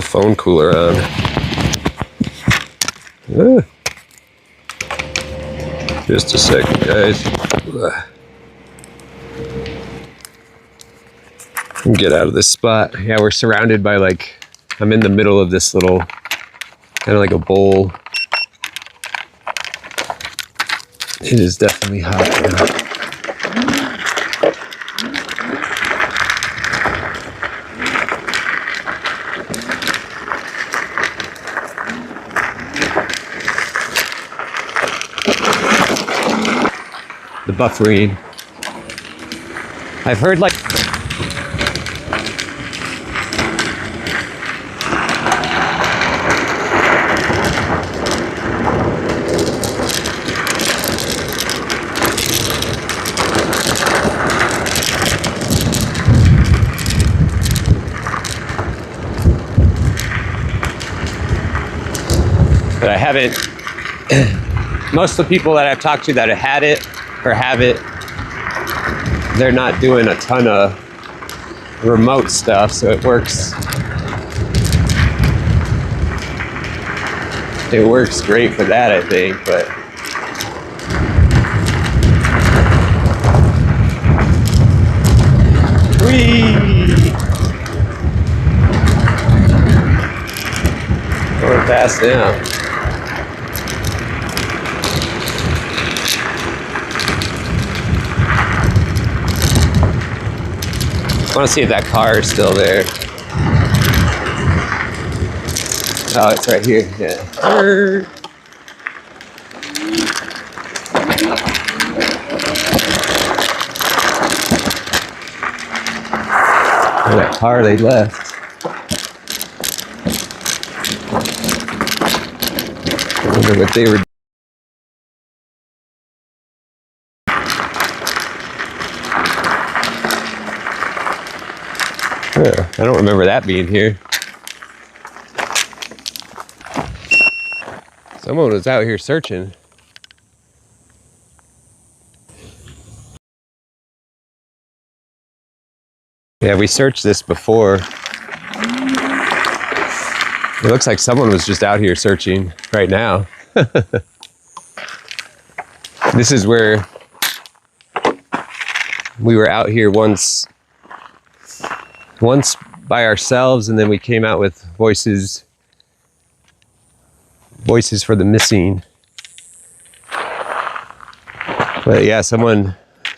phone cooler on. Just a second, guys. Get out of this spot. Yeah, we're surrounded by I'm in the middle of this little, kind of like a bowl. It is definitely hot now. The buffering. I've heard but I haven't. Most of the people that I've talked to that have had it or have it, they're not doing a ton of remote stuff, so it works. It works great for that, I think, but whee! Going fast now. I want to see if that car is still there. Oh, it's right here. Yeah. Oh, that car they left. I wonder what they were. I don't remember that being here. Someone was out here searching. Yeah, we searched this before. It looks like someone was just out here searching right now. This is where we were out here once by ourselves, and then we came out with voices for the missing. But yeah, someone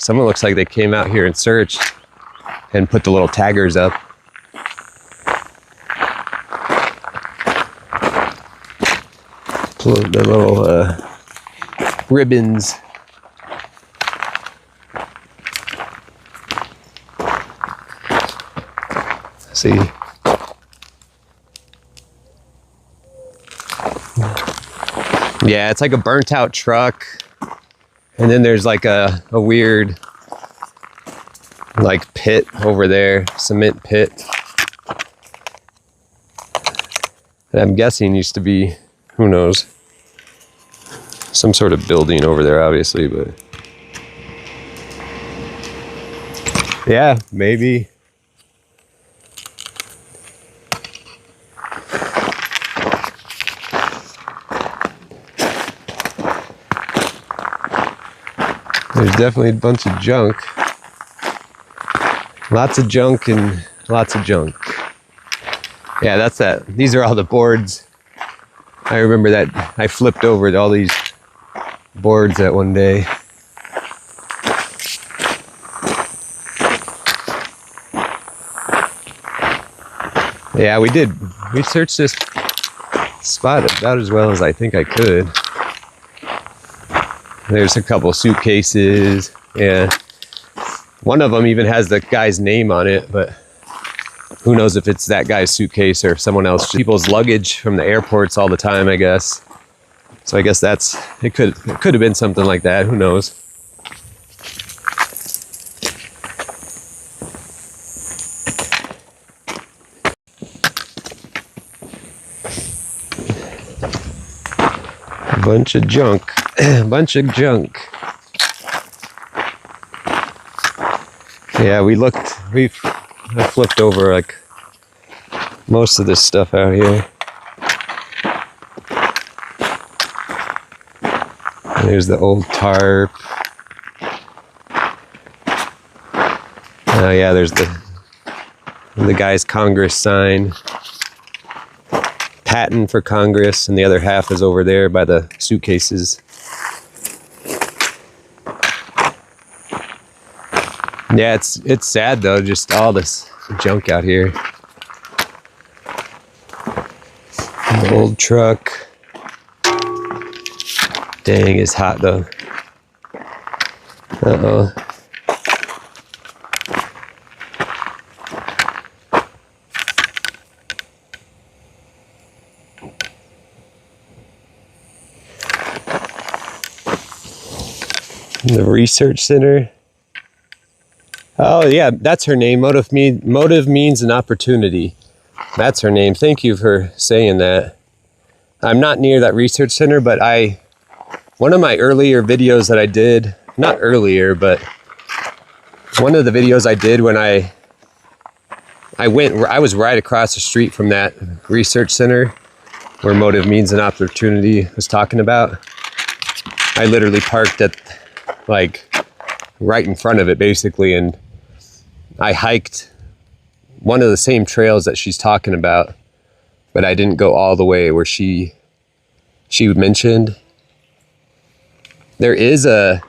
looks like they came out here and searched and put the little taggers up. The little ribbons. See. Yeah, it's like a burnt out truck. And then there's like a weird pit over there, cement pit. That I'm guessing used to be, who knows, some sort of building over there, obviously, but yeah, maybe. There's definitely a bunch of junk. Lots of junk and lots of junk. Yeah, that's that. These are all the boards. I remember that I flipped over all these boards that one day. Yeah, we did. We searched this spot about as well as I think I could. There's a couple suitcases, and one of them even has the guy's name on it, but who knows if it's that guy's suitcase or someone else. People's luggage from the airports all the time, I guess. So I guess it could have been something like that. Who knows? Bunch of junk. Bunch of junk. Yeah, I flipped over like most of this stuff out here. There's the old tarp. Oh yeah, there's the guy's Congress sign. Patent for Congress, and the other half is over there by the suitcases. Yeah, it's sad though, just all this junk out here. The old truck. Dang, it's hot though. Uh-oh. The research center. Oh yeah, that's her name. Motive means an opportunity. That's her name. Thank you for saying that. I'm not near that research center, but one of my earlier videos that I did, not earlier, but one of the videos I did when I was right across the street from that research center where motive means an opportunity was talking about. I literally parked at like right in front of it basically, and I hiked one of the same trails that she's talking about, but I didn't go all the way where she mentioned. There is that's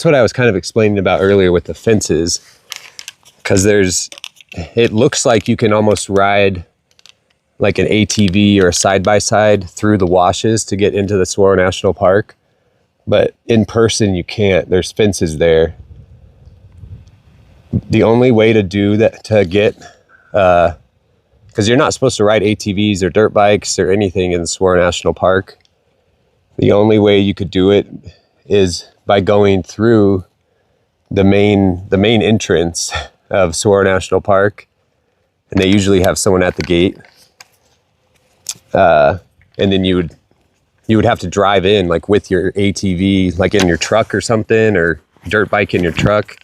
what I was kind of explaining about earlier with the fences, because it looks like you can almost ride like an ATV or a side-by-side through the washes to get into the Saguaro National Park, but in person you can't. There's fences there. The only way to do that, to get, because you're not supposed to ride ATVs or dirt bikes or anything in the Saguaro National Park. The only way you could do it is by going through the main entrance of Saguaro National Park, and they usually have someone at the gate. And then you would have to drive in like with your ATV, like in your truck or something, or dirt bike in your truck,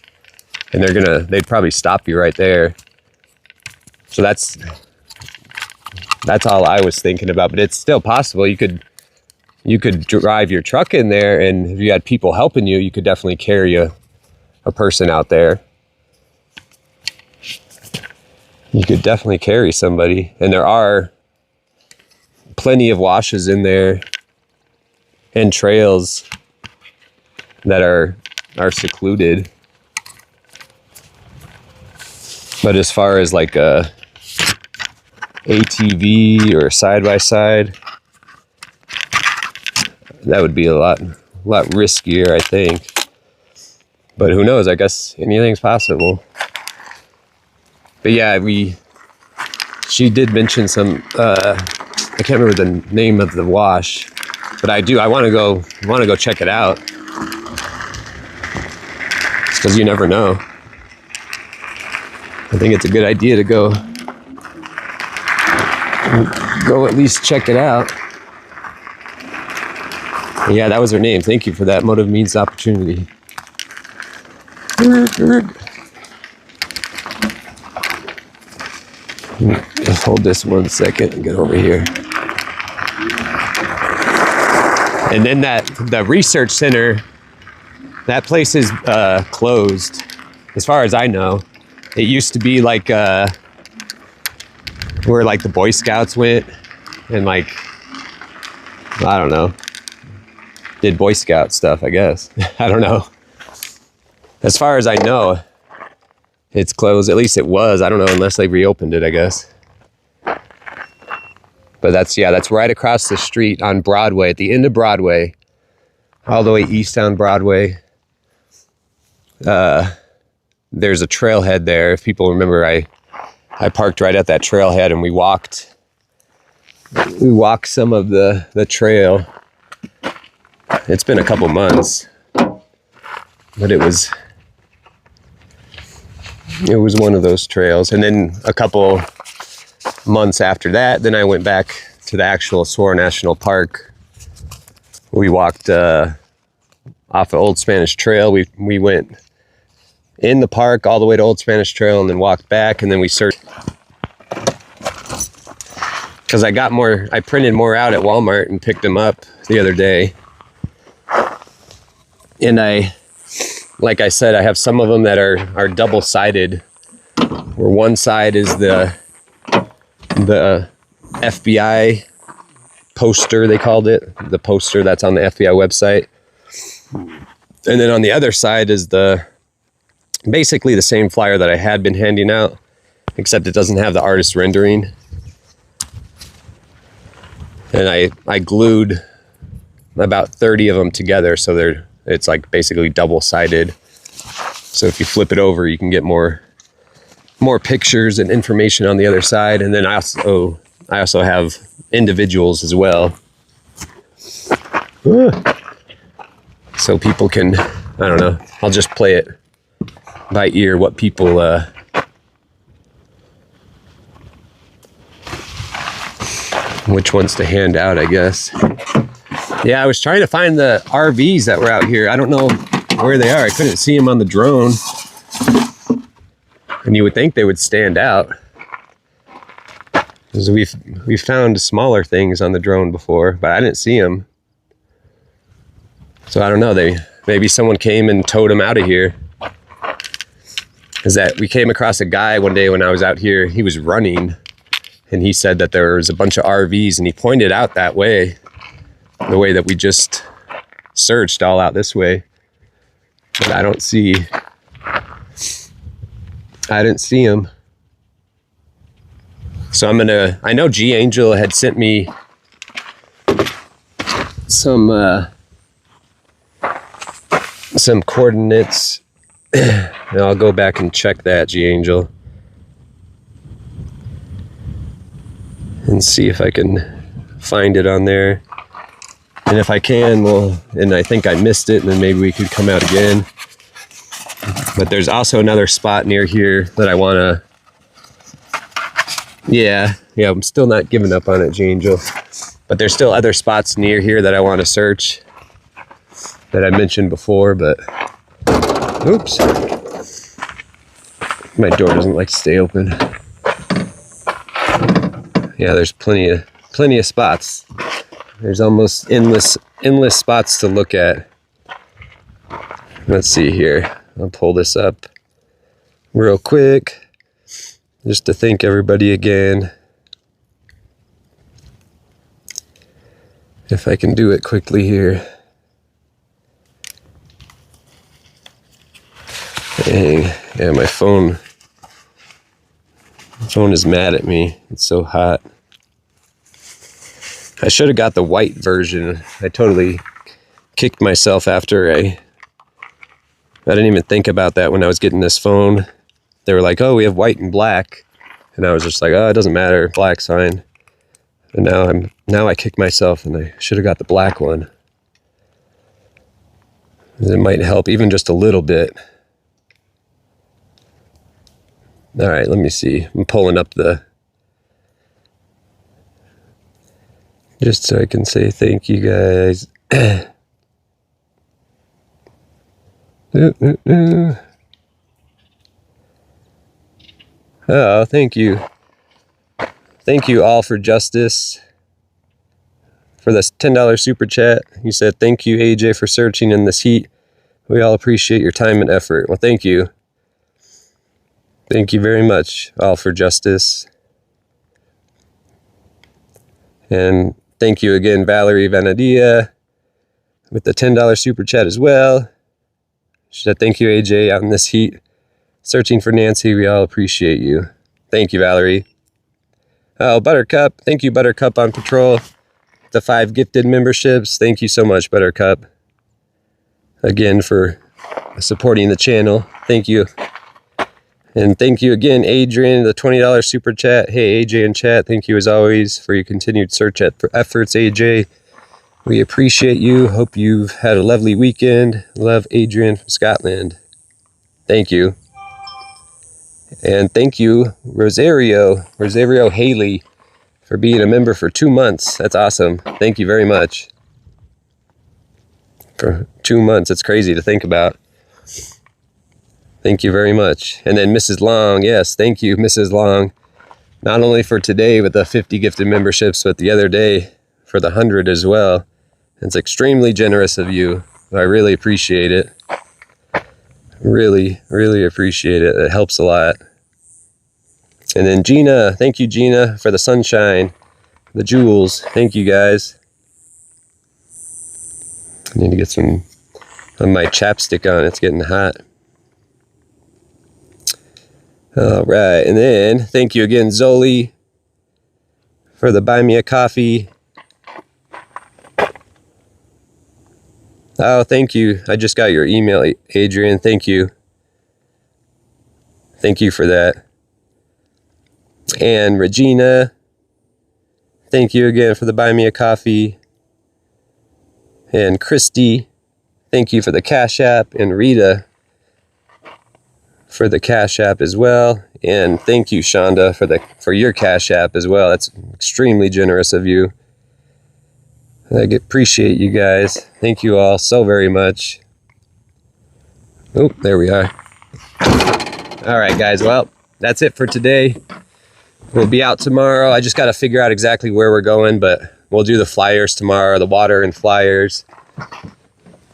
and they'd probably stop you right there. So that's all I was thinking about, but it's still possible. You could drive your truck in there, and if you had people helping you, you could definitely carry a person out there. You could definitely carry somebody, and there are plenty of washes in there and trails that are secluded. But as far as like a ATV or side-by-side, that would be a lot riskier, I think. But who knows? I guess anything's possible. But yeah, she did mention some, I can't remember the name of the wash, but I want to go check it out. It's because you never know. I think it's a good idea to go at least check it out. And yeah, that was her name. Thank you for that. Motive means opportunity. Just hold this 1 second and get over here. And then the research center, that place is closed, as far as I know. It used to be like where like the Boy Scouts went and like, I don't know, did Boy Scout stuff, I guess. I don't know. As far as I know, it's closed. At least it was. I don't know, unless they reopened it, I guess. But that's right across the street on Broadway, at the end of Broadway, all the way east on Broadway. there's a trailhead there. If people remember, I parked right at that trailhead and we walked some of the trail. It's been a couple months, but it was one of those trails. And then a couple months after that, then I went back to the actual Saguaro National Park. We walked off of Old Spanish Trail. We went in the park all the way to Old Spanish Trail and then walked back, and then we searched. Because I printed more out at Walmart and picked them up the other day. And like I said, I have some of them that are double-sided, where one side is the FBI poster, they called it, the poster that's on the FBI website. And then on the other side is basically the same flyer that I had been handing out, except it doesn't have the artist rendering. And I glued about 30 of them together, so it's like basically double-sided. So if you flip it over, you can get more pictures and information on the other side. And then I also have individuals as well. So people can, I don't know, I'll just play it by ear what people which ones to hand out, I guess. Yeah, I was trying to find the RVs that were out here. I don't know where they are. I couldn't see them on the drone. And you would think they would stand out, because we've found smaller things on the drone before, but I didn't see them. So I don't know. Maybe someone came and towed them out of here. We came across a guy one day when I was out here. He was running, and he said that there was a bunch of RVs, and he pointed out that way, the way that we just searched all out this way. But I didn't see him. So I know G Angel had sent me some coordinates. And I'll go back and check that, G Angel, and see if I can find it on there. And if I can, and I think I missed it, then maybe we could come out again. But there's also another spot near here that I want to... Yeah, I'm still not giving up on it, G Angel. But there's still other spots near here that I want to search that I mentioned before, but... Oops. My door doesn't like to stay open. Yeah, there's plenty of spots. There's almost endless spots to look at. Let's see here. I'll pull this up real quick just to thank everybody again. If I can do it quickly here. Dang, yeah, my phone is mad at me. It's so hot. I should have got the white version. I totally kicked myself after I didn't even think about that when I was getting this phone. They were like, oh, we have white and black. And I was just like, oh, it doesn't matter. Black's fine. And now I kick myself, and I should have got the black one. It might help even just a little bit. All right, let me see. I'm pulling up just so I can say thank you guys. Oh, thank you. Thank you all for justice. For this $10 super chat. You said, thank you, AJ, for searching in this heat. We all appreciate your time and effort. Well, thank you. Thank you very much, all for justice. And thank you again, Valerie Vanadia, with the $10 super chat as well. She said, thank you, AJ, out in this heat. Searching for Nancy, we all appreciate you. Thank you, Valerie. Oh, Buttercup. Thank you, Buttercup, on patrol. The 5 gifted memberships. Thank you so much, Buttercup. Again, for supporting the channel. Thank you. And thank you again, Adrian, the $20 super chat. Hey, AJ in chat, thank you as always for your continued search efforts, AJ. We appreciate you. Hope you've had a lovely weekend. Love, Adrian from Scotland. Thank you. And thank you, Rosario Haley, for being a member for 2 months. That's awesome. Thank you very much. For 2 months, it's crazy to think about. Thank you very much. And then Mrs. Long, yes, thank you, Mrs. Long. Not only for today with the 50 gifted memberships, but the other day for the 100 as well. It's extremely generous of you. I really appreciate it. Really, really appreciate it. It helps a lot. And then Gina, thank you, Gina, for the sunshine, the jewels. Thank you, guys. I need to get some of my chapstick on. It's getting hot. All right, and then thank you again, Zole, for the buy me a coffee. Oh, thank you. I just got your email, Adrian. Thank you. Thank you for that. And Regina, thank you again for the buy me a coffee. And Christy, thank you for the Cash App. And Rita for the Cash App as well. And thank you, Shonda, for your Cash App as well. That's extremely generous of you. I appreciate you guys. Thank you all so very much. Oh, there we are. All right, guys. Well, that's it for today. We'll be out tomorrow. I just got to figure out exactly where we're going, but we'll do the flyers tomorrow, the water and flyers.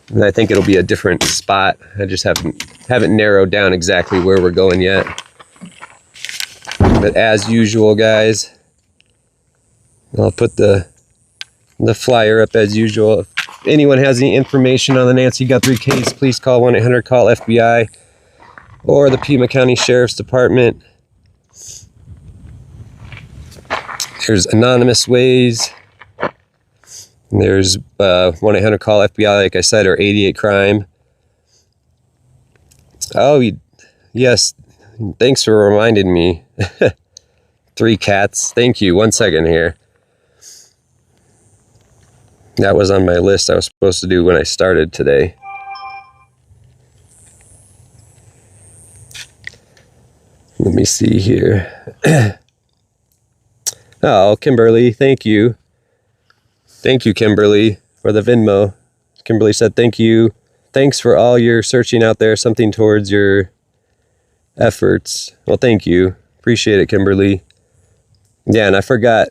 And I think it'll be a different spot. I just haven't narrowed down exactly where we're going yet. But as usual, guys, I'll put the flyer up as usual. If anyone has any information on the Nancy Guthrie case, please call 1-800-CALL-FBI or the Pima County Sheriff's Department. There's anonymous ways. There's 1-800-CALL-FBI, like I said, or 88 Crime. Oh, yes. Thanks for reminding me. 3 cats. Thank you. 1 second here. That was on my list I was supposed to do when I started today. Let me see here. Oh, Kimberly, thank you. Thank you, Kimberly, for the Venmo. Kimberly said, thank you. Thanks for all your searching out there, something towards your efforts. Well, thank you. Appreciate it, Kimberly. Yeah, and I forgot.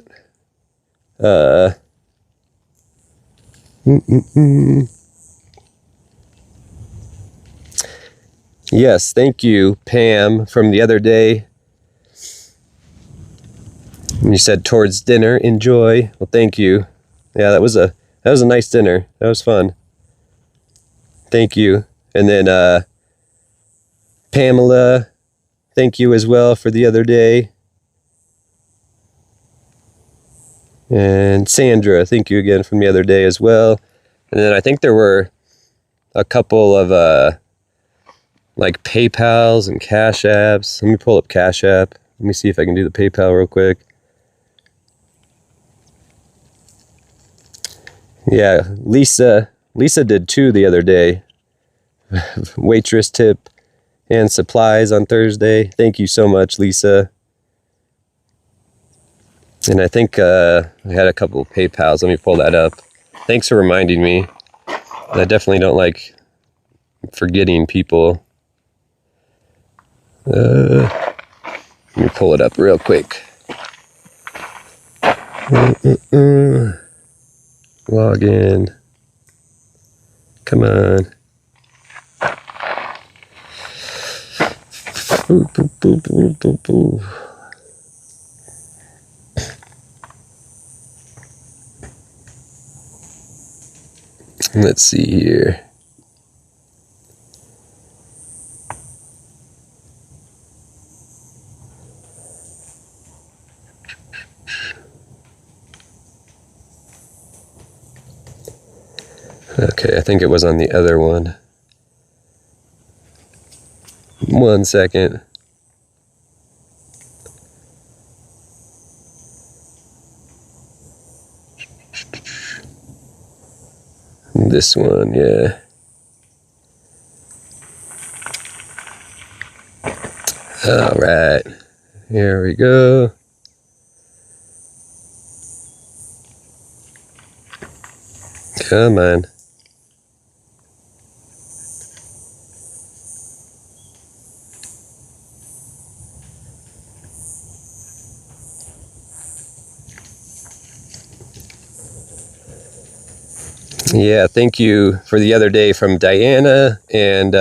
Yes, thank you, Pam, from the other day. You said towards dinner, enjoy. Well, thank you. Yeah, that was a nice dinner. That was fun. Thank you. And then Pamela, thank you as well for the other day. And Sandra, thank you again from the other day as well. And then I think there were a couple of like PayPals and Cash Apps. Let me pull up Cash App. Let me see if I can do the PayPal real quick. Yeah, Lisa did 2 the other day. Waitress tip and supplies on Thursday. Thank you so much, Lisa. And I think I had a couple of PayPals. Let me pull that up. Thanks for reminding me. I definitely don't like forgetting people. Let me pull it up real quick. Log in. Come on. Boo, boo, boo, boo, boo, boo. Let's see here. Okay, I think it was on the other one. 1 second. This one, yeah. All right, here we go. Come on. Yeah, thank you for the other day from Diana and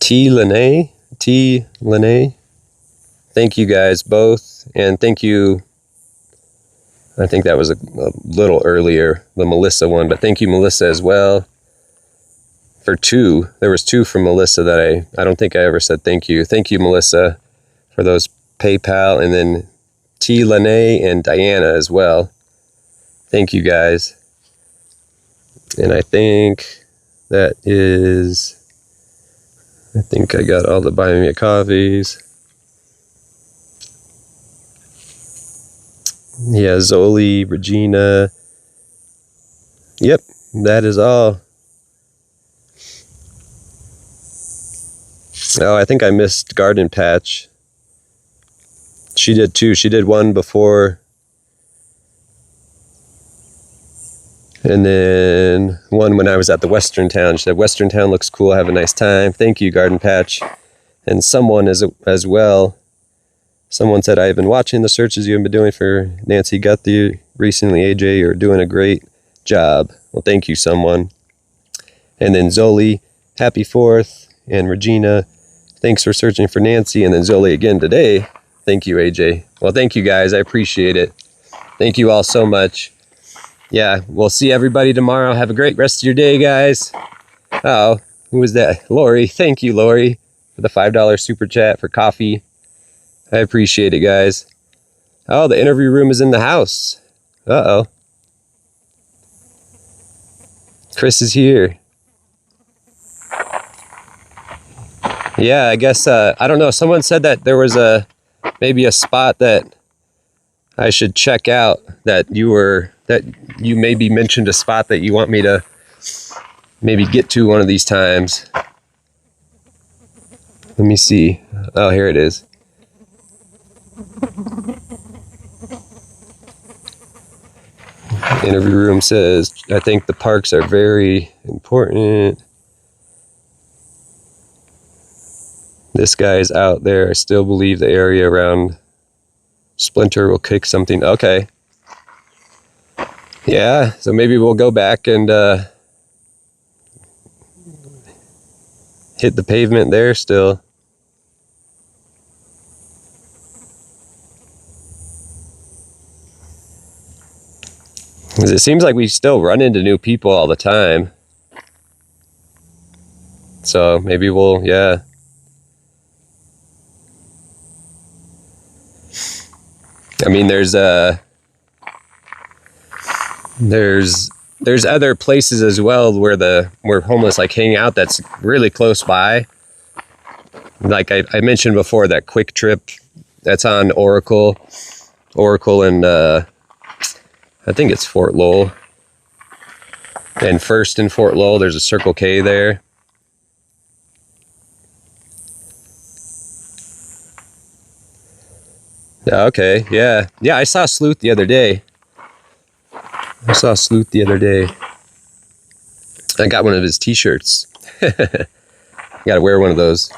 T. Lene. Thank you guys both, and thank you. I think that was a little earlier, the Melissa one, but thank you, Melissa, as well. For two, there was two from Melissa that I don't think I ever said thank you. Thank you, Melissa, for those PayPal, and then T. Lene and Diana as well. Thank you guys. And I think that is, I think I got all the buy me a coffees. Yeah, Zoli, Regina. Yep, that is all. Oh, I think I missed Garden Patch. She did too. She did one before. And then one when I was at the Western Town. She said, Western Town looks cool. Have a nice time. Thank you, Garden Patch. And someone as well. Someone said, I've been watching the searches you've been doing for Nancy Guthrie recently. AJ, you're doing a great job. Well, thank you, someone. And then Zoli, happy 4th. And Regina, thanks for searching for Nancy. And then Zoli again today. Thank you, AJ. Well, thank you guys. I appreciate it. Thank you all so much. Yeah, we'll see everybody tomorrow. Have a great rest of your day, guys. Oh, who was that? Lori. Thank you, Lori, for the $5 super chat for coffee. I appreciate it, guys. Oh, the interview room is in the house. Uh-oh. Chris is here. Yeah, I guess, I don't know. Someone said that there was maybe a spot that I should check out, that you maybe mentioned a spot that you want me to maybe get to one of these times. Let me see. Oh, here it is. The interview room says, I think the parks are very important. This guy's out there. I still believe the area around Splinter will kick something. Okay. Yeah, so maybe we'll go back and hit the pavement there still. Because it seems like we still run into new people all the time. So maybe we'll, yeah. I mean, there's other places as well where homeless like hang out that's really close by. Like I mentioned before, that Quick Trip that's on Oracle and I think it's Fort Lowell. And First in Fort Lowell, there's a Circle K there. Okay, yeah. Yeah, I saw Sleuth the other day. I got one of his t-shirts. Gotta wear one of those.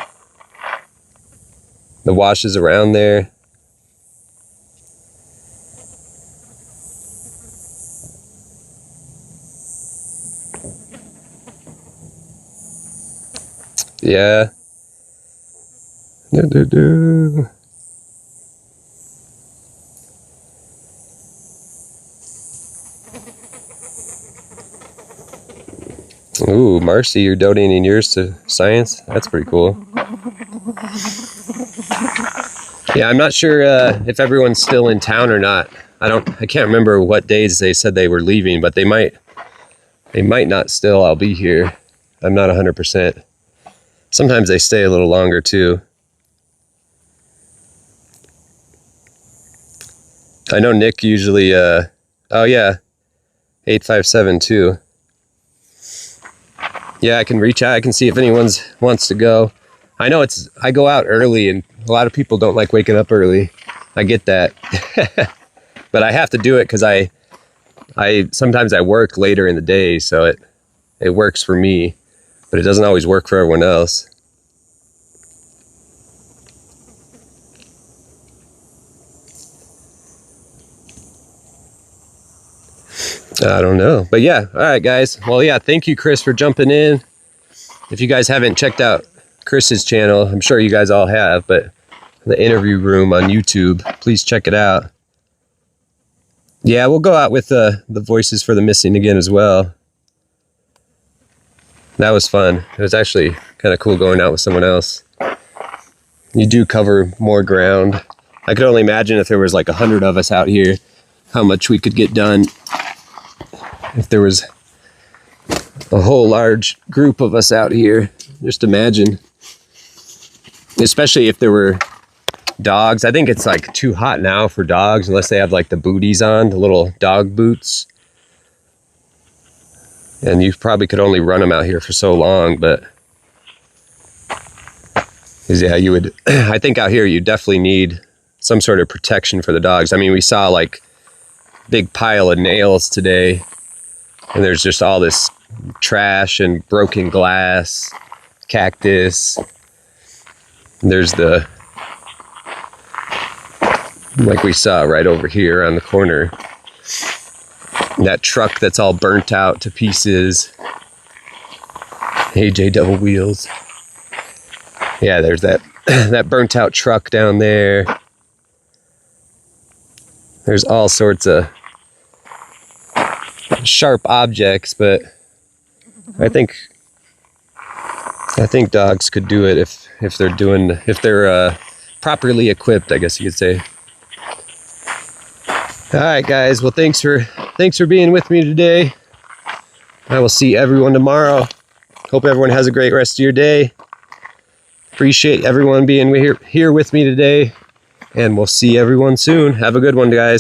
The wash is around there. Yeah. Ooh, Marcy, you're donating yours to science? That's pretty cool. Yeah, I'm not sure if everyone's still in town or not. I can't remember what days they said they were leaving, but they might not still. I'll be here. I'm not 100%. Sometimes they stay a little longer too. I know Nick usually, oh yeah. 857 too. Yeah, I can reach out. I can see if anyone wants to go. I know I go out early, and a lot of people don't like waking up early. I get that. But I have to do it because I sometimes I work later in the day, so it works for me, but it doesn't always work for everyone else. I don't know, but yeah. All right, guys. Well, yeah, thank you, Chris, for jumping in. If you guys haven't checked out Chris's channel, I'm sure you guys all have, but the interview room on YouTube, please check it out. Yeah, we'll go out with the voices for the missing again as well. That was fun. It was actually kind of cool going out with someone else. You do cover more ground. I could only imagine if there was like 100 of us out here, how much we could get done. If there was a whole large group of us out here, just imagine. Especially if there were dogs. I think it's like too hot now for dogs unless they have like the booties on, the little dog boots. And you probably could only run them out here for so long, but yeah, you would. I think out here you definitely need some sort of protection for the dogs. I mean, we saw like big pile of nails today, and there's just all this trash and broken glass, cactus. There's the, like we saw right over here on the corner, that truck that's all burnt out to pieces. A.J. double wheels. Yeah, there's that that burnt out truck down there. There's all sorts of sharp objects, but I think dogs could do it if they're properly equipped, I guess you could say. All right, guys. Well, thanks for being with me today. I will see everyone tomorrow. Hope everyone has a great rest of your day. Appreciate everyone being here with me today, and we'll see everyone soon. Have a good one, guys.